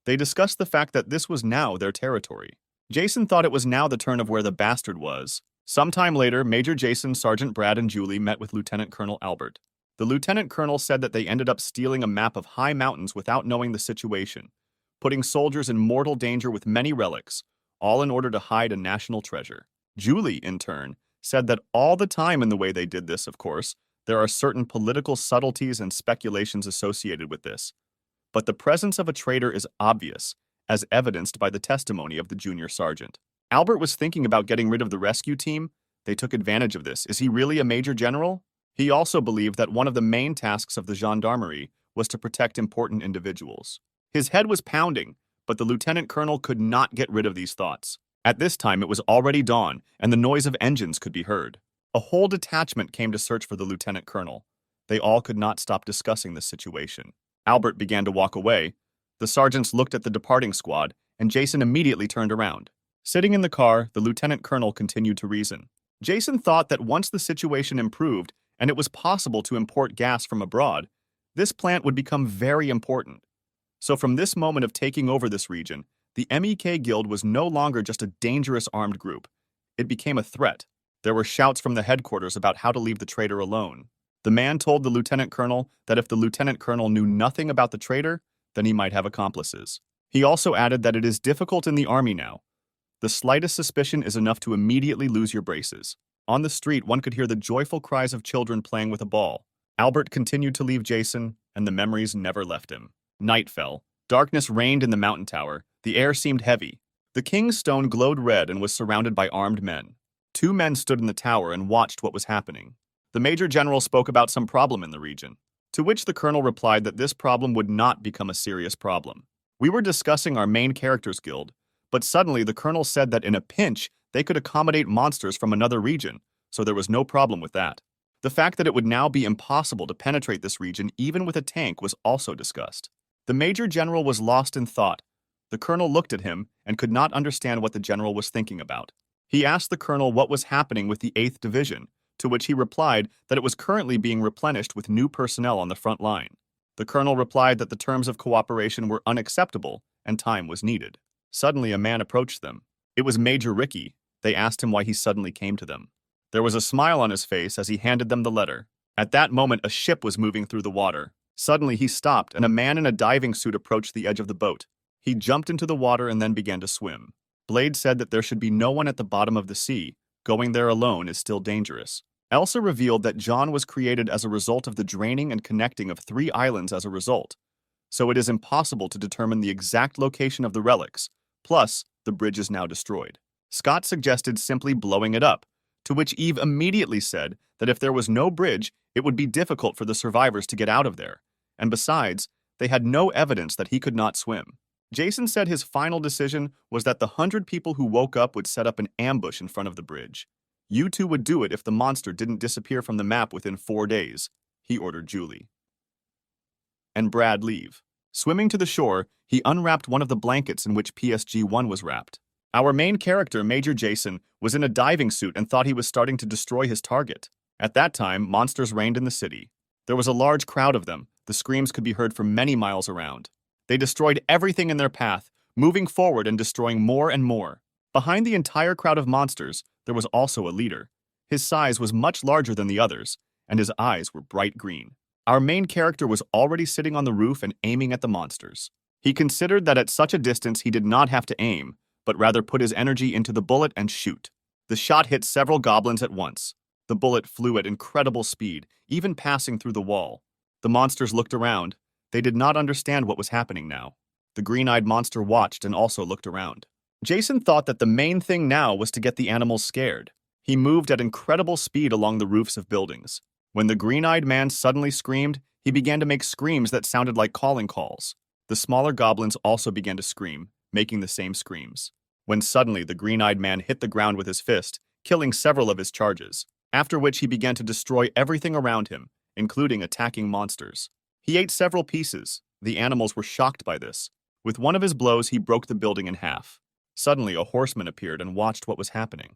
S1: They discussed the fact that this was now their territory. Jason thought it was now the turn of where the bastard was. Sometime later, Major Jason, Sergeant Brad, and Julie met with Lieutenant Colonel Albert. The Lieutenant Colonel said that they ended up stealing a map of high mountains without knowing the situation, putting soldiers in mortal danger with many relics, all in order to hide a national treasure. Julie, in turn, said that all the time in the way they did this, of course, there are certain political subtleties and speculations associated with this. But the presence of a traitor is obvious, as evidenced by the testimony of the junior sergeant. Albert was thinking about getting rid of the rescue team. They took advantage of this. Is he really a major general? He also believed that one of the main tasks of the gendarmerie was to protect important individuals. His head was pounding, but the lieutenant colonel could not get rid of these thoughts. At this time, it was already dawn, and the noise of engines could be heard. A whole detachment came to search for the lieutenant colonel. They all could not stop discussing the situation. Albert began to walk away. The sergeants looked at the departing squad, and Jason immediately turned around. Sitting in the car, the lieutenant colonel continued to reason. Jason thought that once the situation improved and it was possible to import gas from abroad, this plant would become very important. So from this moment of taking over this region, the MEK Guild was no longer just a dangerous armed group. It became a threat. There were shouts from the headquarters about how to leave the traitor alone. The man told the lieutenant colonel that if the lieutenant colonel knew nothing about the traitor, then he might have accomplices. He also added that it is difficult in the army now. The slightest suspicion is enough to immediately lose your braces. On the street, one could hear the joyful cries of children playing with a ball. Albert continued to leave Jason, and the memories never left him. Night fell. Darkness reigned in the mountain tower. The air seemed heavy. The king's stone glowed red and was surrounded by armed men. 2 men stood in the tower and watched what was happening. The major general spoke about some problem in the region, to which the colonel replied that this problem would not become a serious problem. We were discussing our main characters guild, but suddenly the colonel said that in a pinch, they could accommodate monsters from another region, so there was no problem with that. The fact that it would now be impossible to penetrate this region even with a tank was also discussed. The major general was lost in thought. The colonel looked at him and could not understand what the general was thinking about. He asked the colonel what was happening with the 8th Division, to which he replied that it was currently being replenished with new personnel on the front line. The colonel replied that the terms of cooperation were unacceptable and time was needed. Suddenly, a man approached them. It was Major Ricky. They asked him why he suddenly came to them. There was a smile on his face as he handed them the letter. At that moment, a ship was moving through the water. Suddenly, he stopped, and a man in a diving suit approached the edge of the boat. He jumped into the water and then began to swim. Blade said that there should be no one at the bottom of the sea. Going there alone is still dangerous. Elsa revealed that John was created as a result of the draining and connecting of 3 islands as a result, so it is impossible to determine the exact location of the relics. Plus, the bridge is now destroyed. Scott suggested simply blowing it up, to which Eve immediately said that if there was no bridge, it would be difficult for the survivors to get out of there, and besides, they had no evidence that he could not swim. Jason said his final decision was that the 100 people who woke up would set up an ambush in front of the bridge. You two would do it if the monster didn't disappear from the map within 4 days, he ordered Julie. And Brad leave. Swimming to the shore, he unwrapped one of the blankets in which PSG-1 was wrapped. Our main character, Major Jason, was in a diving suit and thought he was starting to destroy his target. At that time, monsters reigned in the city. There was a large crowd of them. The screams could be heard for many miles around. They destroyed everything in their path, moving forward and destroying more and more. Behind the entire crowd of monsters, there was also a leader. His size was much larger than the others, and his eyes were bright green. Our main character was already sitting on the roof and aiming at the monsters. He considered that at such a distance he did not have to aim, but rather put his energy into the bullet and shoot. The shot hit several goblins at once. The bullet flew at incredible speed, even passing through the wall. The monsters looked around. They did not understand what was happening now. The green-eyed monster watched and also looked around. Jason thought that the main thing now was to get the animals scared. He moved at incredible speed along the roofs of buildings. When the green-eyed man suddenly screamed, he began to make screams that sounded like calling calls. The smaller goblins also began to scream, making the same screams. When suddenly the green-eyed man hit the ground with his fist, killing several of his charges, after which he began to destroy everything around him, including attacking monsters. He ate several pieces. The animals were shocked by this. With one of his blows, he broke the building in half. Suddenly, a horseman appeared and watched what was happening.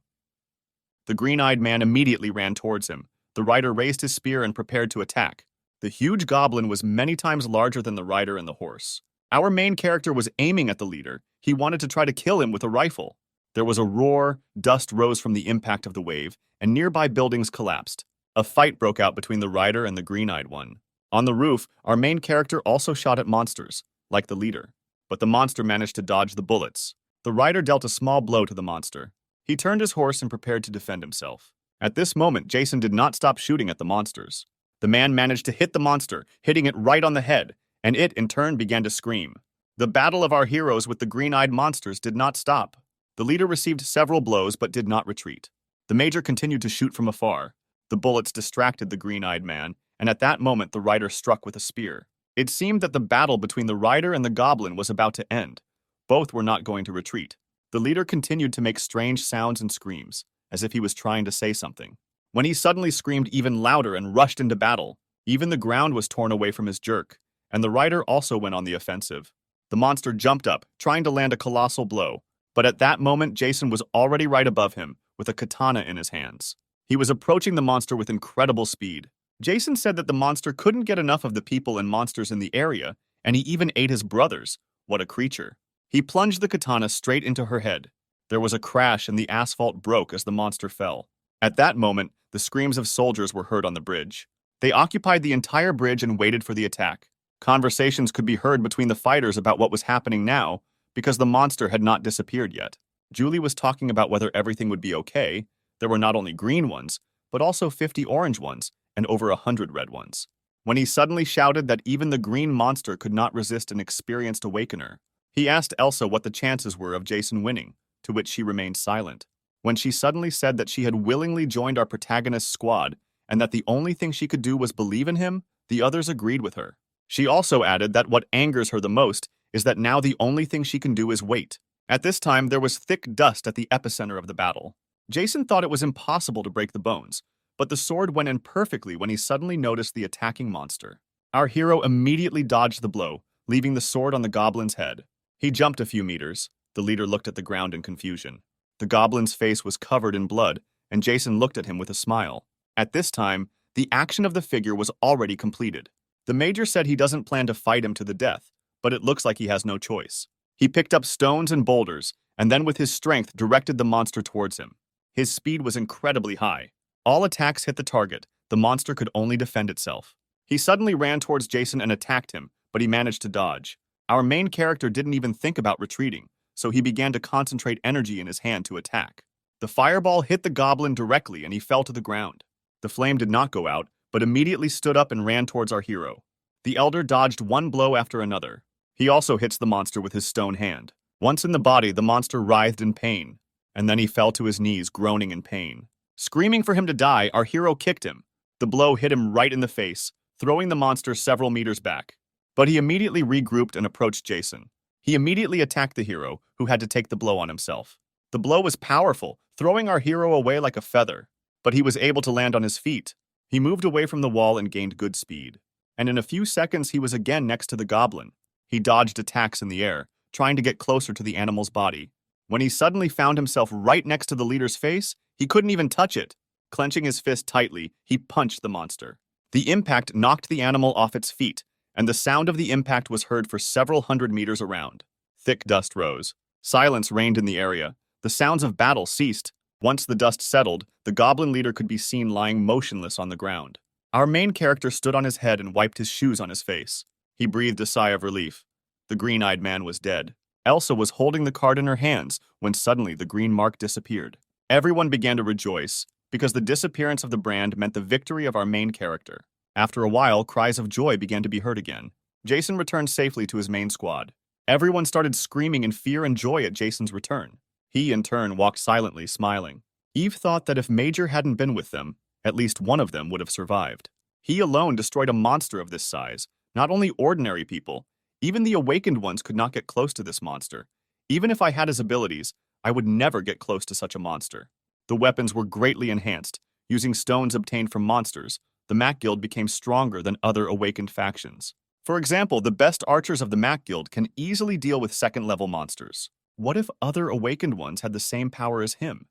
S1: The green-eyed man immediately ran towards him. The rider raised his spear and prepared to attack. The huge goblin was many times larger than the rider and the horse. Our main character was aiming at the leader. He wanted to try to kill him with a rifle. There was a roar, dust rose from the impact of the wave, and nearby buildings collapsed. A fight broke out between the rider and the green-eyed one. On the roof, our main character also shot at monsters, like the leader. But the monster managed to dodge the bullets. The rider dealt a small blow to the monster. He turned his horse and prepared to defend himself. At this moment, Jason did not stop shooting at the monsters. The man managed to hit the monster, hitting it right on the head, and it, in turn, began to scream. The battle of our heroes with the green-eyed monsters did not stop. The leader received several blows but did not retreat. The major continued to shoot from afar. The bullets distracted the green-eyed man, and at that moment the rider struck with a spear. It seemed that the battle between the rider and the goblin was about to end. Both were not going to retreat. The leader continued to make strange sounds and screams, as if he was trying to say something. When he suddenly screamed even louder and rushed into battle, even the ground was torn away from his jerk, and the rider also went on the offensive. The monster jumped up, trying to land a colossal blow, but at that moment Jason was already right above him, with a katana in his hands. He was approaching the monster with incredible speed. Jason said that the monster couldn't get enough of the people and monsters in the area, and he even ate his brothers. What a creature. He plunged the katana straight into her head. There was a crash and the asphalt broke as the monster fell. At that moment, the screams of soldiers were heard on the bridge. They occupied the entire bridge and waited for the attack. Conversations could be heard between the fighters about what was happening now, because the monster had not disappeared yet. Julie was talking about whether everything would be okay. There were not only green ones, but also 50 orange ones, and over 100 red ones. When he suddenly shouted that even the green monster could not resist an experienced awakener, he asked Elsa what the chances were of Jason winning, to which she remained silent. When she suddenly said that she had willingly joined our protagonist's squad, and that the only thing she could do was believe in him, the others agreed with her. She also added that what angers her the most is that now the only thing she can do is wait. At this time, there was thick dust at the epicenter of the battle. Jason thought it was impossible to break the bones, but the sword went in perfectly when he suddenly noticed the attacking monster. Our hero immediately dodged the blow, leaving the sword on the goblin's head. He jumped a few meters. The leader looked at the ground in confusion. The goblin's face was covered in blood, and Jason looked at him with a smile. At this time, the action of the figure was already completed. The major said he doesn't plan to fight him to the death, but it looks like he has no choice. He picked up stones and boulders, and then with his strength directed the monster towards him. His speed was incredibly high. All attacks hit the target. The monster could only defend itself. He suddenly ran towards Jason and attacked him, but he managed to dodge. Our main character didn't even think about retreating, so he began to concentrate energy in his hand to attack. The fireball hit the goblin directly and he fell to the ground. The flame did not go out, but immediately stood up and ran towards our hero. The elder dodged one blow after another. He also hits the monster with his stone hand. Once in the body, the monster writhed in pain, and then he fell to his knees, groaning in pain. Screaming for him to die, our hero kicked him. The blow hit him right in the face, throwing the monster several meters back. But he immediately regrouped and approached Jason. He immediately attacked the hero, who had to take the blow on himself. The blow was powerful, throwing our hero away like a feather, but he was able to land on his feet. He moved away from the wall and gained good speed. And in a few seconds, he was again next to the goblin. He dodged attacks in the air, trying to get closer to the animal's body. When he suddenly found himself right next to the leader's face, he couldn't even touch it. Clenching his fist tightly, he punched the monster. The impact knocked the animal off its feet, and the sound of the impact was heard for several hundred meters around. Thick dust rose. Silence reigned in the area. The sounds of battle ceased. Once the dust settled, the goblin leader could be seen lying motionless on the ground. Our main character stood on his head and wiped his shoes on his face. He breathed a sigh of relief. The green-eyed man was dead. Elsa was holding the card in her hands when suddenly the green mark disappeared. Everyone began to rejoice, because the disappearance of the brand meant the victory of our main character. After a while, cries of joy began to be heard again. Jason returned safely to his main squad. Everyone started screaming in fear and joy at Jason's return. He, in turn, walked silently, smiling. Eve thought that if Major hadn't been with them, at least one of them would have survived. He alone destroyed a monster of this size. Not only ordinary people, even the awakened ones could not get close to this monster. Even if I had his abilities, I would never get close to such a monster. The weapons were greatly enhanced. Using stones obtained from monsters, the Mac Guild became stronger than other awakened factions. For example, the best archers of the Mac Guild can easily deal with second-level monsters. What if other awakened ones had the same power as him?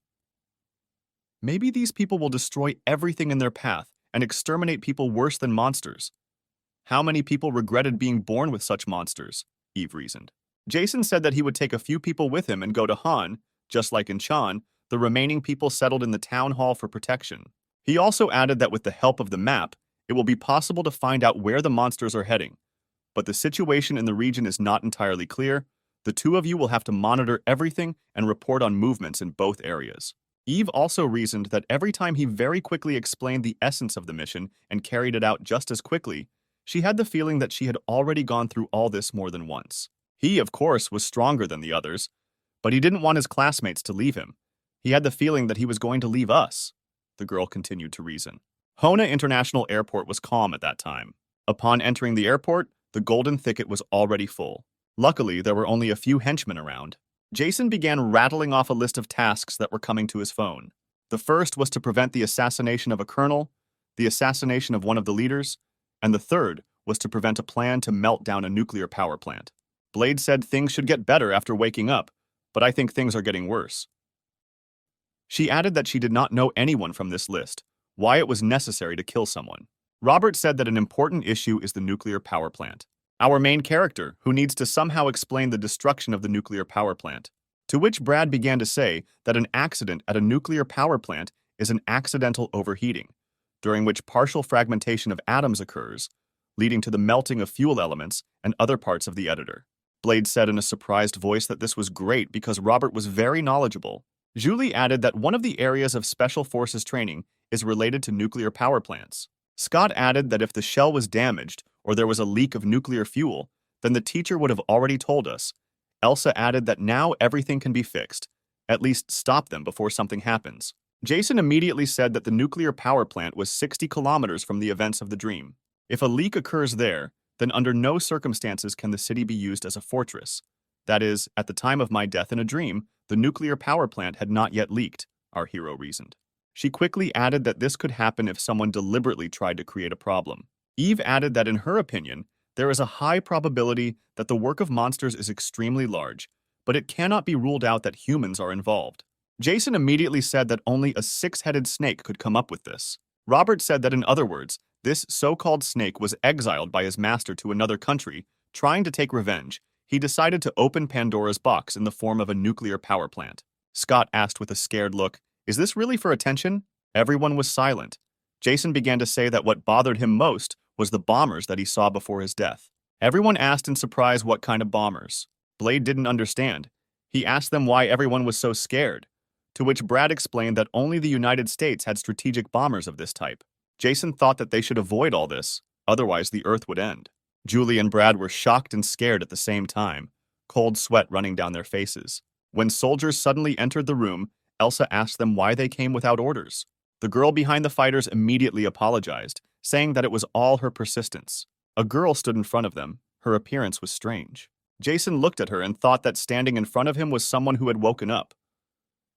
S1: Maybe these people will destroy everything in their path and exterminate people worse than monsters. How many people regretted being born with such monsters? Eve reasoned. Jason said that he would take a few people with him and go to Han. Just like in Chan, the remaining people settled in the town hall for protection. He also added that with the help of the map, it will be possible to find out where the monsters are heading. But the situation in the region is not entirely clear. The two of you will have to monitor everything and report on movements in both areas. Eve also reasoned that every time he very quickly explained the essence of the mission and carried it out just as quickly, she had the feeling that she had already gone through all this more than once. He, of course, was stronger than the others, but he didn't want his classmates to leave him. He had the feeling that he was going to leave us. The girl continued to reason. Hona International Airport was calm at that time. Upon entering the airport, the golden thicket was already full. Luckily, there were only a few henchmen around. Jason began rattling off a list of tasks that were coming to his phone. The first was to prevent the assassination of a colonel, the assassination of one of the leaders, and the third was to prevent a plan to melt down a nuclear power plant. Blade said things should get better after waking up, but I think things are getting worse. She added that she did not know anyone from this list, why it was necessary to kill someone. Robert said that an important issue is the nuclear power plant. Our main character, who needs to somehow explain the destruction of the nuclear power plant. To which Brad began to say that an accident at a nuclear power plant is an accidental overheating, during which partial fragmentation of atoms occurs, leading to the melting of fuel elements and other parts of the editor. Blade said in a surprised voice that this was great because Robert was very knowledgeable. Julie added that one of the areas of Special Forces training is related to nuclear power plants. Scott added that if the shell was damaged or there was a leak of nuclear fuel, then the teacher would have already told us. Elsa added that now everything can be fixed, at least stop them before something happens. Jason immediately said that the nuclear power plant was 60 kilometers from the events of the dream. If a leak occurs there, then under no circumstances can the city be used as a fortress. That is, at the time of my death in a dream, the nuclear power plant had not yet leaked, our hero reasoned. She quickly added that this could happen if someone deliberately tried to create a problem. Eve added that in her opinion, there is a high probability that the work of monsters is extremely large, but it cannot be ruled out that humans are involved. Jason immediately said that only a six-headed snake could come up with this. Robert said that in other words, this so-called snake was exiled by his master to another country, trying to take revenge. He decided to open Pandora's box in the form of a nuclear power plant. Scott asked with a scared look, "Is this really for attention?" Everyone was silent. Jason began to say that what bothered him most was the bombers that he saw before his death. Everyone asked in surprise what kind of bombers. Blade didn't understand. He asked them why everyone was so scared, to which Brad explained that only the United States had strategic bombers of this type. Jason thought that they should avoid all this, otherwise the Earth would end. Julie and Brad were shocked and scared at the same time, cold sweat running down their faces. When soldiers suddenly entered the room, Elsa asked them why they came without orders. The girl behind the fighters immediately apologized, saying that it was all her persistence. A girl stood in front of them. Her appearance was strange. Jason looked at her and thought that standing in front of him was someone who had woken up.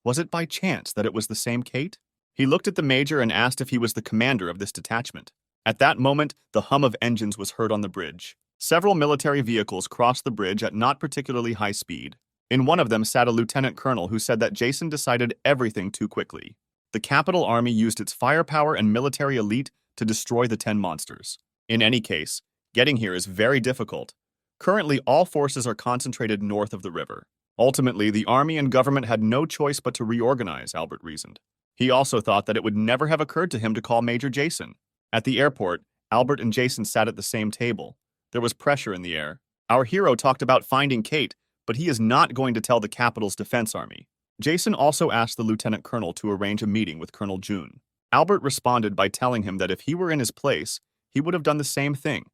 S1: Was it by chance that it was the same Kate? He looked at the major and asked if he was the commander of this detachment. At that moment, the hum of engines was heard on the bridge. Several military vehicles crossed the bridge at not particularly high speed. In one of them sat a lieutenant colonel who said that Jason decided everything too quickly. The capital army used its firepower and military elite to destroy the 10 monsters. In any case, getting here is very difficult. Currently, all forces are concentrated north of the river. Ultimately, the army and government had no choice but to reorganize, Albert reasoned. He also thought that it would never have occurred to him to call Major Jason. At the airport, Albert and Jason sat at the same table. There was pressure in the air. Our hero talked about finding Kate, but he is not going to tell the capital's defense army. Jason also asked the lieutenant colonel to arrange a meeting with Colonel June. Albert responded by telling him that if he were in his place, he would have done the same thing,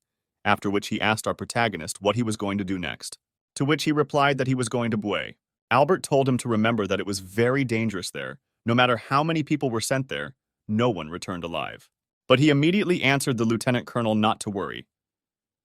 S1: after which he asked our protagonist what he was going to do next. To which he replied that he was going to Bue. Albert told him to remember that it was very dangerous there. No matter how many people were sent there, no one returned alive. But he immediately answered the lieutenant colonel not to worry.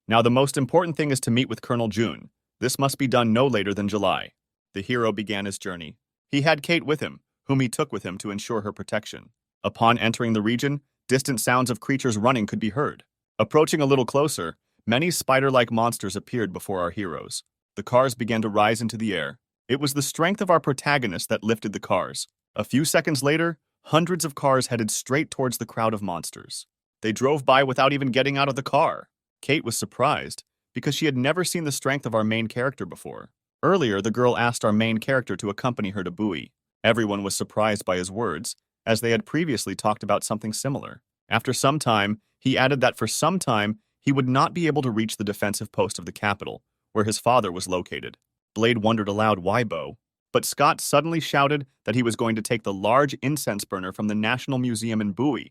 S1: Now the most important thing is to meet with Colonel June. This must be done no later than July. The hero began his journey. He had Kate with him, whom he took with him to ensure her protection. Upon entering the region, distant sounds of creatures running could be heard. Approaching a little closer, many spider-like monsters appeared before our heroes. The cars began to rise into the air. It was the strength of our protagonist that lifted the cars. A few seconds later, hundreds of cars headed straight towards the crowd of monsters. They drove by without even getting out of the car. Kate was surprised, because she had never seen the strength of our main character before. Earlier, the girl asked our main character to accompany her to Bue. Everyone was surprised by his words, as they had previously talked about something similar. After some time, he added that for some time, he would not be able to reach the defensive post of the capital, where his father was located. Blade wondered aloud why Bo, but Scott suddenly shouted that he was going to take the large incense burner from the National Museum in Bue,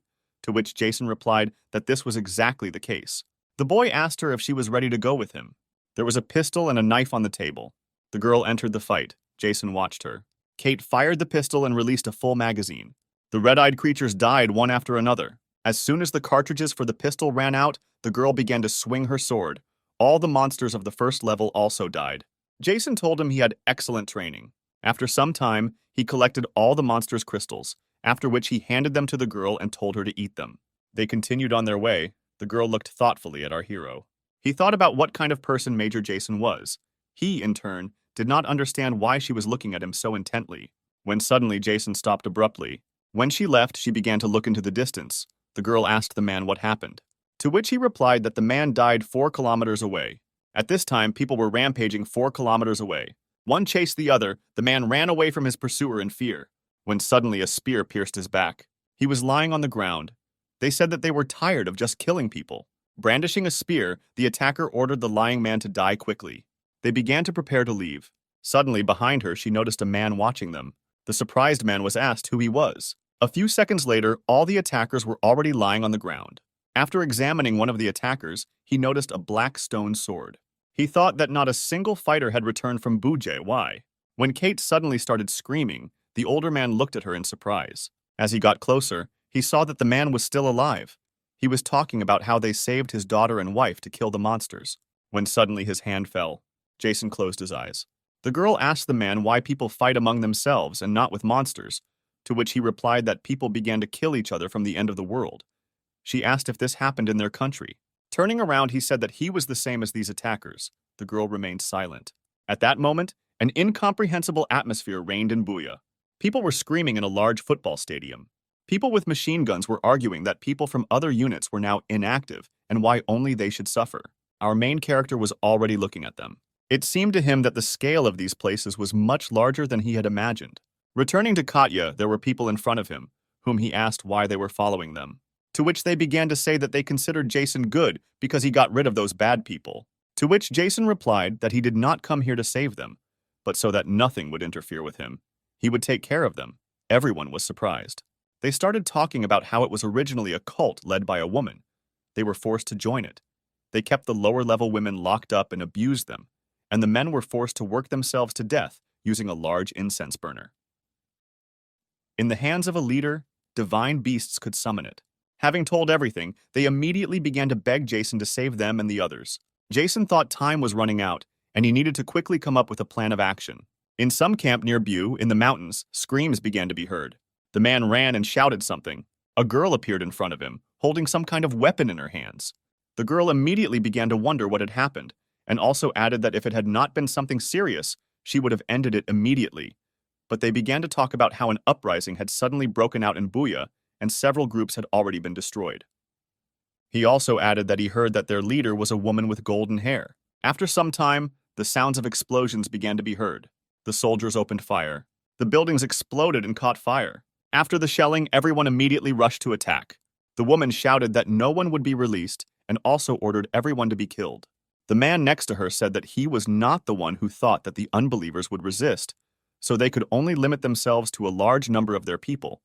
S1: to which Jason replied that this was exactly the case. The boy asked her if she was ready to go with him. There was a pistol and a knife on the table. The girl entered the fight. Jason watched her. Kate fired the pistol and released a full magazine. The red-eyed creatures died one after another. As soon as the cartridges for the pistol ran out, the girl began to swing her sword. All the monsters of the first level also died. Jason told him he had excellent training. After some time, he collected all the monsters' crystals, after which he handed them to the girl and told her to eat them. They continued on their way. The girl looked thoughtfully at our hero. He thought about what kind of person Major Jason was. He, in turn, did not understand why she was looking at him so intently. When suddenly Jason stopped abruptly. When she left, she began to look into the distance. The girl asked the man what happened, to which he replied that the man died 4 kilometers away. At this time, people were rampaging 4 kilometers away. One chased the other. The man ran away from his pursuer in fear, when suddenly a spear pierced his back. He was lying on the ground. They said that they were tired of just killing people. Brandishing a spear, the attacker ordered the lying man to die quickly. They began to prepare to leave. Suddenly, behind her, she noticed a man watching them. The surprised man was asked who he was. A few seconds later, all the attackers were already lying on the ground. After examining one of the attackers, he noticed a black stone sword. He thought that not a single fighter had returned from Buje. Why? When Kate suddenly started screaming, the older man looked at her in surprise. As he got closer, he saw that the man was still alive. He was talking about how they saved his daughter and wife to kill the monsters. When suddenly his hand fell, Jason closed his eyes. The girl asked the man why people fight among themselves and not with monsters, to which he replied that people began to kill each other from the end of the world. She asked if this happened in their country. Turning around, he said that he was the same as these attackers. The girl remained silent. At that moment, an incomprehensible atmosphere reigned in Booyah. People were screaming in a large football stadium. People with machine guns were arguing that people from other units were now inactive and why only they should suffer. Our main character was already looking at them. It seemed to him that the scale of these places was much larger than he had imagined. Returning to Katya, there were people in front of him, whom he asked why they were following them. To which they began to say that they considered Jason good because he got rid of those bad people. To which Jason replied that he did not come here to save them, but so that nothing would interfere with him. He would take care of them. Everyone was surprised. They started talking about how it was originally a cult led by a woman. They were forced to join it. They kept the lower-level women locked up and abused them, and the men were forced to work themselves to death using a large incense burner. In the hands of a leader, divine beasts could summon it. Having told everything, they immediately began to beg Jason to save them and the others. Jason thought time was running out, and he needed to quickly come up with a plan of action. In some camp near Butte, in the mountains, screams began to be heard. The man ran and shouted something. A girl appeared in front of him, holding some kind of weapon in her hands. The girl immediately began to wonder what had happened, and also added that if it had not been something serious, she would have ended it immediately. But they began to talk about how an uprising had suddenly broken out in Buya, and several groups had already been destroyed. He also added that he heard that their leader was a woman with golden hair. After some time, the sounds of explosions began to be heard. The soldiers opened fire. The buildings exploded and caught fire. After the shelling, everyone immediately rushed to attack. The woman shouted that no one would be released and also ordered everyone to be killed. The man next to her said that he was not the one who thought that the unbelievers would resist, so they could only limit themselves to a large number of their people.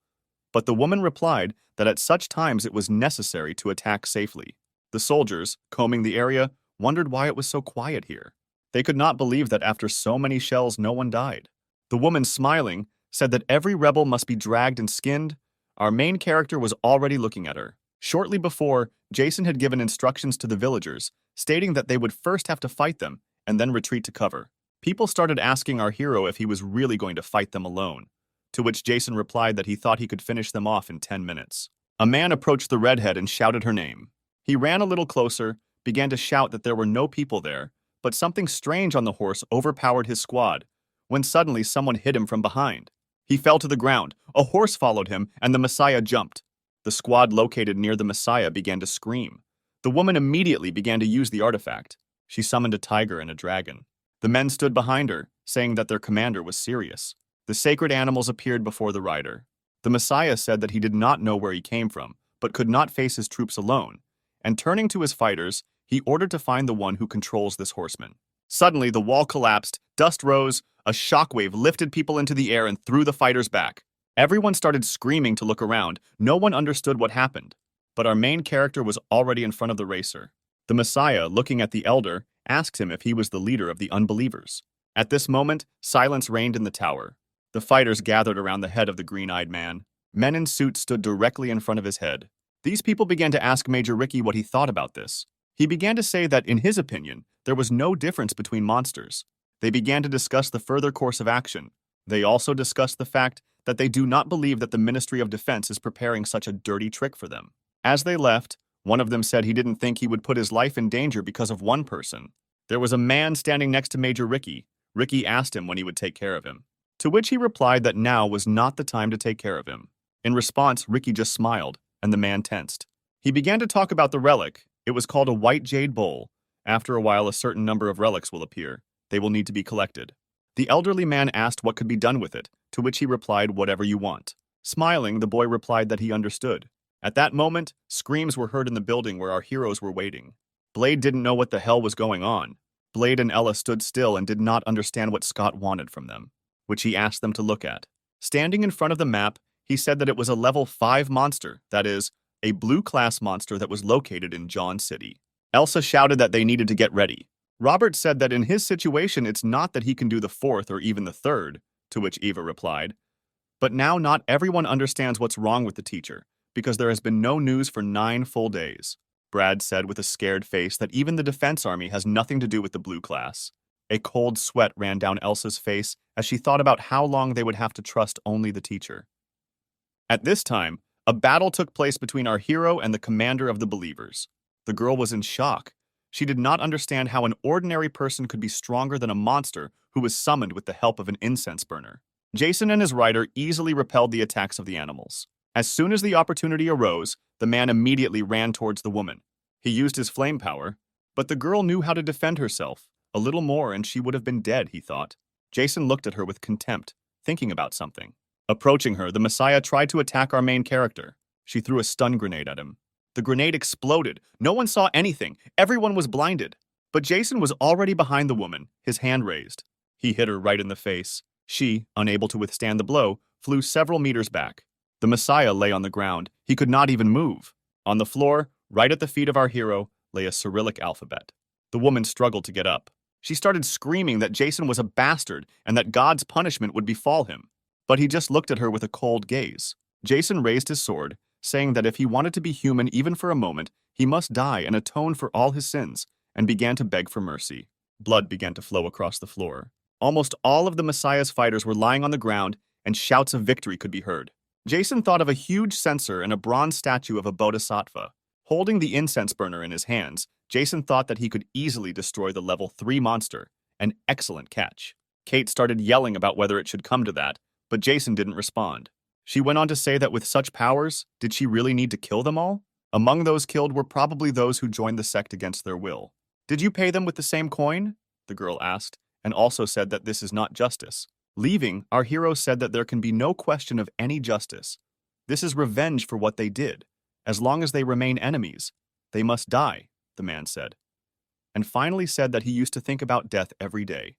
S1: But the woman replied that at such times it was necessary to attack safely. The soldiers, combing the area, wondered why it was so quiet here. They could not believe that after so many shells no one died. The woman, smiling, said that every rebel must be dragged and skinned. Our main character was already looking at her. Shortly before, Jason had given instructions to the villagers, stating that they would first have to fight them and then retreat to cover. People started asking our hero if he was really going to fight them alone, to which Jason replied that he thought he could finish them off in 10 minutes. A man approached the redhead and shouted her name. He ran a little closer, began to shout that there were no people there, but something strange on the horse overpowered his squad, when suddenly someone hit him from behind. He fell to the ground, a horse followed him, and the Messiah jumped. The squad located near the Messiah began to scream. The woman immediately began to use the artifact. She summoned a tiger and a dragon. The men stood behind her, saying that their commander was serious. The sacred animals appeared before the rider. The Messiah said that he did not know where he came from, but could not face his troops alone, and turning to his fighters, he ordered to find the one who controls this horseman. Suddenly, the wall collapsed, dust rose, a shockwave lifted people into the air and threw the fighters back. Everyone started screaming to look around. No one understood what happened. But our main character was already in front of the racer. The Messiah, looking at the elder, asked him if he was the leader of the unbelievers. At this moment, silence reigned in the tower. The fighters gathered around the head of the green-eyed man. Men in suits stood directly in front of his head. These people began to ask Major Ricky what he thought about this. He began to say that, in his opinion, there was no difference between monsters. They began to discuss the further course of action. They also discussed the fact that they do not believe that the Ministry of Defense is preparing such a dirty trick for them. As they left, one of them said he didn't think he would put his life in danger because of one person. There was a man standing next to Major Ricky. Ricky asked him when he would take care of him, to which he replied that now was not the time to take care of him. In response, Ricky just smiled, and the man tensed. He began to talk about the relic. It was called a white jade bowl. After a while, a certain number of relics will appear. They will need to be collected. The elderly man asked what could be done with it, to which he replied, "Whatever you want." Smiling, the boy replied that he understood. At that moment, screams were heard in the building where our heroes were waiting. Blade didn't know what the hell was going on. Blade and Ella stood still and did not understand what Scott wanted from them, which he asked them to look at. Standing in front of the map, he said that it was a level 5 monster, that is, a blue-class monster that was located in John City. Elsa shouted that they needed to get ready. Robert said that in his situation it's not that he can do the 4th or even the 3rd, to which Eva replied. But now not everyone understands what's wrong with the teacher, because there has been no news for 9 full days. Brad said with a scared face that even the Defense Army has nothing to do with the blue class. A cold sweat ran down Elsa's face as she thought about how long they would have to trust only the teacher. At this time, a battle took place between our hero and the commander of the believers. The girl was in shock. She did not understand how an ordinary person could be stronger than a monster who was summoned with the help of an incense burner. Jason and his rider easily repelled the attacks of the animals. As soon as the opportunity arose, the man immediately ran towards the woman. He used his flame power, but the girl knew how to defend herself. A little more and she would have been dead, he thought. Jason looked at her with contempt, thinking about something. Approaching her, the Messiah tried to attack our main character. She threw a stun grenade at him. The grenade exploded. No one saw anything. Everyone was blinded. But Jason was already behind the woman, his hand raised. He hit her right in the face. She, unable to withstand the blow, flew several meters back. The Messiah lay on the ground. He could not even move. On the floor, right at the feet of our hero, lay a Cyrillic alphabet. The woman struggled to get up. She started screaming that Jason was a bastard and that God's punishment would befall him. But he just looked at her with a cold gaze. Jason raised his sword, saying that if he wanted to be human even for a moment, he must die and atone for all his sins, and began to beg for mercy. Blood began to flow across the floor. Almost all of the Messiah's fighters were lying on the ground, and shouts of victory could be heard. Jason thought of a huge censer and a bronze statue of a bodhisattva. Holding the incense burner in his hands, Jason thought that he could easily destroy the level 3 monster. An excellent catch. Kate started yelling about whether it should come to that, but Jason didn't respond. She went on to say that with such powers, did she really need to kill them all? Among those killed were probably those who joined the sect against their will. Did you pay them with the same coin? The girl asked, and also said that this is not justice. Leaving, our hero said that there can be no question of any justice. This is revenge for what they did. As long as they remain enemies, they must die, the man said. And finally said that he used to think about death every day.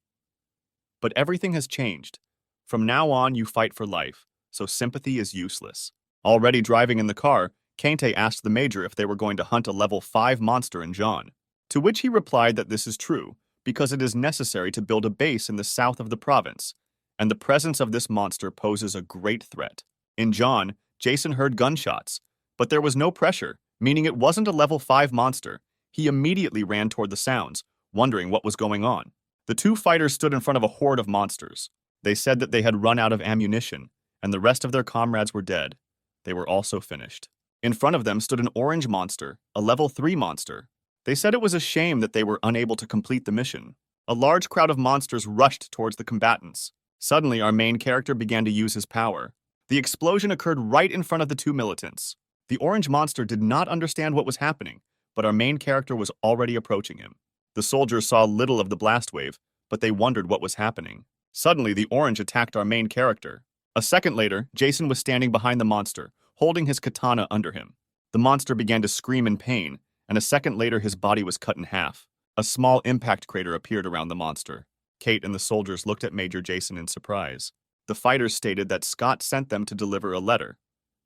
S1: But everything has changed. From now on, you fight for life, so sympathy is useless. Already driving in the car, Kente asked the major if they were going to hunt a level 5 monster in John. To which he replied that this is true, because it is necessary to build a base in the south of the province, and the presence of this monster poses a great threat. In John, Jason heard gunshots, but there was no pressure, meaning it wasn't a level 5 monster. He immediately ran toward the sounds, wondering what was going on. The two fighters stood in front of a horde of monsters. They said that they had run out of ammunition, and the rest of their comrades were dead. They were also finished. In front of them stood an orange monster, a level 3 monster. They said it was a shame that they were unable to complete the mission. A large crowd of monsters rushed towards the combatants. Suddenly, our main character began to use his power. The explosion occurred right in front of the two militants. The orange monster did not understand what was happening, but our main character was already approaching him. The soldiers saw little of the blast wave, but they wondered what was happening. Suddenly, the orange attacked our main character. A second later, Jason was standing behind the monster, holding his katana under him. The monster began to scream in pain, and a second later his body was cut in half. A small impact crater appeared around the monster. Kate and the soldiers looked at Major Jason in surprise. The fighters stated that Scott sent them to deliver a letter.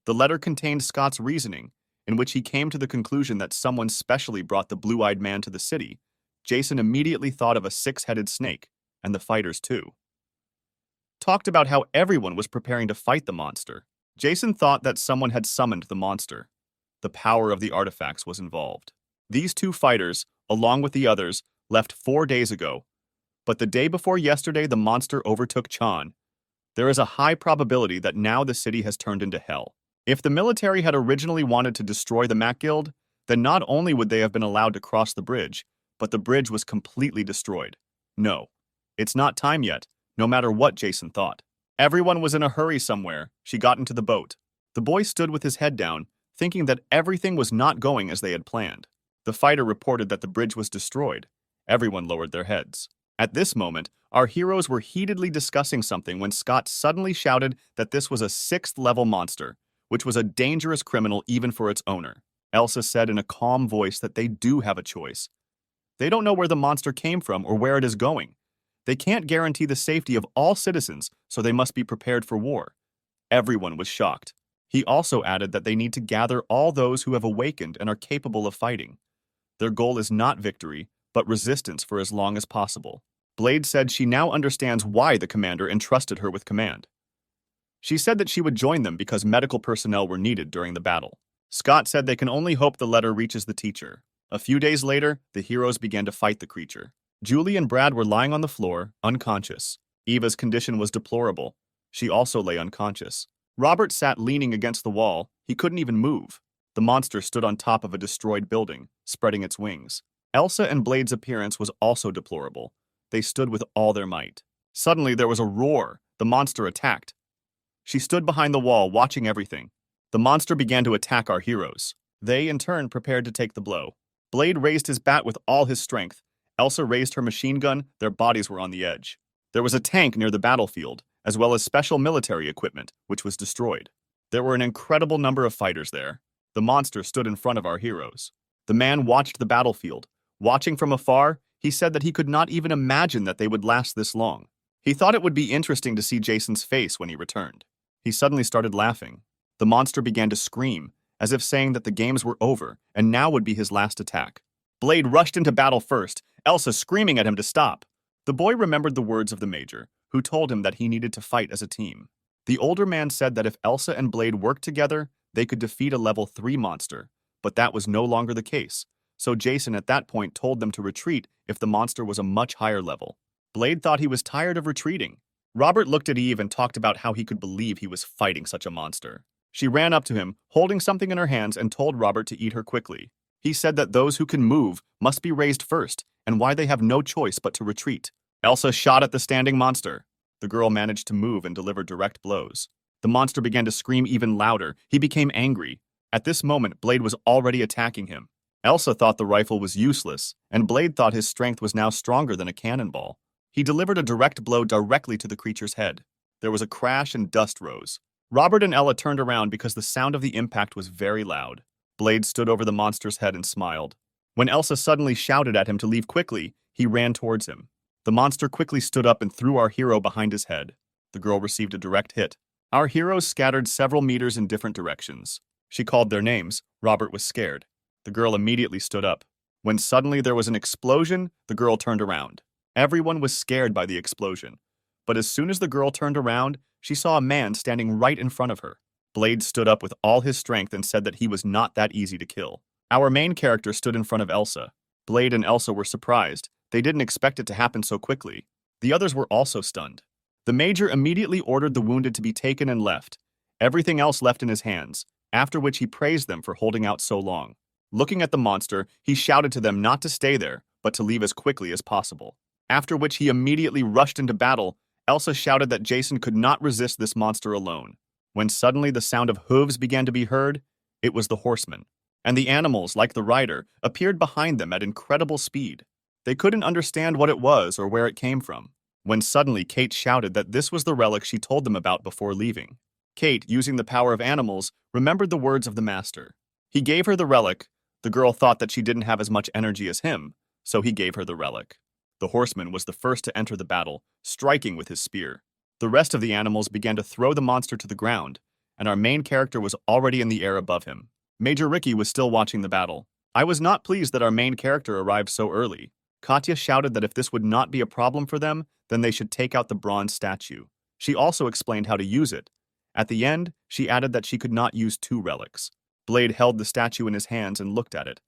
S1: The letter contained Scott's reasoning, in which he came to the conclusion that someone specially brought the blue-eyed man to the city. Jason immediately thought of a 6-headed snake, and the fighters too. Talked about how everyone was preparing to fight the monster. Jason thought that someone had summoned the monster. The power of the artifacts was involved. These two fighters, along with the others, left 4 days ago. But the day before yesterday, the monster overtook Chan. There is a high probability that now the city has turned into hell. If the military had originally wanted to destroy the Mac Guild, then not only would they have been allowed to cross the bridge, but the bridge was completely destroyed. No, it's not time yet, no matter what Jason thought. Everyone was in a hurry somewhere. She got into the boat. The boy stood with his head down, thinking that everything was not going as they had planned. The fighter reported that the bridge was destroyed. Everyone lowered their heads. At this moment, our heroes were heatedly discussing something when Scott suddenly shouted that this was a 6th-level monster, which was a dangerous criminal even for its owner. Elsa said in a calm voice that they do have a choice. They don't know where the monster came from or where it is going. They can't guarantee the safety of all citizens, so they must be prepared for war. Everyone was shocked. He also added that they need to gather all those who have awakened and are capable of fighting. Their goal is not victory, but resistance for as long as possible. Blade said she now understands why the commander entrusted her with command. She said that she would join them because medical personnel were needed during the battle. Scott said they can only hope the letter reaches the teacher. A few days later, the heroes began to fight the creature. Julie and Brad were lying on the floor, unconscious. Eva's condition was deplorable. She also lay unconscious. Robert sat leaning against the wall. He couldn't even move. The monster stood on top of a destroyed building, spreading its wings. Elsa and Blade's appearance was also deplorable. They stood with all their might. Suddenly, there was a roar. The monster attacked. She stood behind the wall, watching everything. The monster began to attack our heroes. They, in turn, prepared to take the blow. Blade raised his bat with all his strength. Elsa raised her machine gun. Their bodies were on the edge. There was a tank near the battlefield, as well as special military equipment, which was destroyed. There were an incredible number of fighters there. The monster stood in front of our heroes. The man watched the battlefield. Watching from afar, he said that he could not even imagine that they would last this long. He thought it would be interesting to see Jason's face when he returned. He suddenly started laughing. The monster began to scream, as if saying that the games were over, and now would be his last attack. Blade rushed into battle first, Elsa screaming at him to stop. The boy remembered the words of the major, who told him that he needed to fight as a team. The older man said that if Elsa and Blade worked together, they could defeat a level 3 monster, but that was no longer the case, so Jason at that point told them to retreat if the monster was a much higher level. Blade thought he was tired of retreating. Robert looked at Eve and talked about how he could believe he was fighting such a monster. She ran up to him, holding something in her hands, and told Robert to eat her quickly. He said that those who can move must be raised first, and why they have no choice but to retreat. Elsa shot at the standing monster. The girl managed to move and deliver direct blows. The monster began to scream even louder. He became angry. At this moment, Blade was already attacking him. Elsa thought the rifle was useless, and Blade thought his strength was now stronger than a cannonball. He delivered a direct blow directly to the creature's head. There was a crash and dust rose. Robert and Ella turned around because the sound of the impact was very loud. Blade stood over the monster's head and smiled. When Elsa suddenly shouted at him to leave quickly, he ran towards him. The monster quickly stood up and threw our hero behind his head. The girl received a direct hit. Our heroes scattered several meters in different directions. She called their names. Robert was scared. The girl immediately stood up. When suddenly there was an explosion, the girl turned around. Everyone was scared by the explosion. But as soon as the girl turned around, she saw a man standing right in front of her. Blade stood up with all his strength and said that he was not that easy to kill. Our main character stood in front of Elsa. Blade and Elsa were surprised. They didn't expect it to happen so quickly. The others were also stunned. The major immediately ordered the wounded to be taken and left. Everything else left in his hands, after which he praised them for holding out so long. Looking at the monster, he shouted to them not to stay there, but to leave as quickly as possible. After which he immediately rushed into battle. Elsa shouted that Jason could not resist this monster alone. When suddenly the sound of hooves began to be heard, it was the horsemen. And the animals, like the rider, appeared behind them at incredible speed. They couldn't understand what it was or where it came from. When suddenly Kate shouted that this was the relic she told them about before leaving. Kate, using the power of animals, remembered the words of the master. He gave her the relic. The girl thought that she didn't have as much energy as him, so he gave her the relic. The horseman was the first to enter the battle, striking with his spear. The rest of the animals began to throw the monster to the ground, and our main character was already in the air above him. Major Ricky was still watching the battle. I was not pleased that our main character arrived so early. Katya shouted that if this would not be a problem for them, then they should take out the bronze statue. She also explained how to use it. At the end, she added that she could not use 2 relics. Blade held the statue in his hands and looked at it.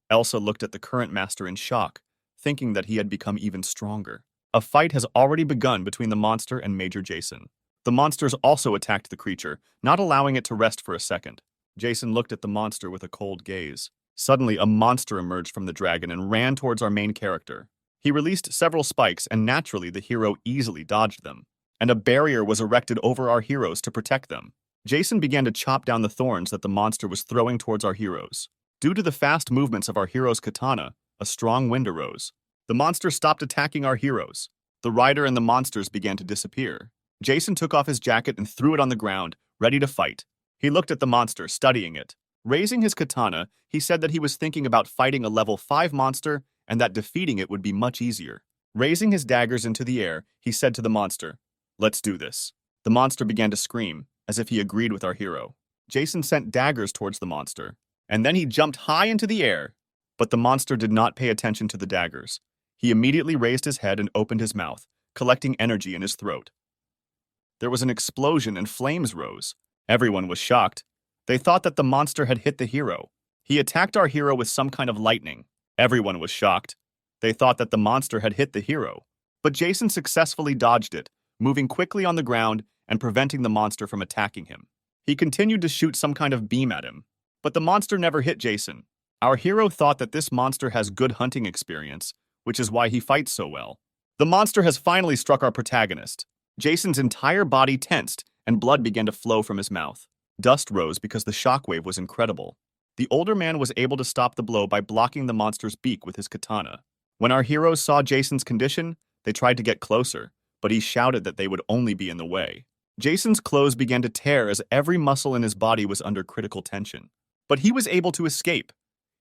S1: Elsa looked at the current master in shock, thinking that he had become even stronger. A fight has already begun between the monster and Major Jason. The monsters also attacked the creature, not allowing it to rest for a second. Jason looked at the monster with a cold gaze. Suddenly, a monster emerged from the dragon and ran towards our main character. He released several spikes, and naturally the hero easily dodged them. And a barrier was erected over our heroes to protect them. Jason began to chop down the thorns that the monster was throwing towards our heroes. Due to the fast movements of our hero's katana, a strong wind arose. The monster stopped attacking our heroes. The rider and the monsters began to disappear. Jason took off his jacket and threw it on the ground, ready to fight. He looked at the monster, studying it. Raising his katana, he said that he was thinking about fighting a level 5 monster and that defeating it would be much easier. Raising his daggers into the air, he said to the monster, "Let's do this." The monster began to scream, as if he agreed with our hero. Jason sent daggers towards the monster, and then he jumped high into the air. But the monster did not pay attention to the daggers. He immediately raised his head and opened his mouth, collecting energy in his throat. There was an explosion and flames rose. Everyone was shocked. They thought that the monster had hit the hero. He attacked our hero with some kind of lightning. Everyone was shocked. They thought that the monster had hit the hero. But Jason successfully dodged it, moving quickly on the ground and preventing the monster from attacking him. He continued to shoot some kind of beam at him. But the monster never hit Jason. Our hero thought that this monster has good hunting experience, which is why he fights so well. The monster has finally struck our protagonist. Jason's entire body tensed, and blood began to flow from his mouth. Dust rose because the shockwave was incredible. The older man was able to stop the blow by blocking the monster's beak with his katana. When our heroes saw Jason's condition, they tried to get closer, but he shouted that they would only be in the way. Jason's clothes began to tear as every muscle in his body was under critical tension. But he was able to escape.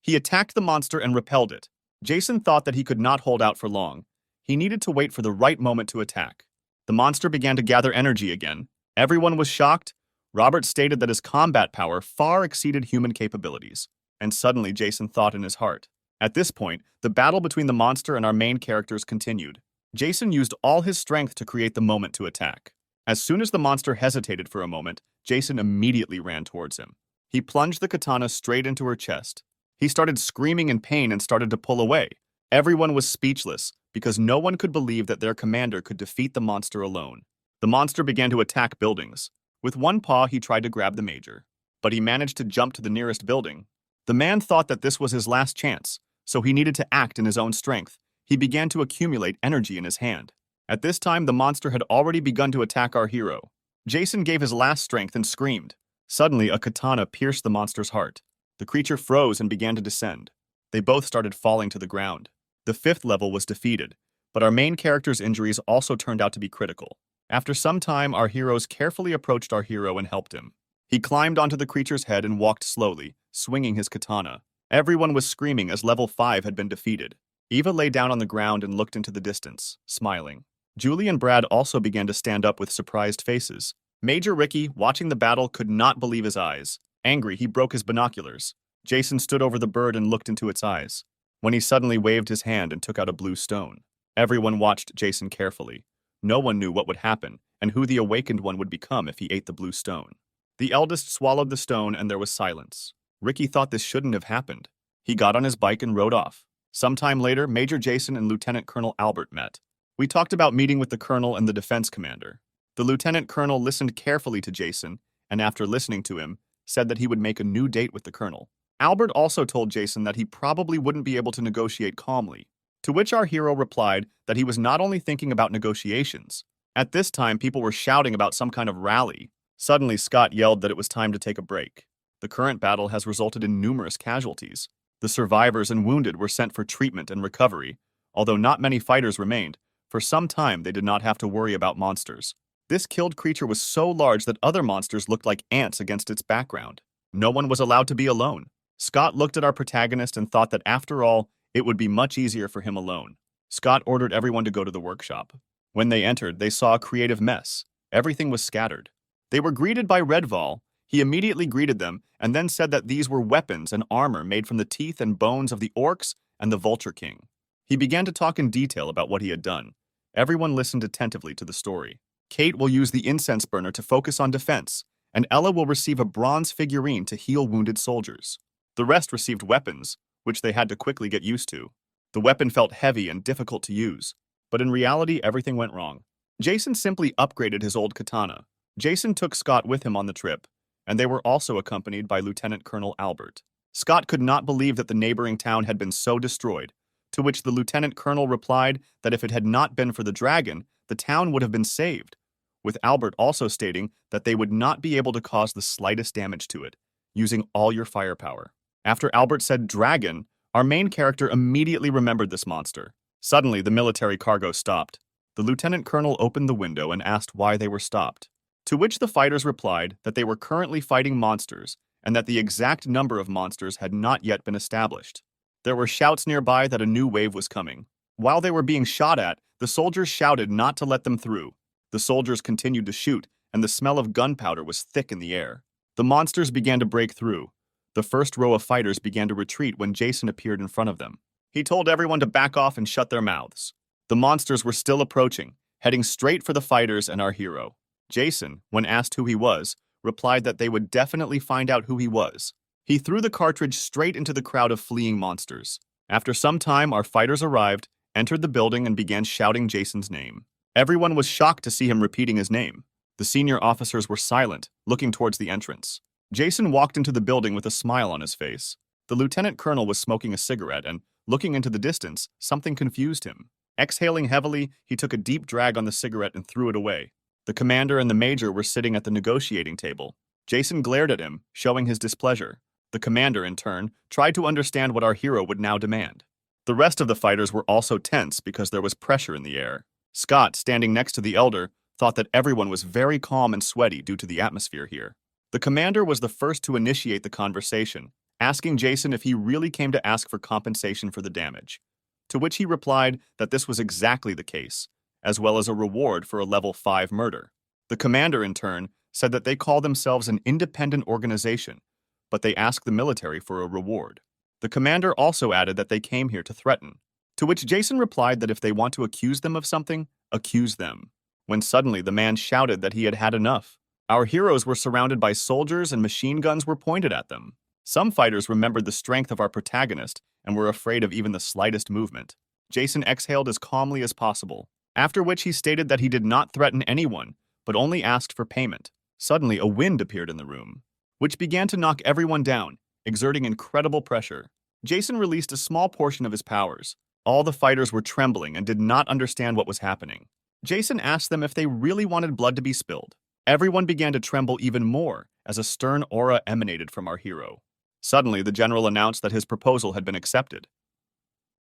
S1: He attacked the monster and repelled it. Jason thought that he could not hold out for long. He needed to wait for the right moment to attack. The monster began to gather energy again. Everyone was shocked. Robert stated that his combat power far exceeded human capabilities. And suddenly Jason thought in his heart. At this point, the battle between the monster and our main characters continued. Jason used all his strength to create the moment to attack. As soon as the monster hesitated for a moment, Jason immediately ran towards him. He plunged the katana straight into her chest. He started screaming in pain and started to pull away. Everyone was speechless because no one could believe that their commander could defeat the monster alone. The monster began to attack buildings. With one paw, he tried to grab the major, but he managed to jump to the nearest building. The man thought that this was his last chance, so he needed to act in his own strength. He began to accumulate energy in his hand. At this time, the monster had already begun to attack our hero. Jason gave his last strength and screamed. Suddenly, a katana pierced the monster's heart. The creature froze and began to descend. They both started falling to the ground. The fifth level was defeated, but our main character's injuries also turned out to be critical. After some time, our heroes carefully approached our hero and helped him. He climbed onto the creature's head and walked slowly, swinging his katana. Everyone was screaming as level 5 had been defeated. Eva lay down on the ground and looked into the distance, smiling. Julie and Brad also began to stand up with surprised faces. Major Ricky, watching the battle, could not believe his eyes. Angry, he broke his binoculars. Jason stood over the bird and looked into its eyes. When he suddenly waved his hand and took out a blue stone. Everyone watched Jason carefully. No one knew what would happen and who the awakened one would become if he ate the blue stone. The eldest swallowed the stone and there was silence. Ricky thought this shouldn't have happened. He got on his bike and rode off. Sometime later, Major Jason and Lieutenant Colonel Albert met. We talked about meeting with the colonel and the defense commander. The lieutenant colonel listened carefully to Jason, and after listening to him, said that he would make a new date with the colonel. Albert also told Jason that he probably wouldn't be able to negotiate calmly, to which our hero replied that he was not only thinking about negotiations. At this time, people were shouting about some kind of rally. Suddenly, Scott yelled that it was time to take a break. The current battle has resulted in numerous casualties. The survivors and wounded were sent for treatment and recovery. Although not many fighters remained, for some time they did not have to worry about monsters. This killed creature was so large that other monsters looked like ants against its background. No one was allowed to be alone. Scott looked at our protagonist and thought that after all, it would be much easier for him alone. Scott ordered everyone to go to the workshop. When they entered, they saw a creative mess. Everything was scattered. They were greeted by Redval. He immediately greeted them and then said that these were weapons and armor made from the teeth and bones of the orcs and the Vulture King. He began to talk in detail about what he had done. Everyone listened attentively to the story. Kate will use the incense burner to focus on defense, and Ella will receive a bronze figurine to heal wounded soldiers. The rest received weapons, which they had to quickly get used to. The weapon felt heavy and difficult to use, but in reality, everything went wrong. Jason simply upgraded his old katana. Jason took Scott with him on the trip, and they were also accompanied by Lieutenant Colonel Albert. Scott could not believe that the neighboring town had been so destroyed, to which the Lieutenant Colonel replied that if it had not been for the dragon, the town would have been saved, with Albert also stating that they would not be able to cause the slightest damage to it, using all your firepower. After Albert said dragon, our main character immediately remembered this monster. Suddenly, the military cargo stopped. The Lieutenant Colonel opened the window and asked why they were stopped, to which the fighters replied that they were currently fighting monsters and that the exact number of monsters had not yet been established. There were shouts nearby that a new wave was coming. While they were being shot at, the soldiers shouted not to let them through. The soldiers continued to shoot, and the smell of gunpowder was thick in the air. The monsters began to break through. The first row of fighters began to retreat when Jason appeared in front of them. He told everyone to back off and shut their mouths. The monsters were still approaching, heading straight for the fighters and our hero. Jason, when asked who he was, replied that they would definitely find out who he was. He threw the cartridge straight into the crowd of fleeing monsters. After some time, our fighters arrived, entered the building, and began shouting Jason's name. Everyone was shocked to see him repeating his name. The senior officers were silent, looking towards the entrance. Jason walked into the building with a smile on his face. The lieutenant colonel was smoking a cigarette and, looking into the distance, something confused him. Exhaling heavily, he took a deep drag on the cigarette and threw it away. The commander and the major were sitting at the negotiating table. Jason glared at him, showing his displeasure. The commander, in turn, tried to understand what our hero would now demand. The rest of the fighters were also tense because there was pressure in the air. Scott, standing next to the elder, thought that everyone was very calm and sweaty due to the atmosphere here. The commander was the first to initiate the conversation, asking Jason if he really came to ask for compensation for the damage, to which he replied that this was exactly the case, as well as a reward for a level 5 murder. The commander, in turn, said that they call themselves an independent organization, but they ask the military for a reward. The commander also added that they came here to threaten, to which Jason replied that if they want to accuse them of something, accuse them. When suddenly the man shouted that he had had enough. Our heroes were surrounded by soldiers and machine guns were pointed at them. Some fighters remembered the strength of our protagonist and were afraid of even the slightest movement. Jason exhaled as calmly as possible, after which he stated that he did not threaten anyone, but only asked for payment. Suddenly, a wind appeared in the room, which began to knock everyone down, exerting incredible pressure. Jason released a small portion of his powers. All the fighters were trembling and did not understand what was happening. Jason asked them if they really wanted blood to be spilled. Everyone began to tremble even more as a stern aura emanated from our hero. Suddenly, the general announced that his proposal had been accepted.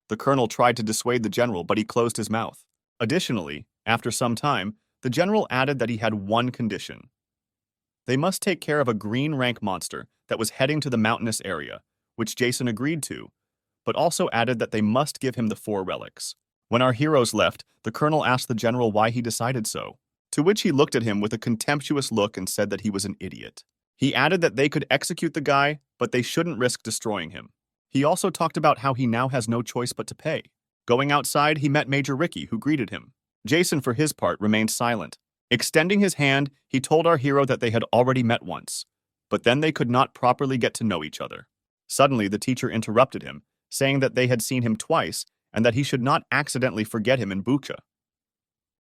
S1: The colonel tried to dissuade the general, but he closed his mouth. Additionally, after some time, the general added that he had one condition. They must take care of a green rank monster that was heading to the mountainous area, which Jason agreed to, but also added that they must give him the 4 relics. When our heroes left, the colonel asked the general why he decided so, to which he looked at him with a contemptuous look and said that he was an idiot. He added that they could execute the guy, but they shouldn't risk destroying him. He also talked about how he now has no choice but to pay. Going outside, he met Major Ricky, who greeted him. Jason, for his part, remained silent. Extending his hand, he told our hero that they had already met once, but then they could not properly get to know each other. Suddenly, the teacher interrupted him, saying that they had seen him twice and that he should not accidentally forget him in Bucha.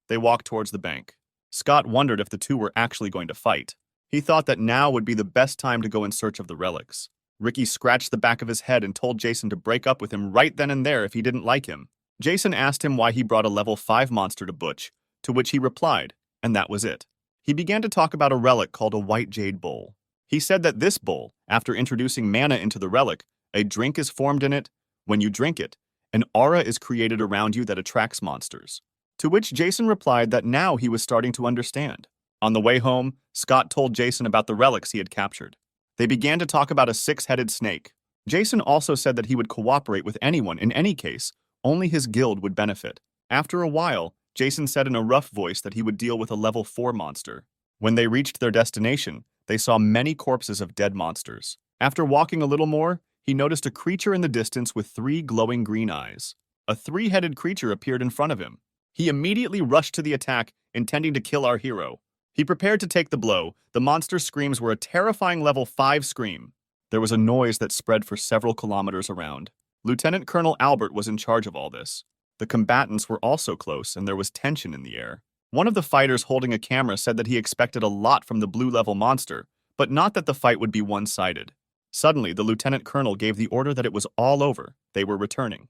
S1: They walked towards the bank. Scott wondered if the two were actually going to fight. He thought that now would be the best time to go in search of the relics. Ricky scratched the back of his head and told Jason to break up with him right then and there if he didn't like him. Jason asked him why he brought a level 5 monster to Butch, to which he replied, and that was it. He began to talk about a relic called a white jade bowl. He said that this bowl, after introducing mana into the relic, a drink is formed in it. When you drink it, an aura is created around you that attracts monsters. To which Jason replied that now he was starting to understand. On the way home, Scott told Jason about the relics he had captured. They began to talk about a 6-headed snake. Jason also said that he would cooperate with anyone in any case, only his guild would benefit. After a while, Jason said in a rough voice that he would deal with a level 4 monster. When they reached their destination, they saw many corpses of dead monsters. After walking a little more, he noticed a creature in the distance with 3 glowing green eyes. A 3-headed creature appeared in front of him. He immediately rushed to the attack, intending to kill our hero. He prepared to take the blow. The monster's screams were a terrifying level 5 scream. There was a noise that spread for several kilometers around. Lieutenant Colonel Albert was in charge of all this. The combatants were also close, and there was tension in the air. One of the fighters holding a camera said that he expected a lot from the blue-level monster, but not that the fight would be one-sided. Suddenly, the lieutenant colonel gave the order that it was all over. They were returning.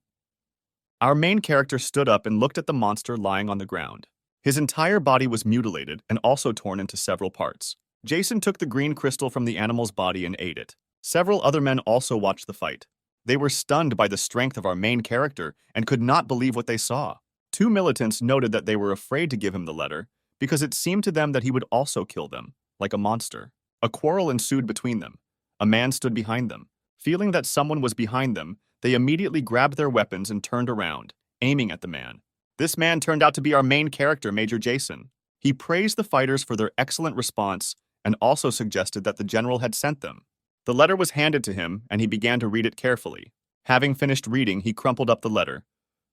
S1: Our main character stood up and looked at the monster lying on the ground. His entire body was mutilated and also torn into several parts. Jason took the green crystal from the animal's body and ate it. Several other men also watched the fight. They were stunned by the strength of our main character and could not believe what they saw. 2 militants noted that they were afraid to give him the letter because it seemed to them that he would also kill them, like a monster. A quarrel ensued between them. A man stood behind them. Feeling that someone was behind them, they immediately grabbed their weapons and turned around, aiming at the man. This man turned out to be our main character, Major Jason. He praised the fighters for their excellent response and also suggested that the general had sent them. The letter was handed to him, and he began to read it carefully. Having finished reading, he crumpled up the letter.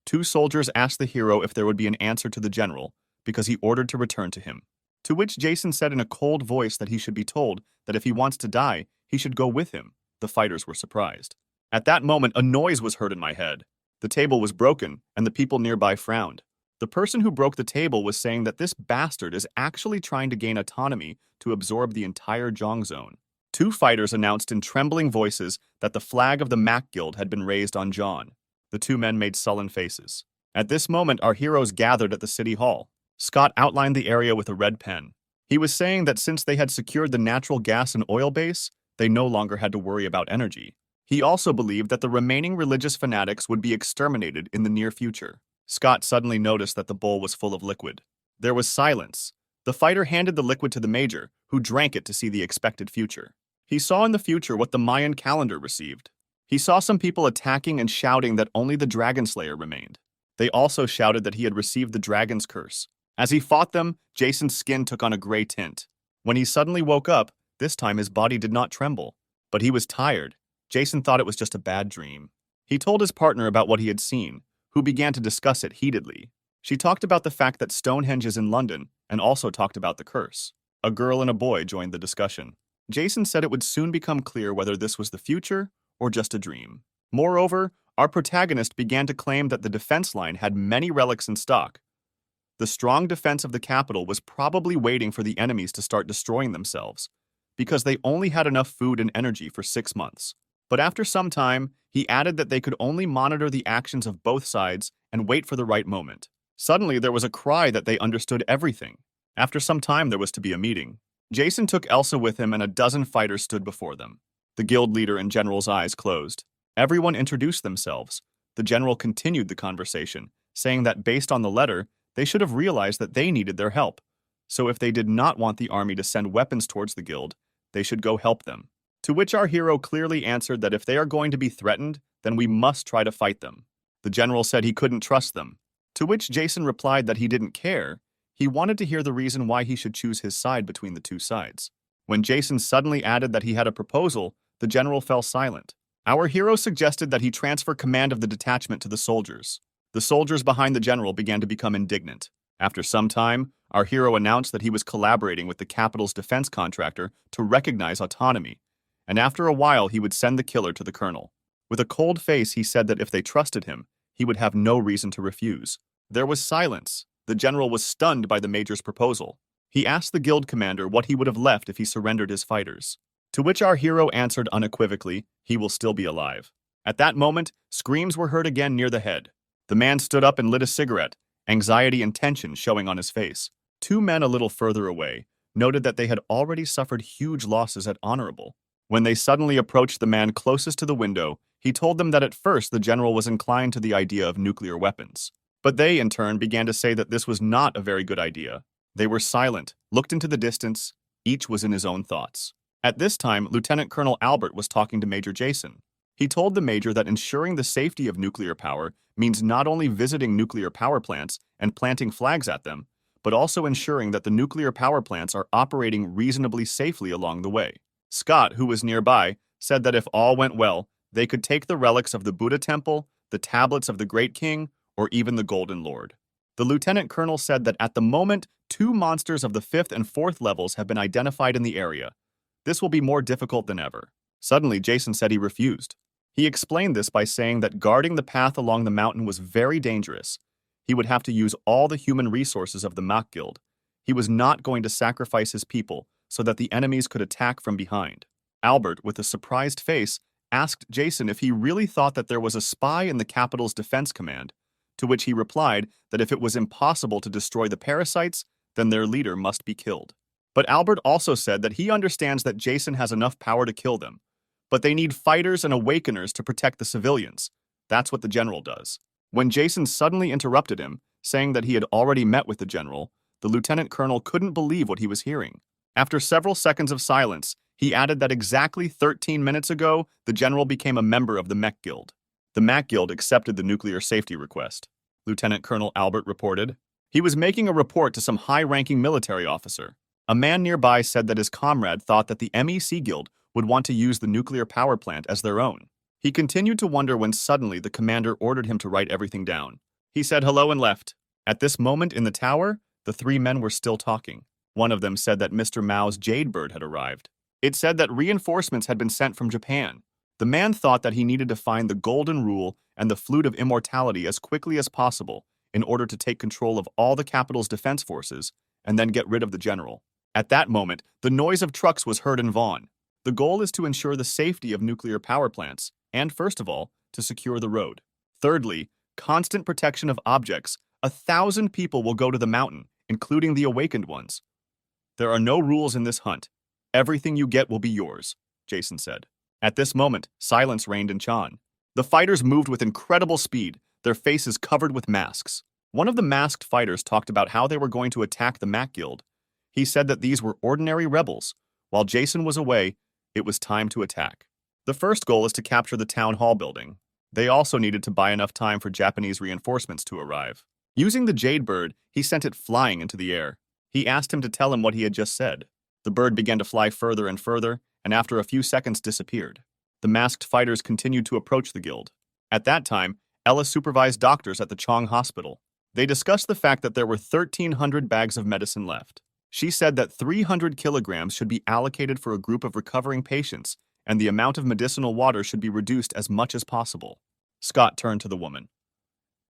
S1: 2 soldiers asked the hero if there would be an answer to the general, because he ordered to return to him. To which Jason said in a cold voice that he should be told that if he wants to die, he should go with him. The fighters were surprised. At that moment, a noise was heard in my head. The table was broken, and the people nearby frowned. The person who broke the table was saying that this bastard is actually trying to gain autonomy to absorb the entire Zhong Zone. 2 fighters announced in trembling voices that the flag of the Mac Guild had been raised on John. The 2 men made sullen faces. At this moment, our heroes gathered at the city hall. Scott outlined the area with a red pen. He was saying that since they had secured the natural gas and oil base, they no longer had to worry about energy. He also believed that the remaining religious fanatics would be exterminated in the near future. Scott suddenly noticed that the bowl was full of liquid. There was silence. The fighter handed the liquid to the major, who drank it to see the expected future. He saw in the future what the Mayan calendar received. He saw some people attacking and shouting that only the Dragon Slayer remained. They also shouted that he had received the dragon's curse. As he fought them, Jason's skin took on a gray tint. When he suddenly woke up, this time his body did not tremble. But he was tired. Jason thought it was just a bad dream. He told his partner about what he had seen, who began to discuss it heatedly. She talked about the fact that Stonehenge is in London, and also talked about the curse. A girl and a boy joined the discussion. Jason said it would soon become clear whether this was the future or just a dream. Moreover, our protagonist began to claim that the defense line had many relics in stock. The strong defense of the capital was probably waiting for the enemies to start destroying themselves, because they only had enough food and energy for 6 months. But after some time, he added that they could only monitor the actions of both sides and wait for the right moment. Suddenly, there was a cry that they understood everything. After some time, there was to be a meeting. Jason took Elsa with him and a dozen fighters stood before them. The guild leader and general's eyes closed. Everyone introduced themselves. The general continued the conversation, saying that based on the letter, they should have realized that they needed their help. So if they did not want the army to send weapons towards the guild, they should go help them. To which our hero clearly answered that if they are going to be threatened, then we must try to fight them. The general said he couldn't trust them. To which Jason replied that he didn't care. He wanted to hear the reason why he should choose his side between the two sides. When Jason suddenly added that he had a proposal, the general fell silent. Our hero suggested that he transfer command of the detachment to the soldiers. The soldiers behind the general began to become indignant. After some time, our hero announced that he was collaborating with the capital's defense contractor to recognize autonomy, and after a while he would send the killer to the colonel. With a cold face, he said that if they trusted him, he would have no reason to refuse. There was silence. The general was stunned by the major's proposal. He asked the guild commander what he would have left if he surrendered his fighters. To which our hero answered unequivocally, he will still be alive. At that moment, screams were heard again near the head. The man stood up and lit a cigarette, anxiety and tension showing on his face. Two men a little further away noted that they had already suffered huge losses at Honorable. When they suddenly approached the man closest to the window, he told them that at first the general was inclined to the idea of nuclear weapons. But they, in turn, began to say that this was not a very good idea. They were silent, looked into the distance, each was in his own thoughts. At this time, Lieutenant Colonel Albert was talking to Major Jason. He told the major that ensuring the safety of nuclear power means not only visiting nuclear power plants and planting flags at them, but also ensuring that the nuclear power plants are operating reasonably safely along the way. Scott, who was nearby, said that if all went well, they could take the relics of the Buddha temple, the tablets of the Great King, or even the Golden Lord. The lieutenant colonel said that at the moment, 2 monsters of the 5th and 4th levels have been identified in the area. This will be more difficult than ever. Suddenly, Jason said he refused. He explained this by saying that guarding the path along the mountain was very dangerous. He would have to use all the human resources of the Mach Guild. He was not going to sacrifice his people so that the enemies could attack from behind. Albert, with a surprised face, asked Jason if he really thought that there was a spy in the capital's defense command, to which he replied that if it was impossible to destroy the parasites, then their leader must be killed. But Albert also said that he understands that Jason has enough power to kill them, but they need fighters and awakeners to protect the civilians. That's what the general does. When Jason suddenly interrupted him, saying that he had already met with the general, the lieutenant colonel couldn't believe what he was hearing. After several seconds of silence, he added that exactly 13 minutes ago, the general became a member of the Mech Guild. The Mech Guild accepted the nuclear safety request. Lieutenant Colonel Albert reported. He was making a report to some high-ranking military officer. A man nearby said that his comrade thought that the MEC Guild would want to use the nuclear power plant as their own. He continued to wonder when suddenly the commander ordered him to write everything down. He said hello and left. At this moment in the tower, the 3 men were still talking. One of them said that Mr. Mao's Jade Bird had arrived. It said that reinforcements had been sent from Japan. The man thought that he needed to find the Golden Rule and the Flute of Immortality as quickly as possible in order to take control of all the capital's defense forces and then get rid of the general. At that moment, the noise of trucks was heard in Vaughn. The goal is to ensure the safety of nuclear power plants and, first of all, to secure the road. Thirdly, constant protection of objects. 1,000 people will go to the mountain including the awakened ones. There are no rules in this hunt. Everything you get will be yours, Jason said. At this moment, silence reigned in Chan. The fighters moved with incredible speed, their faces covered with masks. One of the masked fighters talked about how they were going to attack the Mac Guild. He said that these were ordinary rebels. While Jason was away, it was time to attack. The first goal is to capture the town hall building. They also needed to buy enough time for Japanese reinforcements to arrive. Using the jade bird, he sent it flying into the air. He asked him to tell him what he had just said. The bird began to fly further and further, and after a few seconds disappeared. The masked fighters continued to approach the guild. At that time, Ella supervised doctors at the Chong hospital. They discussed the fact that there were 1,300 bags of medicine left. She said that 300 kilograms should be allocated for a group of recovering patients, and the amount of medicinal water should be reduced as much as possible. Scott turned to the woman.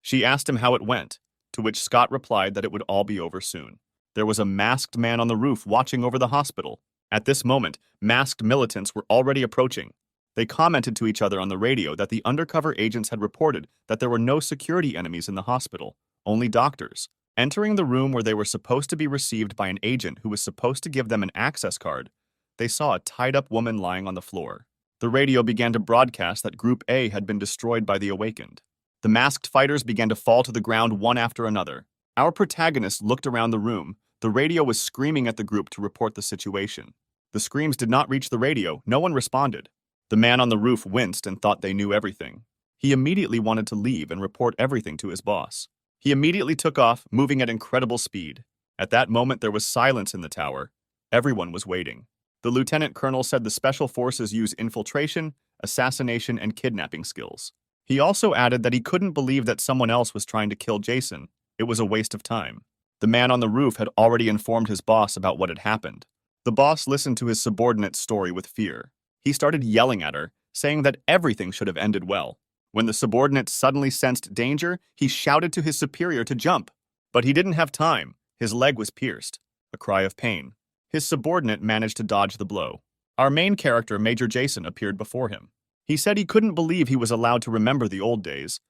S1: She asked him how it went, to which Scott replied that it would all be over soon. There was a masked man on the roof watching over the hospital. At this moment, masked militants were already approaching. They commented to each other on the radio that the undercover agents had reported that there were no security enemies in the hospital, only doctors. Entering the room where they were supposed to be received by an agent who was supposed to give them an access card, they saw a tied-up woman lying on the floor. The radio began to broadcast that Group A had been destroyed by the Awakened. The masked fighters began to fall to the ground one after another. Our protagonist looked around the room. The radio was screaming at the group to report the situation. The screams did not reach the radio. No one responded. The man on the roof winced and thought they knew everything. He immediately wanted to leave and report everything to his boss. He immediately took off, moving at incredible speed. At that moment, there was silence in the tower. Everyone was waiting. The lieutenant colonel said the special forces use infiltration, assassination, and kidnapping skills. He also added that he couldn't believe that someone else was trying to kill Jason. It was a waste of time. The man on the roof had already informed his boss about what had happened. The boss listened to his subordinate's story with fear. He started yelling at her, saying that everything should have ended well. When the subordinate suddenly sensed danger, he shouted to his superior to jump. But he didn't have time. His leg was pierced. A cry of pain. His subordinate managed to dodge the blow. Our main character, Major Jason, appeared before him. He said he couldn't believe he was allowed to remember the old days,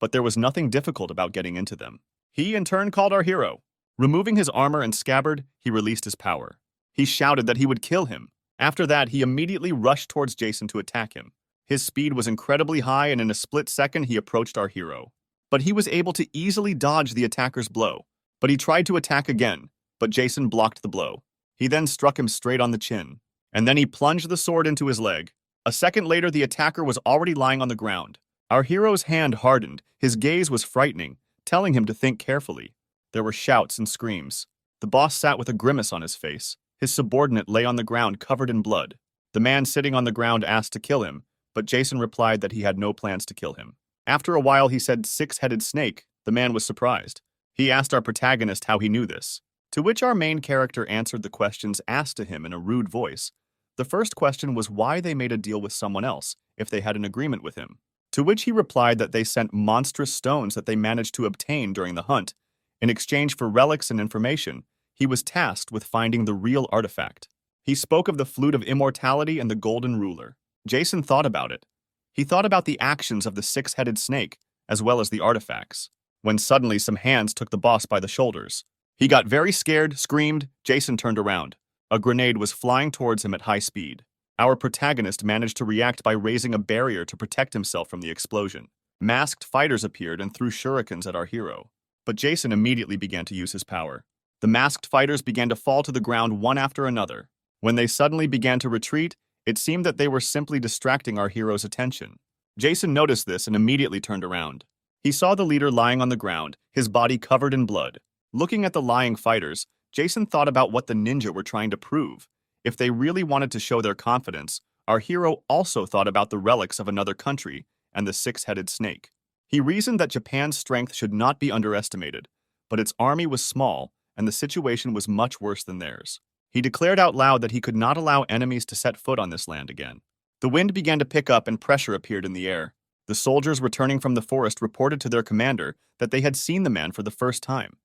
S1: but there was nothing difficult about getting into them. He, in turn, called our hero. Removing his armor and scabbard, he released his power. He shouted that he would kill him. After that, he immediately rushed towards Jason to attack him. His speed was incredibly high, and in a split second, he approached our hero. But he was able to easily dodge the attacker's blow. But he tried to attack again, but Jason blocked the blow. He then struck him straight on the chin, and then he plunged the sword into his leg. A second later, the attacker was already lying on the ground. Our hero's hand hardened. His gaze was frightening, telling him to think carefully. There were shouts and screams. The boss sat with a grimace on his face. His subordinate lay on the ground covered in blood. The man sitting on the ground asked to kill him, but Jason replied that he had no plans to kill him. After a while, he said six-headed snake. The man was surprised. He asked our protagonist how he knew this, to which our main character answered the questions asked to him in a rude voice. The first question was why they made a deal with someone else if they had an agreement with him, to which he replied that they sent monstrous stones that they managed to obtain during the hunt. In exchange for relics and information, he was tasked with finding the real artifact. He spoke of the flute of immortality and the golden ruler. Jason thought about it. He thought about the actions of the six-headed snake, as well as the artifacts, when suddenly some hands took the boss by the shoulders. He got very scared, screamed. Jason turned around. A grenade was flying towards him at high speed. Our protagonist managed to react by raising a barrier to protect himself from the explosion. Masked fighters appeared and threw shurikens at our hero. But Jason immediately began to use his power. The masked fighters began to fall to the ground one after another. When they suddenly began to retreat, it seemed that they were simply distracting our hero's attention. Jason noticed this and immediately turned around. He saw the leader lying on the ground, his body covered in blood. Looking at the lying fighters, Jason thought about what the ninja were trying to prove. If they really wanted to show their confidence, our hero also thought about the relics of another country and the six-headed snake. He reasoned that Japan's strength should not be underestimated, but its army was small and the situation was much worse than theirs. He declared out loud that he could not allow enemies to set foot on this land again. The wind began to pick up and pressure appeared in the air. The soldiers returning from the forest reported to their commander that they had seen the man for the first time.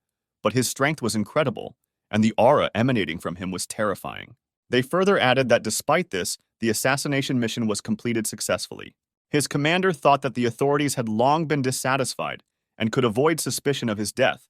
S1: But his strength was incredible, and the aura emanating from him was terrifying. They further added that despite this, the assassination mission was completed successfully. His commander thought that the authorities had long been dissatisfied and could avoid suspicion of his death,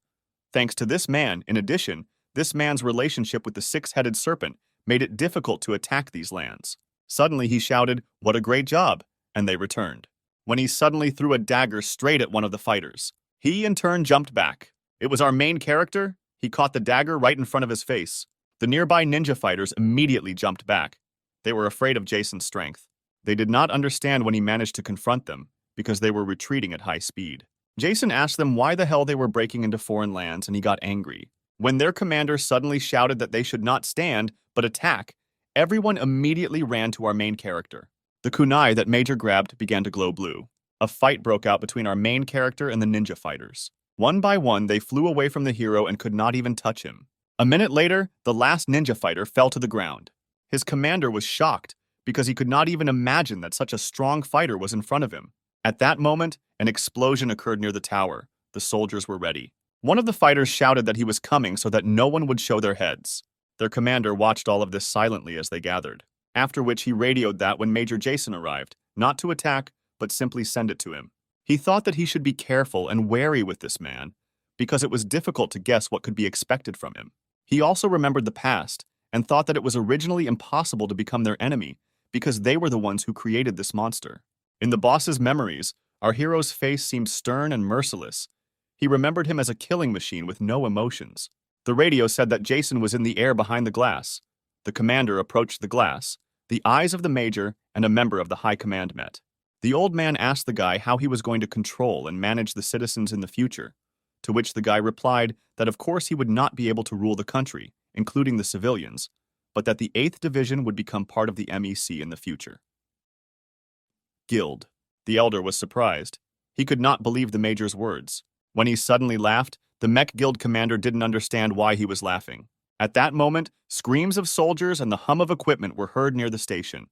S1: Thanks to this man, in addition, this man's relationship with the six-headed serpent made it difficult to attack these lands. Suddenly he shouted, "What a great job!" and they returned. When he suddenly threw a dagger straight at one of the fighters. He, in turn, jumped back. It was our main character. He caught the dagger right in front of his face. The nearby ninja fighters immediately jumped back. They were afraid of Jason's strength. They did not understand when he managed to confront them, because they were retreating at high speed. Jason asked them why the hell they were breaking into foreign lands, and he got angry. When their commander suddenly shouted that they should not stand, but attack, everyone immediately ran to our main character. The kunai that Major grabbed began to glow blue. A fight broke out between our main character and the ninja fighters. One by one, they flew away from the hero and could not even touch him. A minute later, the last ninja fighter fell to the ground. His commander was shocked because he could not even imagine that such a strong fighter was in front of him. At that moment, an explosion occurred near the tower. The soldiers were ready. One of the fighters shouted that he was coming so that no one would show their heads. Their commander watched all of this silently as they gathered, after which he radioed that when Major Jason arrived, not to attack, but simply send it to him. He thought that he should be careful and wary with this man, because it was difficult to guess what could be expected from him. He also remembered the past, and thought that it was originally impossible to become their enemy, because they were the ones who created this monster. In the boss's memories, our hero's face seemed stern and merciless. He remembered him as a killing machine with no emotions. The radio said that Jason was in the air behind the glass. The commander approached the glass. The eyes of the major and a member of the high command met. The old man asked the guy how he was going to control and manage the citizens in the future, to which the guy replied that of course he would not be able to rule the country, including the civilians, but that the 8th Division would become part of the MEC in the future. Guild. The elder was surprised. He could not believe the major's words. When he suddenly laughed, the Mech Guild commander didn't understand why he was laughing. At that moment, screams of soldiers and the hum of equipment were heard near the station.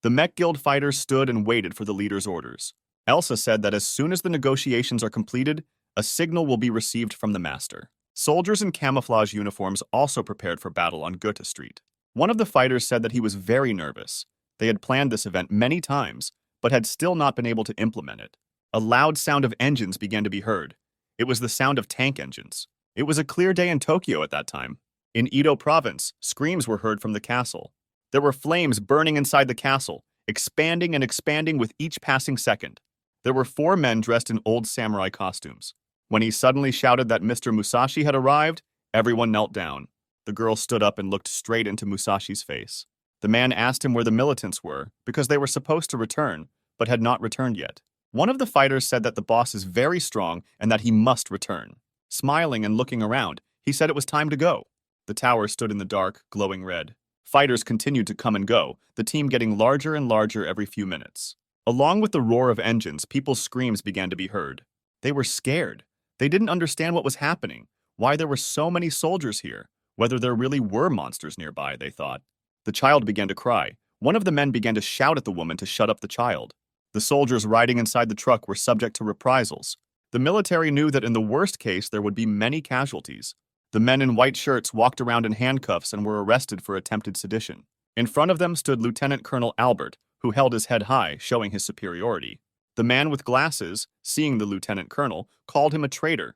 S1: The Mech Guild fighters stood and waited for the leader's orders. Elsa said that as soon as the negotiations are completed, a signal will be received from the master. Soldiers in camouflage uniforms also prepared for battle on Goethe Street. One of the fighters said that he was very nervous. They had planned this event many times, but had still not been able to implement it. A loud sound of engines began to be heard. It was the sound of tank engines. It was a clear day in Tokyo at that time. In Edo province, screams were heard from the castle. There were flames burning inside the castle, expanding and expanding with each passing second. There were 4 men dressed in old samurai costumes. When he suddenly shouted that Mr. Musashi had arrived, everyone knelt down. The girl stood up and looked straight into Musashi's face. The man asked him where the militants were, because they were supposed to return, but had not returned yet. One of the fighters said that the boss is very strong and that he must return. Smiling and looking around, he said it was time to go. The tower stood in the dark, glowing red. Fighters continued to come and go, the team getting larger and larger every few minutes. Along with the roar of engines, people's screams began to be heard. They were scared. They didn't understand what was happening, why there were so many soldiers here, whether there really were monsters nearby, they thought. The child began to cry. One of the men began to shout at the woman to shut up the child. The soldiers riding inside the truck were subject to reprisals. The military knew that in the worst case there would be many casualties. The men in white shirts walked around in handcuffs and were arrested for attempted sedition. In front of them stood Lieutenant Colonel Albert, who held his head high, showing his superiority. The man with glasses, seeing the lieutenant colonel, called him a traitor.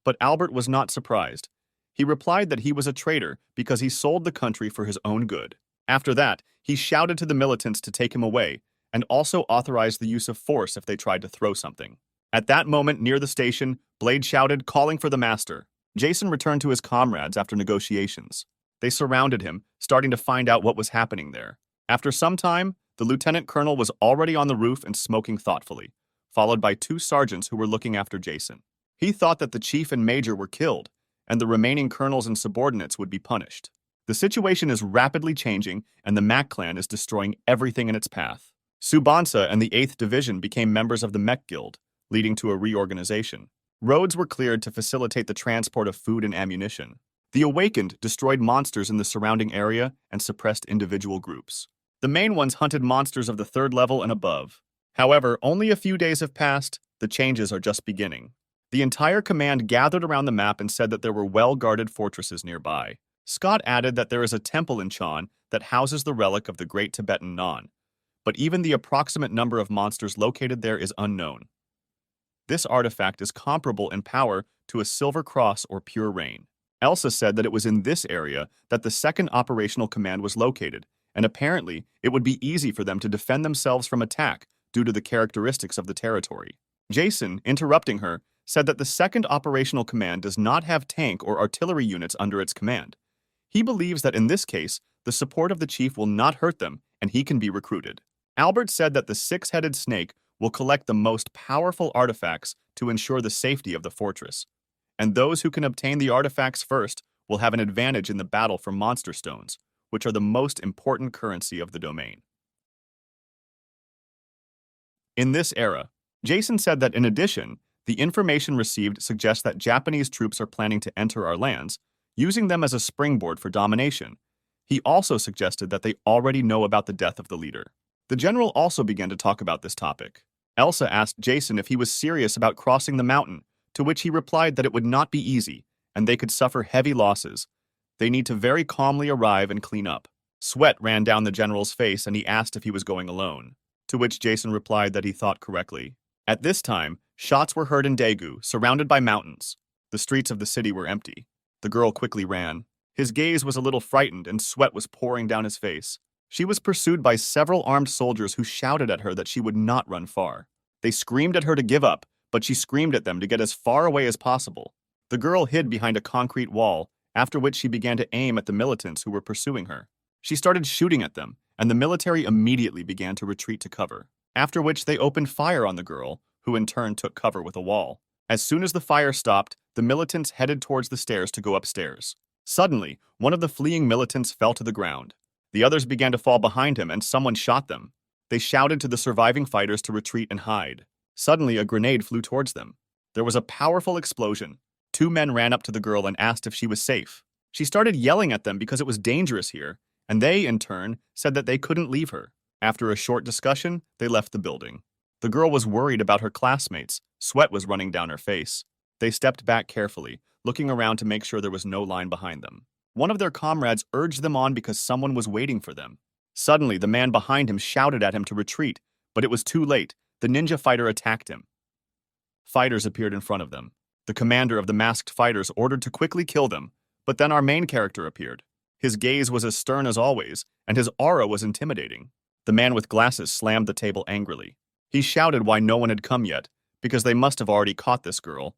S1: But Albert was not surprised. He replied that he was a traitor because he sold the country for his own good. After that, he shouted to the militants to take him away, and also authorized the use of force if they tried to throw something. At that moment, near the station, Blade shouted, calling for the master. Jason returned to his comrades after negotiations. They surrounded him, starting to find out what was happening there. After some time, the lieutenant colonel was already on the roof and smoking thoughtfully, followed by 2 sergeants who were looking after Jason. He thought that the chief and major were killed, and the remaining colonels and subordinates would be punished. The situation is rapidly changing, and the Mac clan is destroying everything in its path. Subansa and the 8th Division became members of the Mech Guild, leading to a reorganization. Roads were cleared to facilitate the transport of food and ammunition. The Awakened destroyed monsters in the surrounding area and suppressed individual groups. The main ones hunted monsters of the 3rd level and above. However, only a few days have passed, the changes are just beginning. The entire command gathered around the map and said that there were well-guarded fortresses nearby. Scott added that there is a temple in Chan that houses the relic of the Great Tibetan Non, but even the approximate number of monsters located there is unknown. This artifact is comparable in power to a silver cross or pure rain. Elsa said that it was in this area that the second operational command was located, and apparently it would be easy for them to defend themselves from attack due to the characteristics of the territory. Jason, interrupting her, said that the second operational command does not have tank or artillery units under its command. He believes that in this case, the support of the chief will not hurt them and he can be recruited. Albert said that the six-headed snake will collect the most powerful artifacts to ensure the safety of the fortress, and those who can obtain the artifacts first will have an advantage in the battle for monster stones, which are the most important currency of the domain. In this era, Jason said that in addition, the information received suggests that Japanese troops are planning to enter our lands, using them as a springboard for domination. He also suggested that they already know about the death of the leader. The general also began to talk about this topic. Elsa asked Jason if he was serious about crossing the mountain, to which he replied that it would not be easy, and they could suffer heavy losses. They need to very calmly arrive and clean up. Sweat ran down the general's face and he asked if he was going alone, to which Jason replied that he thought correctly. At this time, shots were heard in Daegu, surrounded by mountains. The streets of the city were empty. The girl quickly ran. His gaze was a little frightened and sweat was pouring down his face. She was pursued by several armed soldiers who shouted at her that she would not run far. They screamed at her to give up, but she screamed at them to get as far away as possible. The girl hid behind a concrete wall, after which she began to aim at the militants who were pursuing her. She started shooting at them, and the military immediately began to retreat to cover, after which they opened fire on the girl, who in turn took cover with a wall. As soon as the fire stopped, the militants headed towards the stairs to go upstairs. Suddenly, one of the fleeing militants fell to the ground. The others began to fall behind him and someone shot them. They shouted to the surviving fighters to retreat and hide. Suddenly, a grenade flew towards them. There was a powerful explosion. Two men ran up to the girl and asked if she was safe. She started yelling at them because it was dangerous here, and they, in turn, said that they couldn't leave her. After a short discussion, they left the building. The girl was worried about her classmates. Sweat was running down her face. They stepped back carefully, looking around to make sure there was no line behind them. One of their comrades urged them on because someone was waiting for them. Suddenly, the man behind him shouted at him to retreat, but it was too late. The ninja fighter attacked him. Fighters appeared in front of them. The commander of the masked fighters ordered to quickly kill them, but then our main character appeared. His gaze was as stern as always, and his aura was intimidating. The man with glasses slammed the table angrily. He shouted why no one had come yet, because they must have already caught this girl,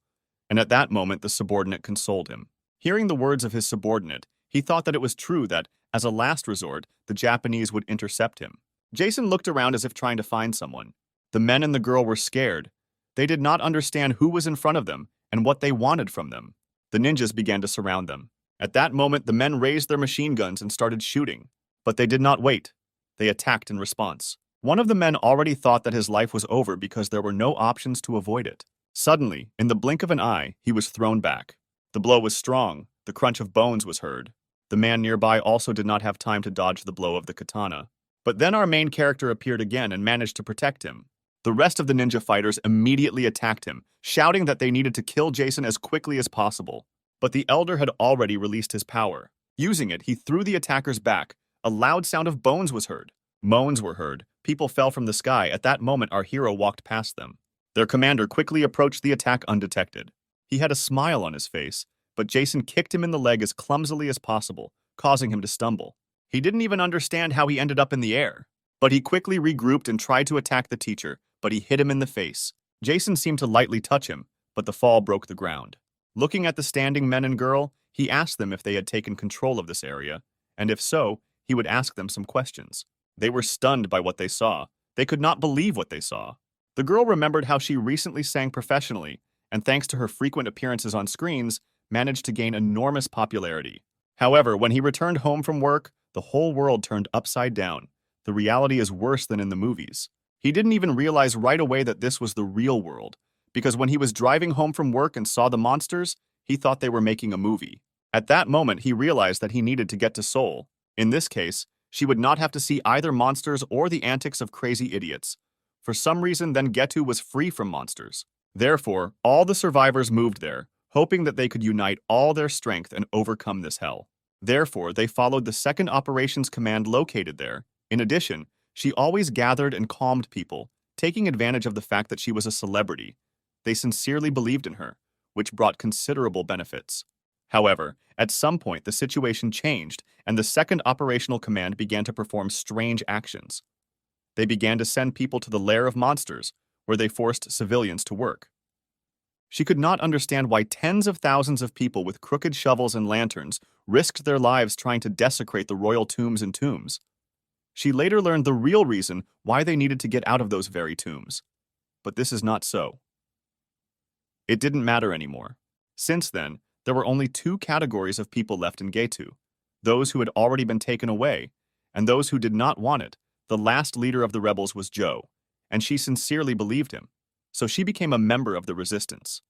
S1: and at that moment the subordinate consoled him. Hearing the words of his subordinate, he thought that it was true that, as a last resort, the Japanese would intercept him. Jason looked around as if trying to find someone. The men and the girl were scared. They did not understand who was in front of them and what they wanted from them. The ninjas began to surround them. At that moment, the men raised their machine guns and started shooting. But they did not wait. They attacked in response. One of the men already thought that his life was over because there were no options to avoid it. Suddenly, in the blink of an eye, he was thrown back. The blow was strong. The crunch of bones was heard. The man nearby also did not have time to dodge the blow of the katana. But then our main character appeared again and managed to protect him. The rest of the ninja fighters immediately attacked him, shouting that they needed to kill Jason as quickly as possible. But the elder had already released his power. Using it, he threw the attackers back. A loud sound of bones was heard. Moans were heard. People fell from the sky. At that moment, our hero walked past them. Their commander quickly approached the attack undetected. He had a smile on his face, but Jason kicked him in the leg as clumsily as possible, causing him to stumble. He didn't even understand how he ended up in the air. But he quickly regrouped and tried to attack the teacher, but he hit him in the face. Jason seemed to lightly touch him, but the fall broke the ground. Looking at the standing men and girl, he asked them if they had taken control of this area, and if so, he would ask them some questions. They were stunned by what they saw. They could not believe what they saw. The girl remembered how she recently sang professionally, and thanks to her frequent appearances on screens, managed to gain enormous popularity. However, when he returned home from work, the whole world turned upside down. The reality is worse than in the movies. He didn't even realize right away that this was the real world, because when he was driving home from work and saw the monsters, he thought they were making a movie. At that moment, he realized that he needed to get to Seoul. In this case, she would not have to see either monsters or the antics of crazy idiots. For some reason, then Getu was free from monsters. Therefore, all the survivors moved there, hoping that they could unite all their strength and overcome this hell. Therefore, they followed the second operations command located there. In addition, she always gathered and calmed people, taking advantage of the fact that she was a celebrity. They sincerely believed in her, which brought considerable benefits. However, at some point the situation changed, and the second operational command began to perform strange actions. They began to send people to the lair of monsters, where they forced civilians to work. She could not understand why tens of thousands of people with crooked shovels and lanterns risked their lives trying to desecrate the royal tombs and tombs. She later learned the real reason why they needed to get out of those very tombs. But this is not so. It didn't matter anymore. Since then, there were only two categories of people left in Getu: those who had already been taken away, and those who did not want it. The last leader of the rebels was Joe, and she sincerely believed him, so she became a member of the resistance.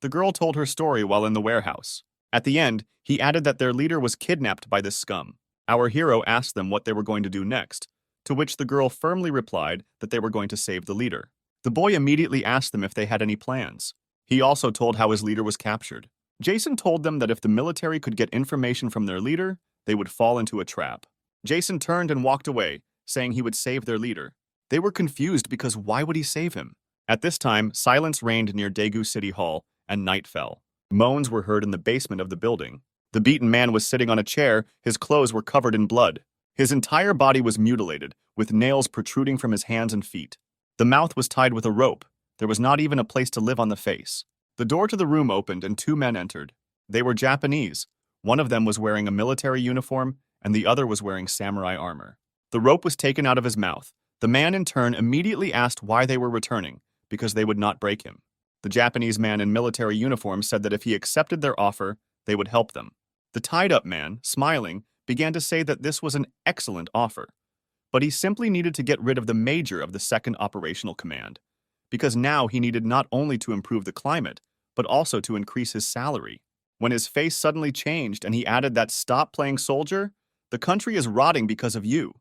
S1: The girl told her story while in the warehouse. At the end, he added that their leader was kidnapped by this scum. Our hero asked them what they were going to do next, to which the girl firmly replied that they were going to save the leader. The boy immediately asked them if they had any plans. He also told how his leader was captured. Jason told them that if the military could get information from their leader, they would fall into a trap. Jason turned and walked away, saying he would save their leader. They were confused because why would he save him? At this time, silence reigned near Daegu City Hall, and night fell. Moans were heard in the basement of the building. The beaten man was sitting on a chair, his clothes were covered in blood. His entire body was mutilated, with nails protruding from his hands and feet. The mouth was tied with a rope. There was not even a place to live on the face. The door to the room opened and two men entered. They were Japanese. One of them was wearing a military uniform, and the other was wearing samurai armor. The rope was taken out of his mouth. The man in turn immediately asked why they were returning, because they would not break him. The Japanese man in military uniform said that if he accepted their offer, they would help them. The tied-up man, smiling, began to say that this was an excellent offer, but he simply needed to get rid of the major of the second operational command, because now he needed not only to improve the climate, but also to increase his salary. When his face suddenly changed and he added that "Stop playing soldier, the country is rotting because of you."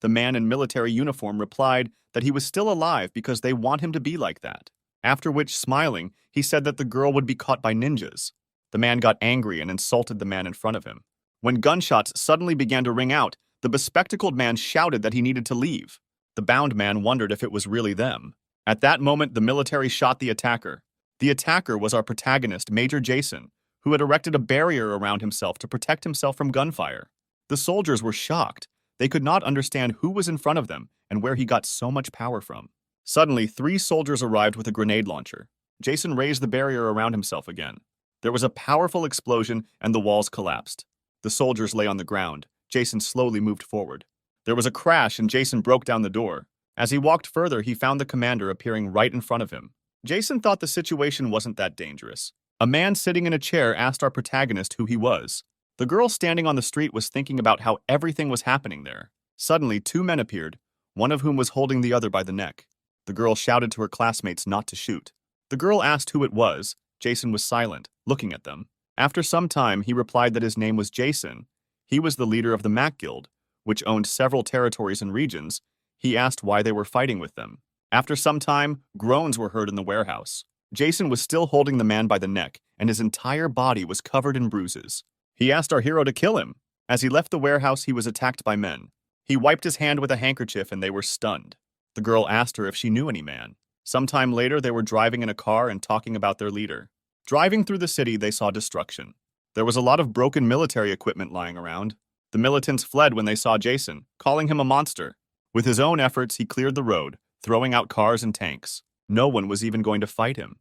S1: The man in military uniform replied that he was still alive because they want him to be like that. After which, smiling, he said that the girl would be caught by ninjas. The man got angry and insulted the man in front of him. When gunshots suddenly began to ring out, the bespectacled man shouted that he needed to leave. The bound man wondered if it was really them. At that moment, the military shot the attacker. The attacker was our protagonist, Major Jason, who had erected a barrier around himself to protect himself from gunfire. The soldiers were shocked. They could not understand who was in front of them and where he got so much power from. Suddenly, 3 soldiers arrived with a grenade launcher. Jason raised the barrier around himself again. There was a powerful explosion and the walls collapsed. The soldiers lay on the ground. Jason slowly moved forward. There was a crash and Jason broke down the door. As he walked further, he found the commander appearing right in front of him. Jason thought the situation wasn't that dangerous. A man sitting in a chair asked our protagonist who he was. The girl standing on the street was thinking about how everything was happening there. Suddenly, 2 men appeared, one of whom was holding the other by the neck. The girl shouted to her classmates not to shoot. The girl asked who it was. Jason was silent, looking at them. After some time, he replied that his name was Jason. He was the leader of the Mac Guild, which owned several territories and regions. He asked why they were fighting with them. After some time, groans were heard in the warehouse. Jason was still holding the man by the neck, and his entire body was covered in bruises. He asked our hero to kill him. As he left the warehouse, he was attacked by men. He wiped his hand with a handkerchief and they were stunned. The girl asked her if she knew any man. Sometime later, they were driving in a car and talking about their leader. Driving through the city, they saw destruction. There was a lot of broken military equipment lying around. The militants fled when they saw Jason, calling him a monster. With his own efforts, he cleared the road, throwing out cars and tanks. No one was even going to fight him.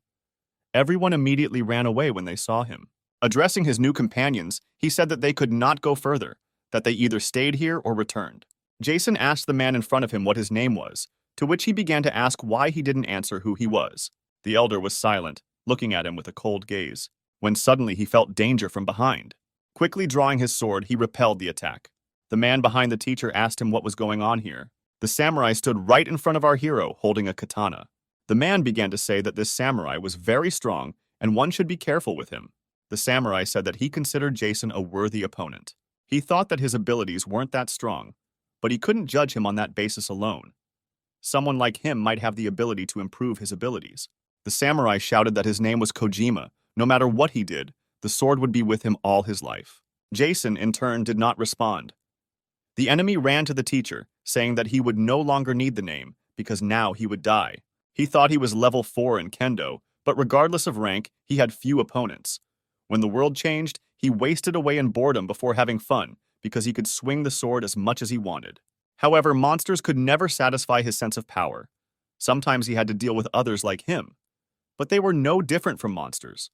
S1: Everyone immediately ran away when they saw him. Addressing his new companions, he said that they could not go further, that they either stayed here or returned. Jason asked the man in front of him what his name was, to which he began to ask why he didn't answer who he was. The elder was silent, looking at him with a cold gaze, when suddenly he felt danger from behind. Quickly drawing his sword, he repelled the attack. The man behind the teacher asked him what was going on here. The samurai stood right in front of our hero, holding a katana. The man began to say that this samurai was very strong and one should be careful with him. The samurai said that he considered Jason a worthy opponent. He thought that his abilities weren't that strong, but he couldn't judge him on that basis alone. Someone like him might have the ability to improve his abilities. The samurai shouted that his name was Kojima. No matter what he did, the sword would be with him all his life. Jason, in turn, did not respond. The enemy ran to the teacher, saying that he would no longer need the name, because now he would die. He thought he was level 4 in Kendo, but regardless of rank, he had few opponents. When the world changed, he wasted away in boredom before having fun, because he could swing the sword as much as he wanted. However, monsters could never satisfy his sense of power. Sometimes he had to deal with others like him. But they were no different from monsters.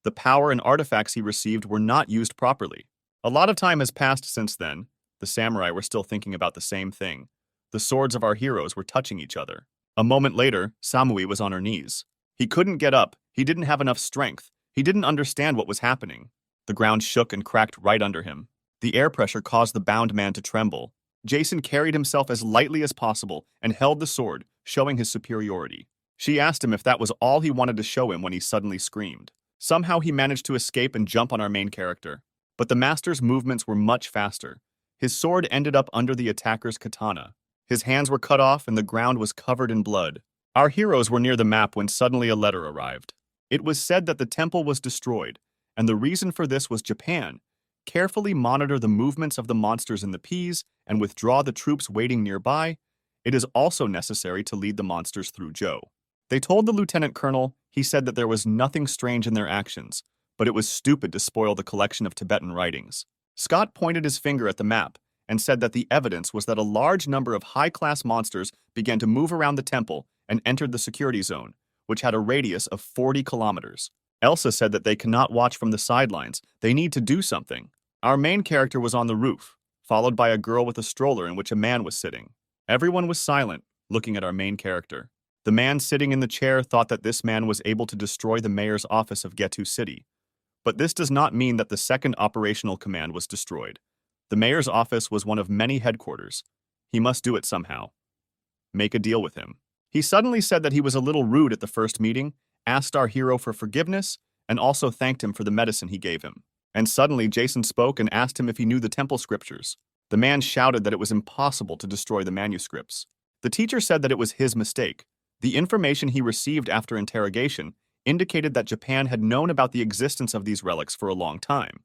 S1: The power and artifacts he received were not used properly. A lot of time has passed since then. The samurai were still thinking about the same thing. The swords of our heroes were touching each other. A moment later, Samui was on her knees. He couldn't get up. He didn't have enough strength. He didn't understand what was happening. The ground shook and cracked right under him. The air pressure caused the bound man to tremble. Jason carried himself as lightly as possible and held the sword, showing his superiority. She asked him if that was all he wanted to show him when he suddenly screamed. Somehow he managed to escape and jump on our main character. But the master's movements were much faster. His sword ended up under the attacker's katana. His hands were cut off and the ground was covered in blood. Our heroes were near the map when suddenly a letter arrived. It was said that the temple was destroyed, and the reason for this was Japan. Carefully monitor the movements of the monsters in the P's and withdraw the troops waiting nearby. It is also necessary to lead the monsters through Joe. They told the lieutenant colonel. He said that there was nothing strange in their actions, but it was stupid to spoil the collection of Tibetan writings. Scott pointed his finger at the map and said that the evidence was that a large number of high-class monsters began to move around the temple and entered the security zone, which had a radius of 40 kilometers. Elsa said that they cannot watch from the sidelines. They need to do something. Our main character was on the roof, followed by a girl with a stroller in which a man was sitting. Everyone was silent, looking at our main character. The man sitting in the chair thought that this man was able to destroy the mayor's office of Getu City. But this does not mean that the second operational command was destroyed. The mayor's office was one of many headquarters. He must do it somehow. Make a deal with him. He suddenly said that he was a little rude at the first meeting, asked our hero for forgiveness, and also thanked him for the medicine he gave him. And suddenly Jason spoke and asked him if he knew the temple scriptures. The man shouted that it was impossible to destroy the manuscripts. The teacher said that it was his mistake. The information he received after interrogation indicated that Japan had known about the existence of these relics for a long time.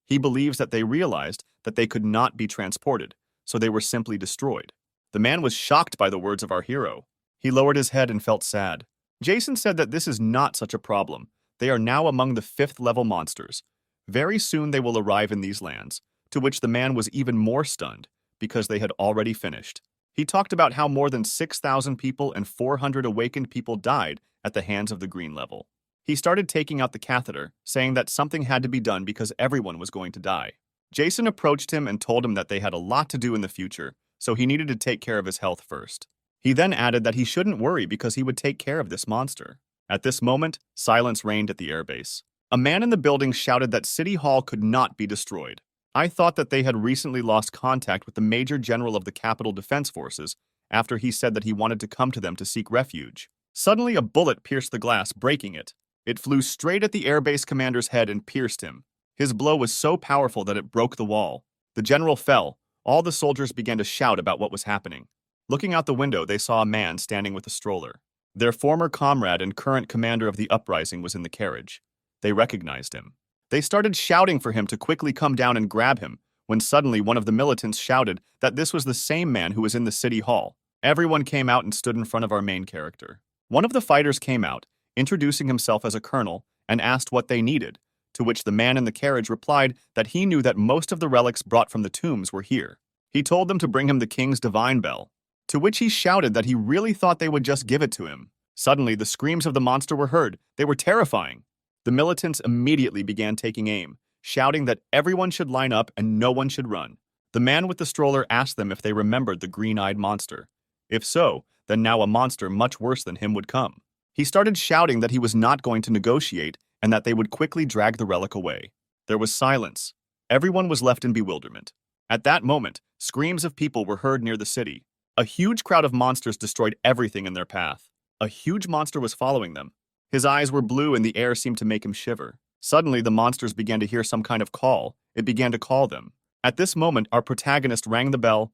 S1: He believes that they realized that they could not be transported, so they were simply destroyed. The man was shocked by the words of our hero. He lowered his head and felt sad. Jason said that this is not such a problem. They are now among the 5th-level monsters. Very soon they will arrive in these lands, to which the man was even more stunned, because they had already finished. He talked about how more than 6,000 people and 400 awakened people died at the hands of the green level. He started taking out the catheter, saying that something had to be done because everyone was going to die. Jason approached him and told him that they had a lot to do in the future, so he needed to take care of his health first. He then added that he shouldn't worry because he would take care of this monster. At this moment, silence reigned at the airbase. A man in the building shouted that City Hall could not be destroyed. I thought that they had recently lost contact with the Major General of the Capital Defense Forces after he said that he wanted to come to them to seek refuge. Suddenly, a bullet pierced the glass, breaking it. It flew straight at the airbase commander's head and pierced him. His blow was so powerful that it broke the wall. The general fell. All the soldiers began to shout about what was happening. Looking out the window, they saw a man standing with a stroller. Their former comrade and current commander of the uprising was in the carriage. They recognized him. They started shouting for him to quickly come down and grab him, when suddenly one of the militants shouted that this was the same man who was in the city hall. Everyone came out and stood in front of our main character. One of the fighters came out, introducing himself as a colonel, and asked what they needed, to which the man in the carriage replied that he knew that most of the relics brought from the tombs were here. He told them to bring him the king's divine bell, to which he shouted that he really thought they would just give it to him. Suddenly, the screams of the monster were heard. They were terrifying. The militants immediately began taking aim, shouting that everyone should line up and no one should run. The man with the stroller asked them if they remembered the green-eyed monster. If so, then now a monster much worse than him would come. He started shouting that he was not going to negotiate and that they would quickly drag the relic away. There was silence. Everyone was left in bewilderment. At that moment, screams of people were heard near the city. A huge crowd of monsters destroyed everything in their path. A huge monster was following them. His eyes were blue and the air seemed to make him shiver. Suddenly, the monsters began to hear some kind of call. It began to call them. At this moment, our protagonist rang the bell.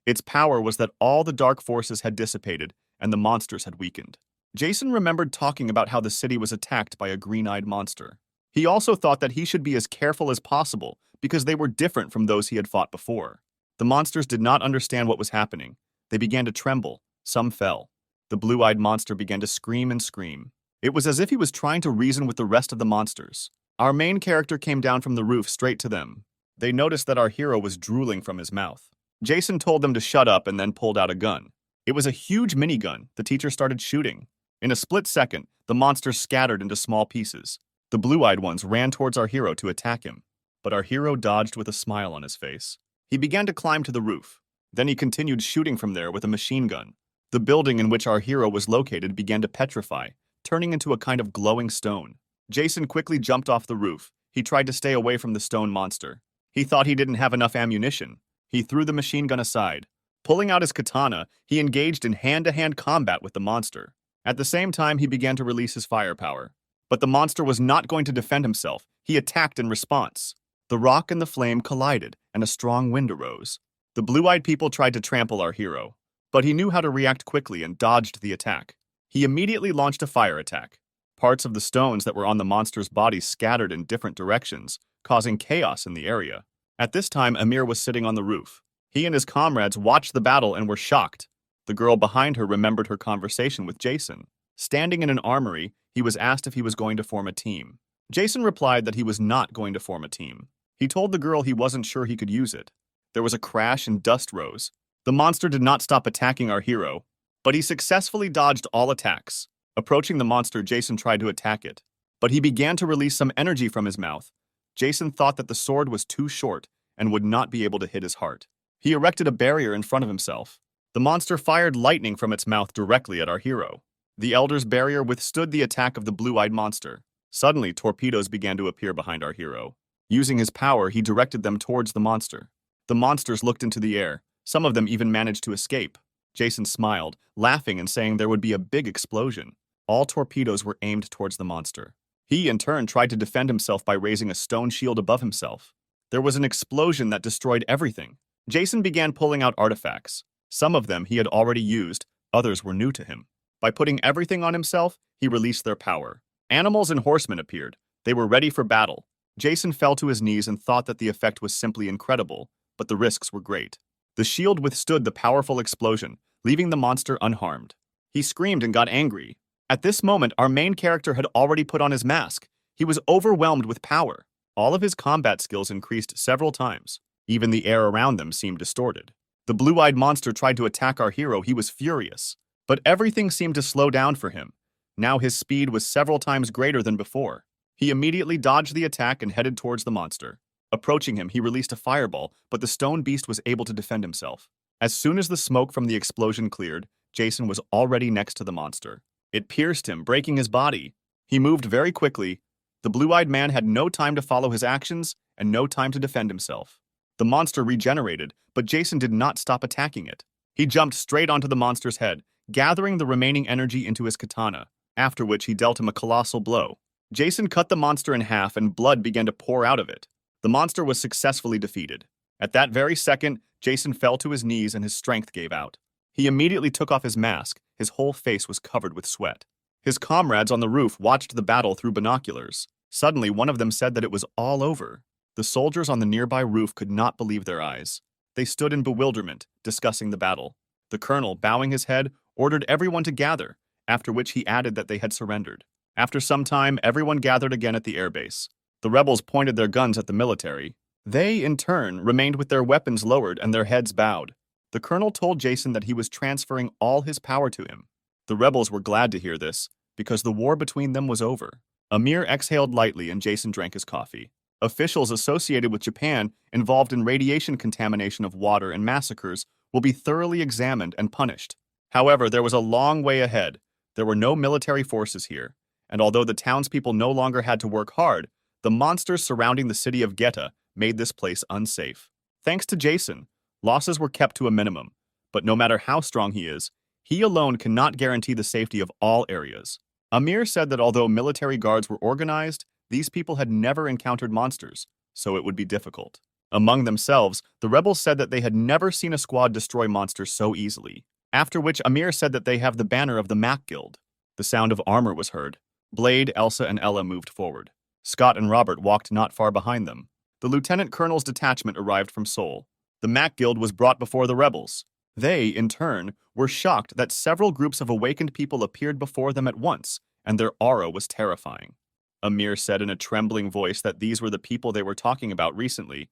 S1: Its power was that all the dark forces had dissipated and the monsters had weakened. Jason remembered talking about how the city was attacked by a green-eyed monster. He also thought that he should be as careful as possible because they were different from those he had fought before. The monsters did not understand what was happening. They began to tremble. Some fell. The blue-eyed monster began to scream and scream. It was as if he was trying to reason with the rest of the monsters. Our main character came down from the roof straight to them. They noticed that our hero was drooling from his mouth. Jason told them to shut up and then pulled out a gun. It was a huge minigun. The teacher started shooting. In a split second, the monsters scattered into small pieces. The blue-eyed ones ran towards our hero to attack him, but our hero dodged with a smile on his face. He began to climb to the roof. Then he continued shooting from there with a machine gun. The building in which our hero was located began to petrify, turning into a kind of glowing stone. Jason quickly jumped off the roof. He tried to stay away from the stone monster. He thought he didn't have enough ammunition. He threw the machine gun aside. Pulling out his katana, he engaged in hand-to-hand combat with the monster. At the same time, he began to release his firepower. But the monster was not going to defend himself. He attacked in response. The rock and the flame collided, and a strong wind arose. The blue-eyed people tried to trample our hero, but he knew how to react quickly and dodged the attack. He immediately launched a fire attack. Parts of the stones that were on the monster's body scattered in different directions, causing chaos in the area. At this time, Amir was sitting on the roof. He and his comrades watched the battle and were shocked. The girl behind her remembered her conversation with Jason. Standing in an armory, he was asked if he was going to form a team. Jason replied that he was not going to form a team. He told the girl he wasn't sure he could use it. There was a crash and dust rose. The monster did not stop attacking our hero, but he successfully dodged all attacks. Approaching the monster, Jason tried to attack it, but he began to release some energy from his mouth. Jason thought that the sword was too short and would not be able to hit his heart. He erected a barrier in front of himself. The monster fired lightning from its mouth directly at our hero. The Elder's barrier withstood the attack of the blue-eyed monster. Suddenly, torpedoes began to appear behind our hero. Using his power, he directed them towards the monster. The monsters looked into the air. Some of them even managed to escape. Jason smiled, laughing and saying there would be a big explosion. All torpedoes were aimed towards the monster. He, in turn, tried to defend himself by raising a stone shield above himself. There was an explosion that destroyed everything. Jason began pulling out artifacts. Some of them he had already used, others were new to him. By putting everything on himself, he released their power. Animals and horsemen appeared. They were ready for battle. Jason fell to his knees and thought that the effect was simply incredible, but the risks were great. The shield withstood the powerful explosion, leaving the monster unharmed. He screamed and got angry. At this moment, our main character had already put on his mask. He was overwhelmed with power. All of his combat skills increased several times. Even the air around them seemed distorted. The blue-eyed monster tried to attack our hero. He was furious. But everything seemed to slow down for him. Now his speed was several times greater than before. He immediately dodged the attack and headed towards the monster. Approaching him, he released a fireball, but the stone beast was able to defend himself. As soon as the smoke from the explosion cleared, Jason was already next to the monster. It pierced him, breaking his body. He moved very quickly. The blue-eyed man had no time to follow his actions and no time to defend himself. The monster regenerated, but Jason did not stop attacking it. He jumped straight onto the monster's head, gathering the remaining energy into his katana, after which he dealt him a colossal blow. Jason cut the monster in half and blood began to pour out of it. The monster was successfully defeated. At that very second, Jason fell to his knees and his strength gave out. He immediately took off his mask. His whole face was covered with sweat. His comrades on the roof watched the battle through binoculars. Suddenly, one of them said that it was all over. The soldiers on the nearby roof could not believe their eyes. They stood in bewilderment, discussing the battle. The colonel, bowing his head, ordered everyone to gather, after which he added that they had surrendered. After some time, everyone gathered again at the airbase. The rebels pointed their guns at the military. They, in turn, remained with their weapons lowered and their heads bowed. The colonel told Jason that he was transferring all his power to him. The rebels were glad to hear this, because the war between them was over. Amir exhaled lightly and Jason drank his coffee. Officials associated with Japan involved in radiation contamination of water and massacres will be thoroughly examined and punished. However, there was a long way ahead. There were no military forces here, and although the townspeople no longer had to work hard, the monsters surrounding the city of Geta made this place unsafe. Thanks to Jason, losses were kept to a minimum, but no matter how strong he is, he alone cannot guarantee the safety of all areas. Amir said that although military guards were organized, these people had never encountered monsters, so it would be difficult. Among themselves, the rebels said that they had never seen a squad destroy monsters so easily, after which Amir said that they have the banner of the Mac Guild. The sound of armor was heard. Blade, Elsa, and Ella moved forward. Scott and Robert walked not far behind them. The lieutenant colonel's detachment arrived from Seoul. The Mac Guild was brought before the rebels. They, in turn, were shocked that several groups of awakened people appeared before them at once, and their aura was terrifying. Amir said in a trembling voice that these were the people they were talking about recently.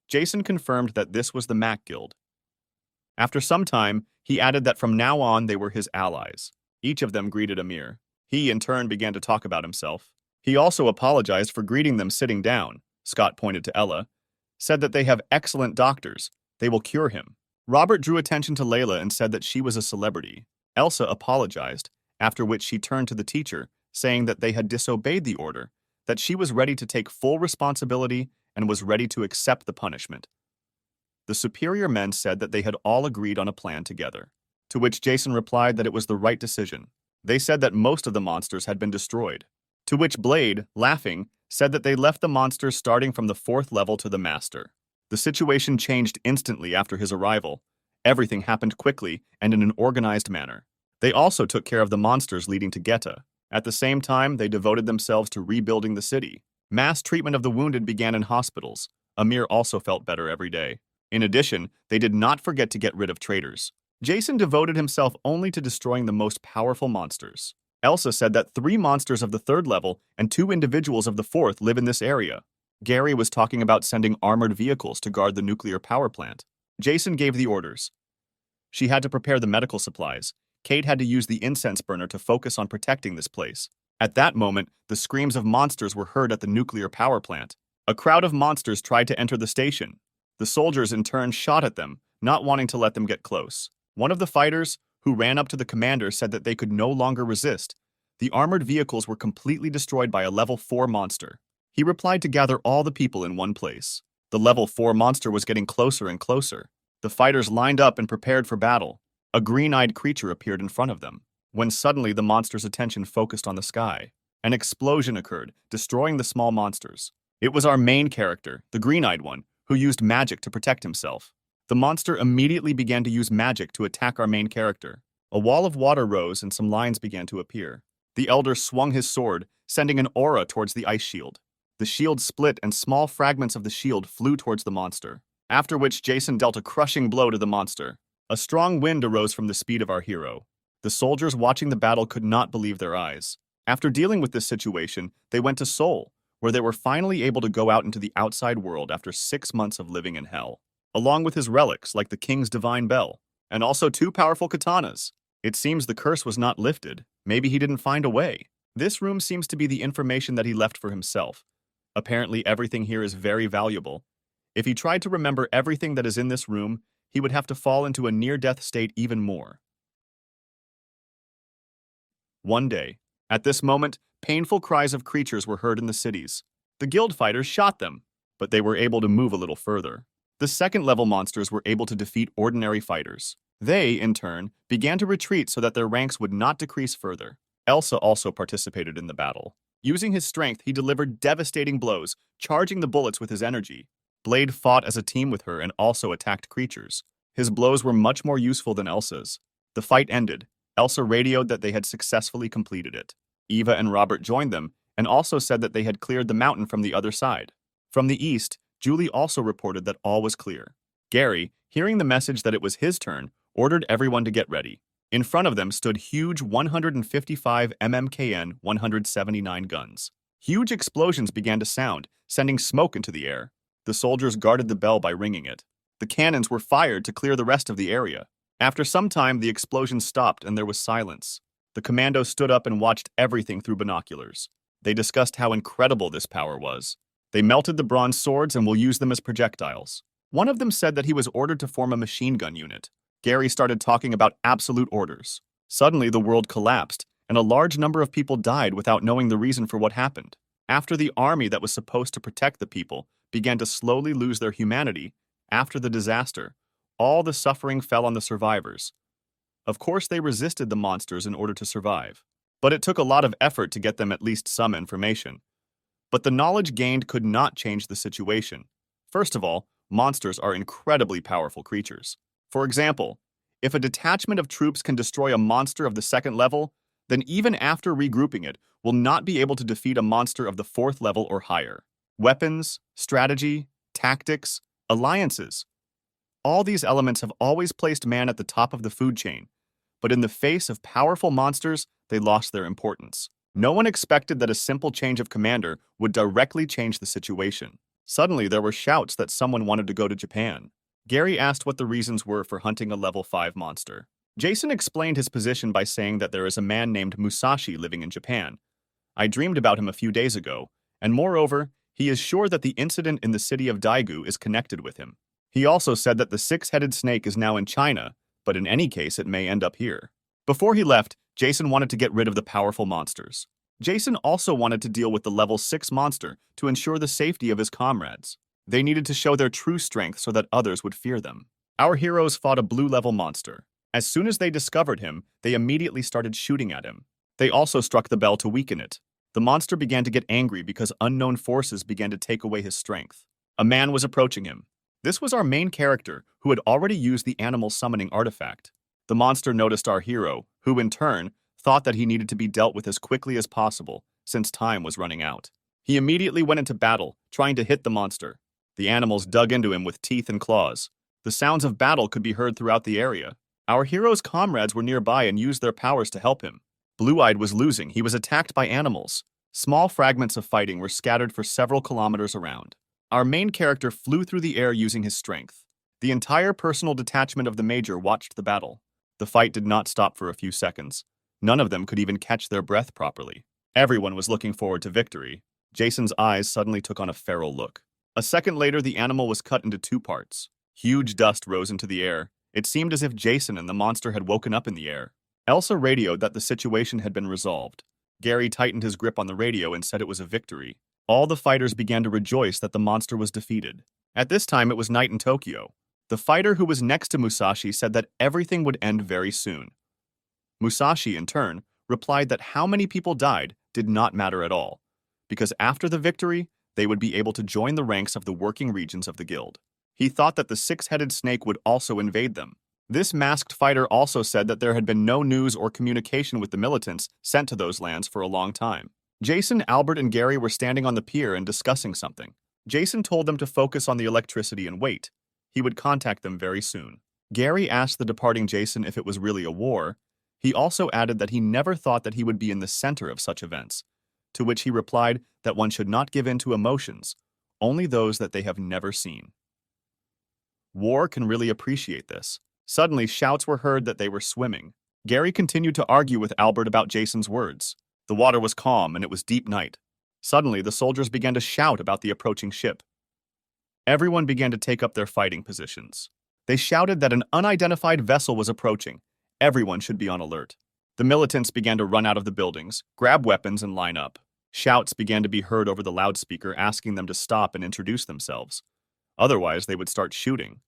S1: Jason confirmed that this was the Mac Guild. After some time, he added that from now on they were his allies. Each of them greeted Amir. He, in turn, began to talk about himself. He also apologized for greeting them sitting down. Scott pointed to Ella, said that they have excellent doctors. They will cure him. Robert drew attention to Layla and said that she was a celebrity. Elsa apologized, after which she turned to the teacher, saying that they had disobeyed the order, that she was ready to take full responsibility and was ready to accept the punishment. The superior men said that they had all agreed on a plan together, to which Jason replied that it was the right decision. They said that most of the monsters had been destroyed, to which Blade, laughing, said that they left the monsters starting from the 4th level to the Master. The situation changed instantly after his arrival. Everything happened quickly and in an organized manner. They also took care of the monsters leading to Geta. At the same time, they devoted themselves to rebuilding the city. Mass treatment of the wounded began in hospitals. Amir also felt better every day. In addition, they did not forget to get rid of traitors. Jason devoted himself only to destroying the most powerful monsters. Elsa said that 3 monsters of the 3rd level and 2 individuals of the 4th live in this area. Gary was talking about sending armored vehicles to guard the nuclear power plant. Jason gave the orders. She had to prepare the medical supplies. Kate had to use the incense burner to focus on protecting this place. At that moment, the screams of monsters were heard at the nuclear power plant. A crowd of monsters tried to enter the station. The soldiers in turn shot at them, not wanting to let them get close. One of the fighters, who ran up to the commander, said that they could no longer resist. The armored vehicles were completely destroyed by a level 4 monster. He replied to gather all the people in one place. The level 4 monster was getting closer and closer. The fighters lined up and prepared for battle. A green-eyed creature appeared in front of them, when suddenly the monster's attention focused on the sky. An explosion occurred, destroying the small monsters. It was our main character, the green-eyed one, who used magic to protect himself. The monster immediately began to use magic to attack our main character. A wall of water rose and some lines began to appear. The elder swung his sword, sending an aura towards the ice shield. The shield split and small fragments of the shield flew towards the monster, after which Jason dealt a crushing blow to the monster. A strong wind arose from the speed of our hero. The soldiers watching the battle could not believe their eyes. After dealing with this situation, they went to Seoul, where they were finally able to go out into the outside world after 6 months of living in hell, along with his relics like the king's divine bell, and also 2 powerful katanas. It seems the curse was not lifted. Maybe he didn't find a way. This room seems to be the information that he left for himself. Apparently everything here is very valuable. If he tried to remember everything that is in this room, he would have to fall into a near-death state even more. One day, at this moment, painful cries of creatures were heard in the cities. The guild fighters shot them, but they were able to move a little further. The 2nd-level monsters were able to defeat ordinary fighters. They, in turn, began to retreat so that their ranks would not decrease further. Elsa also participated in the battle. Using his strength, he delivered devastating blows, charging the bullets with his energy. Blade fought as a team with her and also attacked creatures. His blows were much more useful than Elsa's. The fight ended. Elsa radioed that they had successfully completed it. Eva and Robert joined them and also said that they had cleared the mountain from the other side. From the east, Julie also reported that all was clear. Gary, hearing the message that it was his turn, ordered everyone to get ready. In front of them stood huge 155 mmKN 179 guns. Huge explosions began to sound, sending smoke into the air. The soldiers guarded the bell by ringing it. The cannons were fired to clear the rest of the area. After some time, the explosion stopped and there was silence. The commandos stood up and watched everything through binoculars. They discussed how incredible this power was. They melted the bronze swords and will use them as projectiles. One of them said that he was ordered to form a machine gun unit. Gary started talking about absolute orders. Suddenly, the world collapsed, and a large number of people died without knowing the reason for what happened. After the army that was supposed to protect the people began to slowly lose their humanity, after the disaster, all the suffering fell on the survivors. Of course, they resisted the monsters in order to survive, but it took a lot of effort to get them at least some information. But the knowledge gained could not change the situation. First of all, monsters are incredibly powerful creatures. For example, if a detachment of troops can destroy a monster of the 2nd level, then even after regrouping it, will not be able to defeat a monster of the 4th level or higher. Weapons, strategy, tactics, alliances. All these elements have always placed man at the top of the food chain, but in the face of powerful monsters, they lost their importance. No one expected that a simple change of commander would directly change the situation. Suddenly, there were shouts that someone wanted to go to Japan. Gary asked what the reasons were for hunting a level 5 monster. Jason explained his position by saying that there is a man named Musashi living in Japan. I dreamed about him a few days ago, and moreover, he is sure that the incident in the city of Daegu is connected with him. He also said that the six-headed snake is now in China, but in any case, it may end up here. Before he left, Jason wanted to get rid of the powerful monsters. Jason also wanted to deal with the level 6 monster to ensure the safety of his comrades. They needed to show their true strength so that others would fear them. Our heroes fought a blue-level monster. As soon as they discovered him, they immediately started shooting at him. They also struck the bell to weaken it. The monster began to get angry because unknown forces began to take away his strength. A man was approaching him. This was our main character, who had already used the animal summoning artifact. The monster noticed our hero, who in turn thought that he needed to be dealt with as quickly as possible, since time was running out. He immediately went into battle, trying to hit the monster. The animals dug into him with teeth and claws. The sounds of battle could be heard throughout the area. Our hero's comrades were nearby and used their powers to help him. Blue-Eyed was losing. He was attacked by animals. Small fragments of fighting were scattered for several kilometers around. Our main character flew through the air using his strength. The entire personal detachment of the Major watched the battle. The fight did not stop for a few seconds. None of them could even catch their breath properly. Everyone was looking forward to victory. Jason's eyes suddenly took on a feral look. A second later, the animal was cut into 2 parts. Huge dust rose into the air. It seemed as if Jason and the monster had woken up in the air. Elsa radioed that the situation had been resolved. Gary tightened his grip on the radio and said it was a victory. All the fighters began to rejoice that the monster was defeated. At this time, it was night in Tokyo. The fighter who was next to Musashi said that everything would end very soon. Musashi, in turn, replied that how many people died did not matter at all, because after the victory, they would be able to join the ranks of the working regions of the guild. He thought that the six-headed snake would also invade them. This masked fighter also said that there had been no news or communication with the militants sent to those lands for a long time. Jason, Albert, and Gary were standing on the pier and discussing something. Jason told them to focus on the electricity and wait. He would contact them very soon. Gary asked the departing Jason if it was really a war. He also added that he never thought that he would be in the center of such events, to which he replied that one should not give in to emotions, only those that they have never seen. War can really appreciate this. Suddenly, shouts were heard that they were swimming. Gary continued to argue with Albert about Jason's words. The water was calm and it was deep night. Suddenly, the soldiers began to shout about the approaching ship. Everyone began to take up their fighting positions. They shouted that an unidentified vessel was approaching. Everyone should be on alert. The militants began to run out of the buildings, grab weapons, and line up. Shouts began to be heard over the loudspeaker asking them to stop and introduce themselves. Otherwise, they would start shooting.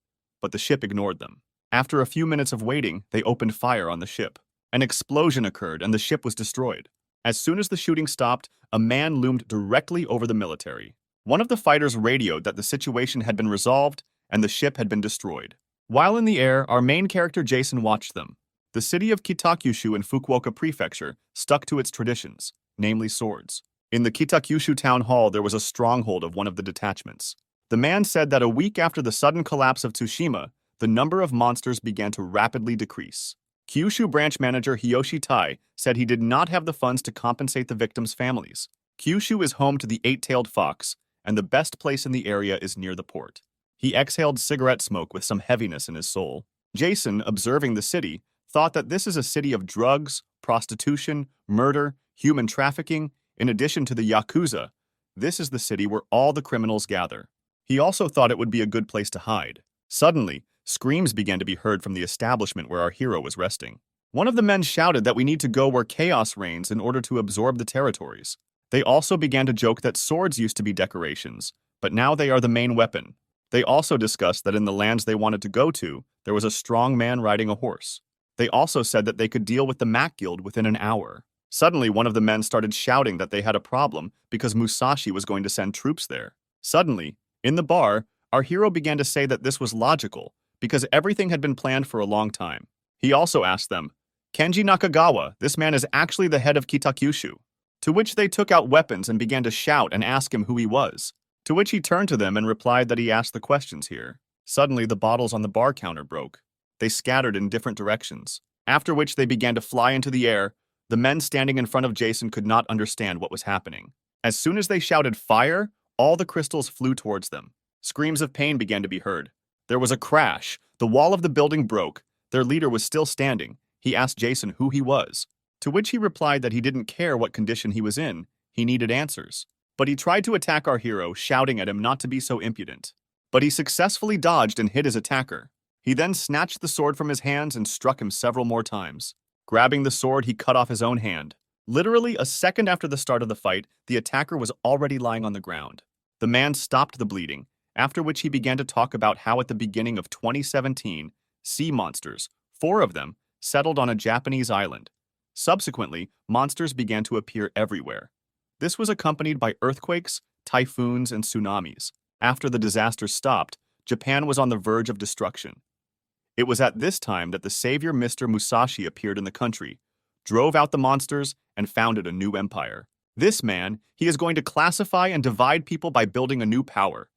S1: But the ship ignored them. After a few minutes of waiting, they opened fire on the ship. An explosion occurred and the ship was destroyed. As soon as the shooting stopped, a man loomed directly over the military. One of the fighters radioed that the situation had been resolved and the ship had been destroyed. While in the air, our main character Jason watched them. The city of Kitakyushu in Fukuoka Prefecture stuck to its traditions, namely swords. In the Kitakyushu town hall, there was a stronghold of one of the detachments. The man said that a week after the sudden collapse of Tsushima, the number of monsters began to rapidly decrease. Kyushu branch manager Hiyoshi Tai said he did not have the funds to compensate the victims' families. Kyushu is home to the eight-tailed fox, and the best place in the area is near the port. He exhaled cigarette smoke with some heaviness in his soul. Jason, observing the city, thought that this is a city of drugs, prostitution, murder, human trafficking, in addition to the Yakuza. This is the city where all the criminals gather. He also thought it would be a good place to hide. Suddenly, screams began to be heard from the establishment where our hero was resting. One of the men shouted that we need to go where chaos reigns in order to absorb the territories. They also began to joke that swords used to be decorations, but now they are the main weapon. They also discussed that in the lands they wanted to go to, there was a strong man riding a horse. They also said that they could deal with the Mac Guild within an hour. Suddenly, one of the men started shouting that they had a problem because Musashi was going to send troops there. Suddenly, in the bar, our hero began to say that this was logical, because everything had been planned for a long time. He also asked them, "Kenji Nakagawa, this man is actually the head of Kitakyushu." To which they took out weapons and began to shout and ask him who he was. To which he turned to them and replied that he asked the questions here. Suddenly, the bottles on the bar counter broke. They scattered in different directions, after which they began to fly into the air. The men standing in front of Jason could not understand what was happening. As soon as they shouted fire, all the crystals flew towards them. Screams of pain began to be heard. There was a crash. The wall of the building broke. Their leader was still standing. He asked Jason who he was, to which he replied that he didn't care what condition he was in. He needed answers. But he tried to attack our hero, shouting at him not to be so impudent. But he successfully dodged and hit his attacker. He then snatched the sword from his hands and struck him several more times. Grabbing the sword, he cut off his own hand. Literally a second after the start of the fight, the attacker was already lying on the ground. The man stopped the bleeding, after which he began to talk about how at the beginning of 2017, sea monsters, 4 of them, settled on a Japanese island. Subsequently, monsters began to appear everywhere. This was accompanied by earthquakes, typhoons, and tsunamis. After the disasters stopped, Japan was on the verge of destruction. It was at this time that the savior Mr. Musashi appeared in the country, drove out the monsters, and founded a new empire. This man, he is going to classify and divide people by building a new power.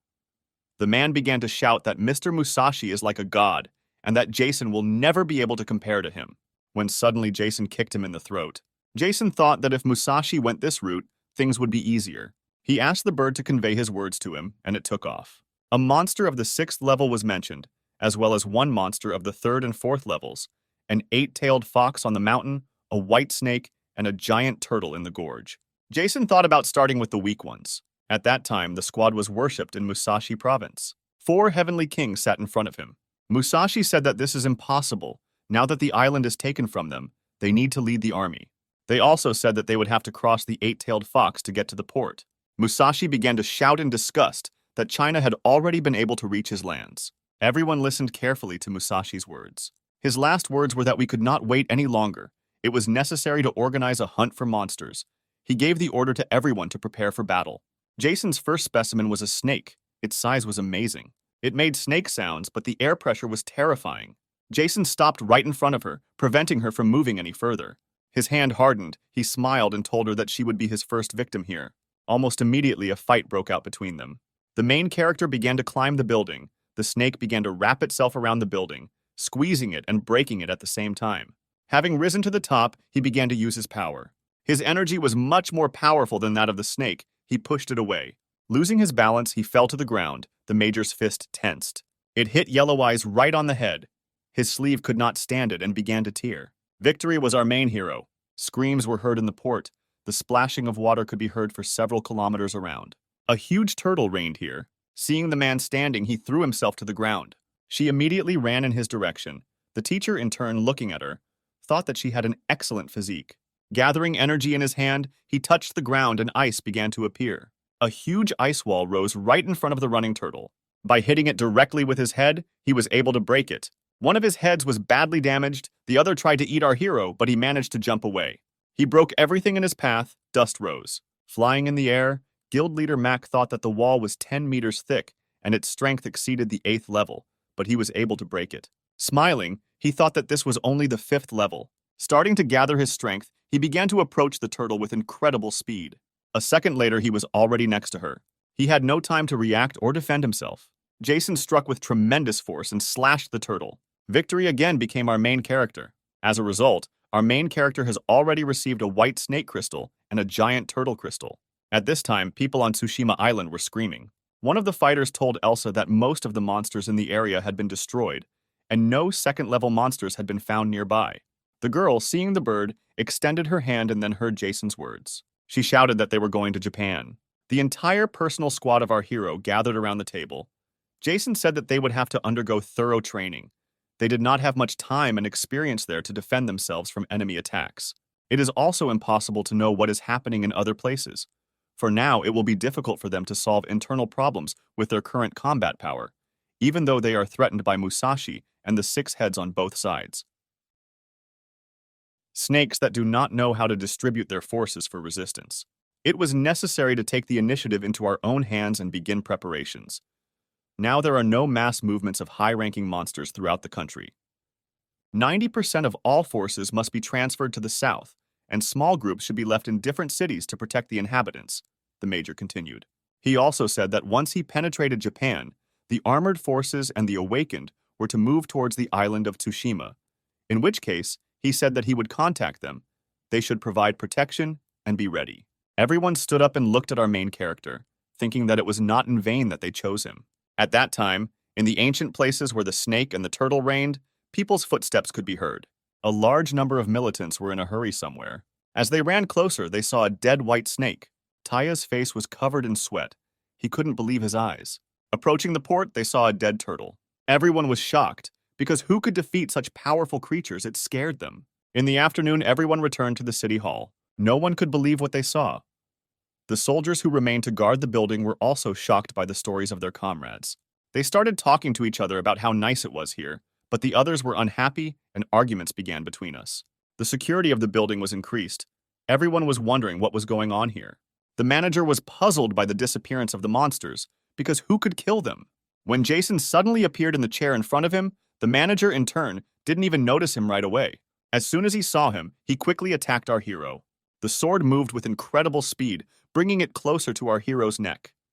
S1: The man began to shout that Mr. Musashi is like a god, and that Jason will never be able to compare to him. When suddenly Jason kicked him in the throat. Jason thought that if Musashi went this route, things would be easier. He asked the bird to convey his words to him, and it took off. A monster of the 6th level was mentioned, as well as 1 monster of the 3rd and 4th levels, an 8-tailed fox on the mountain, a white snake, and a giant turtle in the gorge. Jason thought about starting with the weak ones. At that time, the squad was worshipped in Musashi province. 4 heavenly kings sat in front of him. Musashi said that this is impossible. Now that the island is taken from them, they need to lead the army. They also said that they would have to cross the 8-tailed fox to get to the port. Musashi began to shout in disgust that China had already been able to reach his lands. Everyone listened carefully to Musashi's words. His last words were that we could not wait any longer. It was necessary to organize a hunt for monsters. He gave the order to everyone to prepare for battle. Jason's first specimen was a snake. Its size was amazing. It made snake sounds, but the air pressure was terrifying. Jason stopped right in front of her, preventing her from moving any further. His hand hardened. He smiled and told her that she would be his first victim here. Almost immediately, a fight broke out between them. The main character began to climb the building. The snake began to wrap itself around the building, squeezing it and breaking it at the same time. Having risen to the top, he began to use his power. His energy was much more powerful than that of the snake. He pushed it away. Losing his balance, he fell to the ground. The major's fist tensed. It hit Yellow Eyes right on the head. His sleeve could not stand it and began to tear. Victory was our main hero. Screams were heard in the port. The splashing of water could be heard for several kilometers around. A huge turtle reigned here. Seeing the man standing, he threw himself to the ground. She immediately ran in his direction. The teacher, in turn, looking at her, thought that she had an excellent physique. Gathering energy in his hand, he touched the ground and ice began to appear. A huge ice wall rose right in front of the running turtle. By hitting it directly with his head, he was able to break it. One of his heads was badly damaged, the other tried to eat our hero, but he managed to jump away. He broke everything in his path, dust rose. Flying in the air, Guild Leader Mac thought that the wall was 10 meters thick, and its strength exceeded the 8th level, but he was able to break it. Smiling, he thought that this was only the 5th level. Starting to gather his strength, he began to approach the turtle with incredible speed. A second later, he was already next to her. He had no time to react or defend himself. Jason struck with tremendous force and slashed the turtle. Victory again became our main character. As a result, our main character has already received a white snake crystal and a giant turtle crystal. At this time, people on Tsushima Island were screaming. One of the fighters told Elsa that most of the monsters in the area had been destroyed, and no second-level monsters had been found nearby. The girl, seeing the bird, extended her hand and then heard Jason's words. She shouted that they were going to Japan. The entire personal squad of our hero gathered around the table. Jason said that they would have to undergo thorough training. They did not have much time and experience there to defend themselves from enemy attacks. It is also impossible to know what is happening in other places. For now, it will be difficult for them to solve internal problems with their current combat power, even though they are threatened by Musashi and the 6 heads on both sides. Snakes that do not know how to distribute their forces for resistance. It was necessary to take the initiative into our own hands and begin preparations. Now there are no mass movements of high-ranking monsters throughout the country. 90% of all forces must be transferred to the south, and small groups should be left in different cities to protect the inhabitants, the major continued. He also said that once he penetrated Japan, The armored forces and the awakened were to move towards the island of Tsushima, in which case he said that he would contact them. They should provide protection and be ready. Everyone stood up and looked at our main character, thinking that it was not in vain that they chose him. At that time, in the ancient places where the snake and the turtle reigned, people's footsteps could be heard. A large number of militants were in a hurry somewhere. As they ran closer, they saw a dead white snake. Taya's face was covered in sweat. He couldn't believe his eyes. Approaching the port, they saw a dead turtle. Everyone was shocked, because who could defeat such powerful creatures? It scared them. In the afternoon, everyone returned to the city hall. No one could believe what they saw. The soldiers who remained to guard the building were also shocked by the stories of their comrades. They started talking to each other about how nice it was here, but the others were unhappy and arguments began between us. The security of the building was increased. Everyone was wondering what was going on here. The manager was puzzled by the disappearance of the monsters, because who could kill them? When Jason suddenly appeared in the chair in front of him, the manager, in turn, didn't even notice him right away. As soon as he saw him, he quickly attacked our hero. The sword moved with incredible speed, bringing it closer to our hero's neck.